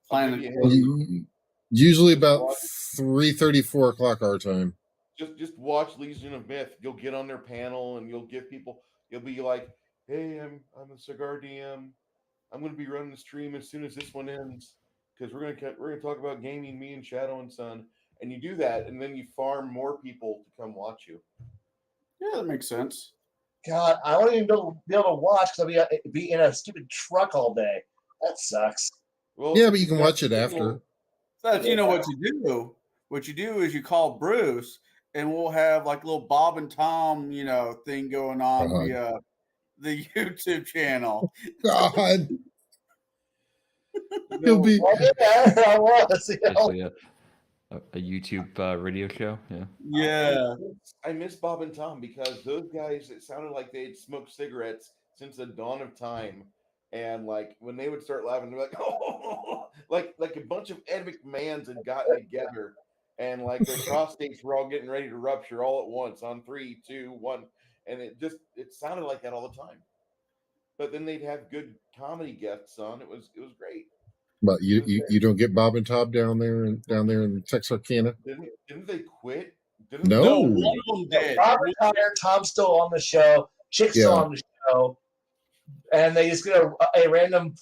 plan. Usually about 3:30, 4 o'clock our time. Just watch Legion of Myth. You'll get on their panel and you'll give people. You'll be like, "Hey, I'm a Cigar DM. I'm going to be running the stream as soon as this one ends because we're gonna talk about gaming, me and Shadow and Sun." And you do that, and then you farm more people to come watch you. Yeah, that makes sense. God, I won't even be able to watch because I'll be in a stupid truck all day. That sucks. Well, yeah, but you can watch it after. So you know what you do. What you do is you call Bruce, and we'll have like a little Bob and Tom, thing going on via the YouTube channel. God. He'll be. I was. A YouTube radio show. Yeah. I miss Bob and Tom because those guys, it sounded like they'd smoked cigarettes since the dawn of time. And like when they would start laughing, they're like, oh, like a bunch of Ed McMahons had gotten together and like their prostates were all getting ready to rupture all at once on 3, 2, 1. And it sounded like that all the time. But then they'd have good comedy guests on. It was great. But you don't get Bob and Tom down there in Texarkana? Didn't they quit? No. One of them did. Robert Tyler, Tom's still on the show. Chick's still on the show. And they just get a random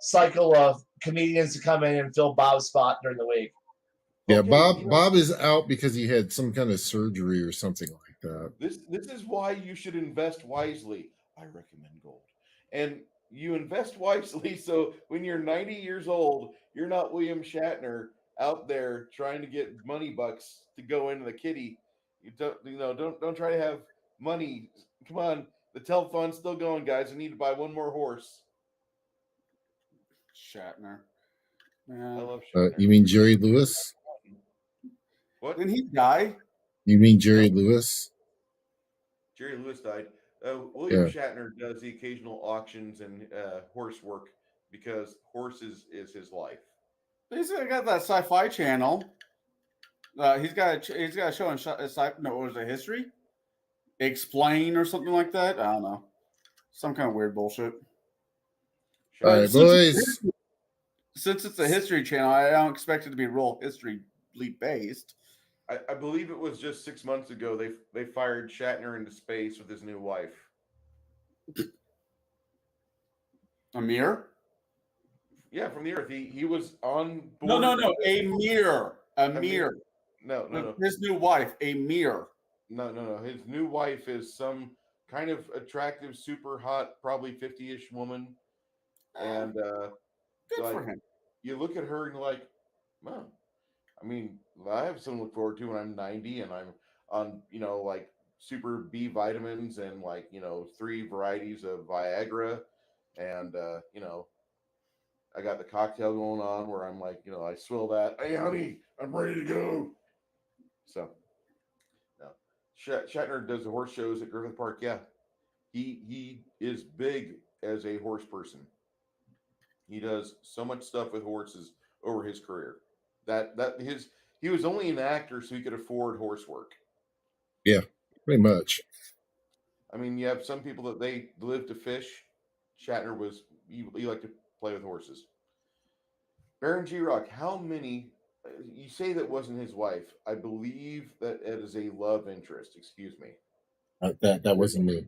cycle of comedians to come in and fill Bob's spot during the week. Yeah, Bob is out because he had some kind of surgery or something like that. This is why you should invest wisely. I recommend gold. And you invest wisely so when you're 90 years old, you're not William Shatner out there trying to get money bucks to go into the kitty. You don't try to have money. Come on, the telethon's still going, guys. I need to buy one more horse. Shatner. I love Shatner. You mean Jerry Lewis? What? Didn't he die? You mean Jerry Lewis? Jerry Lewis died. William Shatner does the occasional auctions and horse work because horses is his life. He's got that Sci-Fi channel. He's got a show on no, what was it, History? Explain or something like that. I don't know, some kind of weird bullshit. All right, Since boys. since it's a history channel, I don't expect it to be real history based. I believe it was just 6 months ago they fired Shatner into space with his new wife. Amir? Yeah, from the Earth. He was on No, board. no. Amir. No. His new wife, Amir. No. His new wife is some kind of attractive, super hot, probably 50-ish woman. And Good like, for him. you look at her and you're like, well, I mean, I have something to look forward to when I'm 90 and I'm on, like super B vitamins and 3 varieties of Viagra. And, I got the cocktail going on where I'm like, I swill that. Hey, honey, I'm ready to go. So, no. Shatner does the horse shows at Griffith Park. Yeah, he is big as a horse person. He does so much stuff with horses over his career. He was only an actor so he could afford horse work. Yeah, pretty much. I mean, you have some people that they live to fish. Shatner he liked to play with horses. Baron G Rock, how many? You say that wasn't his wife. I believe that it is a love interest. Excuse me. That wasn't me.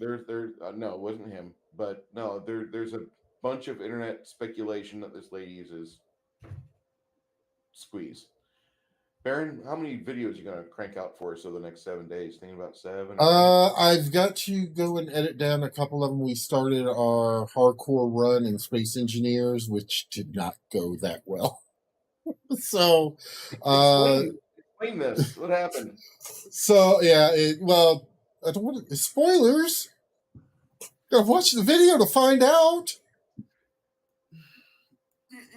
No, it wasn't him. But no, there's a bunch of internet speculation that this lady uses squeeze. Baron, how many videos are you gonna crank out for us over the next 7 days? Thinking about 7? I've got to go and edit down a couple of them. We started our hardcore run in Space Engineers, which did not go that well. So, explain this. What happened? So yeah, I don't want spoilers. Gotta watch the video to find out.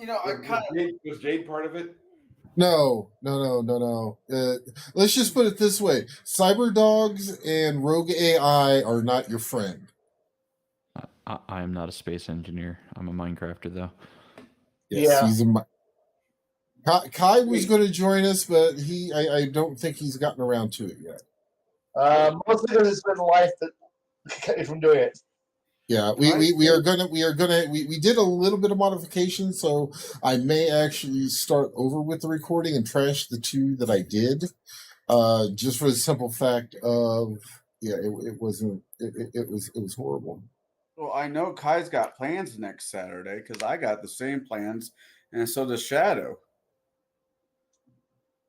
Was Jaide part of it? No. Let's just put it this way: cyber dogs and rogue AI are not your friend. I am not a space engineer. I'm a Minecrafter, though. Yes, he's a. Kai was going to join us, but I don't think he's gotten around to it yet. Mostly because it's been life that kept me from doing it. Yeah, we did a little bit of modification, so I may actually start over with the recording and trash the 2 that I did, just for the simple fact of it was horrible. Well, I know Kai's got plans next Saturday because I got the same plans, and so does Shadow,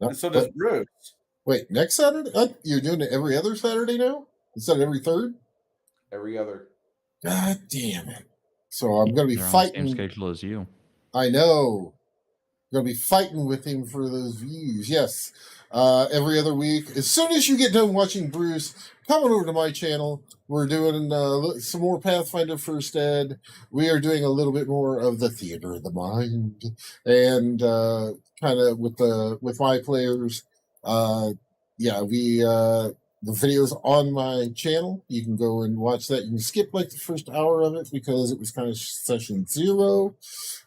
and so does Bruce. Wait, next Saturday? You're doing it every other Saturday now instead of every third? Every other. God damn it! So I'm going to be fighting. On the same schedule as you. I know. I'm going to be fighting with him for those views. Yes. Every other week. As soon as you get done watching Bruce, come on over to my channel. We're doing some more Pathfinder First Ed. We are doing a little bit more of the Theater of the Mind, and kind of with my players. The video's on my channel. You can go and watch that. You can skip like the first hour of it because it was kind of session 0.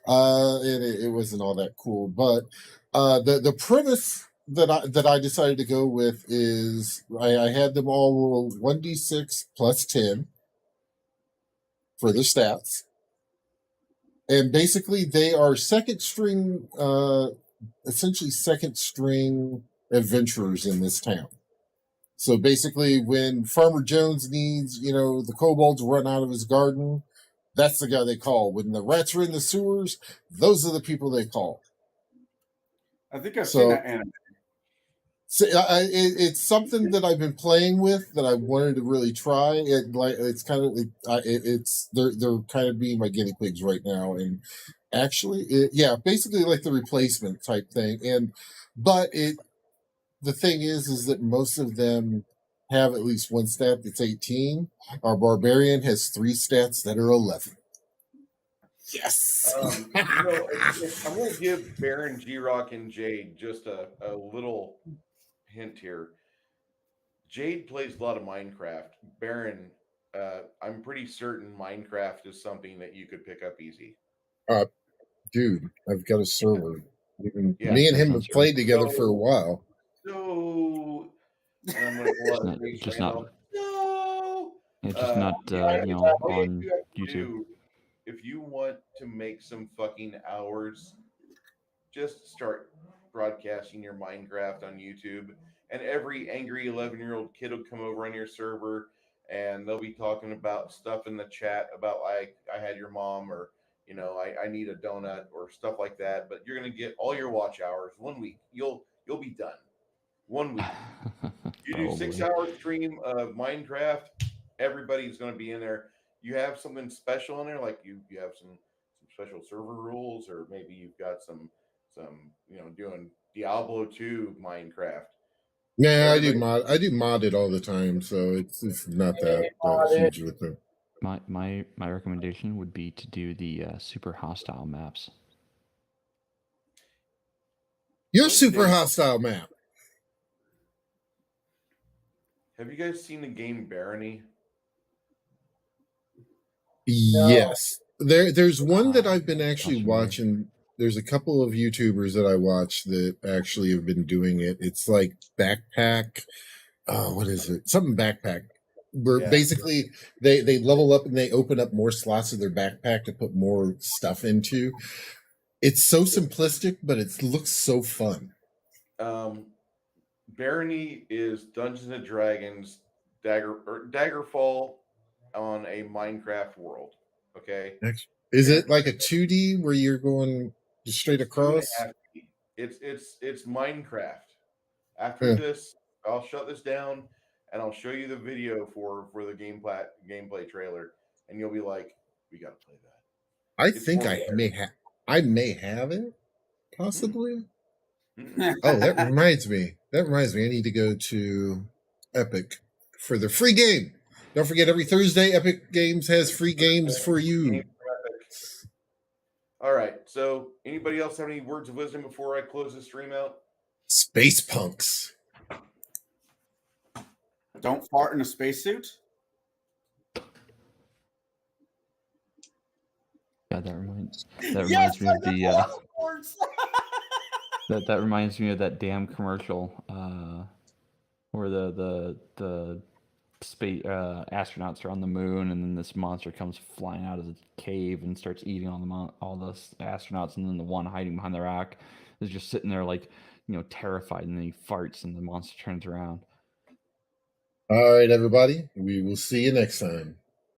And it wasn't all that cool. But the premise that I decided to go with is I had them all roll 1d6 plus 10 for their stats. And basically they are essentially second string adventurers in this town. So basically, when Farmer Jones needs, the kobolds run out of his garden, that's the guy they call. When the rats are in the sewers, those are the people they call. I think I've seen that anime. So it's something that I've been playing with that I wanted to really try. They're kind of being my guinea pigs right now, and actually, basically like the replacement type thing. The thing is that most of them have at least one stat that's 18. Our barbarian has 3 stats that are 11. Yes. I'm going to give Baron, G-Rock, and Jaide just a little hint here. Jaide plays a lot of Minecraft. Baron, I'm pretty certain Minecraft is something that you could pick up easy. Dude, I've got a server. Yeah. Me and him That's have played together for a So- while. So, and I'm going to pull out a face Just right not- now. No. It's just not, yeah, you know, all on you have to YouTube. do, if you want to make some fucking hours, just start broadcasting your Minecraft on YouTube, and every angry 11-year-old kid will come over on your server, and they'll be talking about stuff in the chat about like I had your mom, or you know I need a donut or stuff like that. But you're gonna get all your watch hours 1 week. You'll be done 1 week. You do Probably. 6-hour stream of Minecraft, everybody's going to be in there. You have something special in there, like you have some special server rules, or maybe you've got some doing Diablo 2 Minecraft. Yeah, Everybody- I do mod it all the time, so it's not that huge with them. My recommendation would be to do the super hostile maps. Your super hostile map. Have you guys seen the game Barony? Yes. There's one that I've been actually Sounds familiar. watching. There's a couple of YouTubers that I watch that actually have been doing it. It's like backpack. What is it? Something backpack. Where Yeah. basically they level up and they open up more slots of their backpack to put more stuff into. It's so simplistic, but it looks so fun. Barony is Dungeons and Dragons Daggerfall on a Minecraft world. Okay. Is it like a 2D where you're going just straight across? 2.5D. It's Minecraft. After this, I'll shut this down and I'll show you the video for the gameplay trailer, and you'll be like, "We got to play that." I It's think more I may have it, possibly. Mm. Oh, that reminds me. I need to go to Epic for the free game. Don't forget, every Thursday, Epic Games has free games for you. All right. So, anybody else have any words of wisdom before I close the stream out? Space punks. Don't fart in a spacesuit. Yeah, that reminds Yes, me of the words. that reminds me of that damn commercial where the space astronauts are on the moon, and then this monster comes flying out of the cave and starts eating all the astronauts, and then the one hiding behind the rock is just sitting there like, you know, terrified, and then he farts and the monster turns around. All right, everybody. We will see you next time.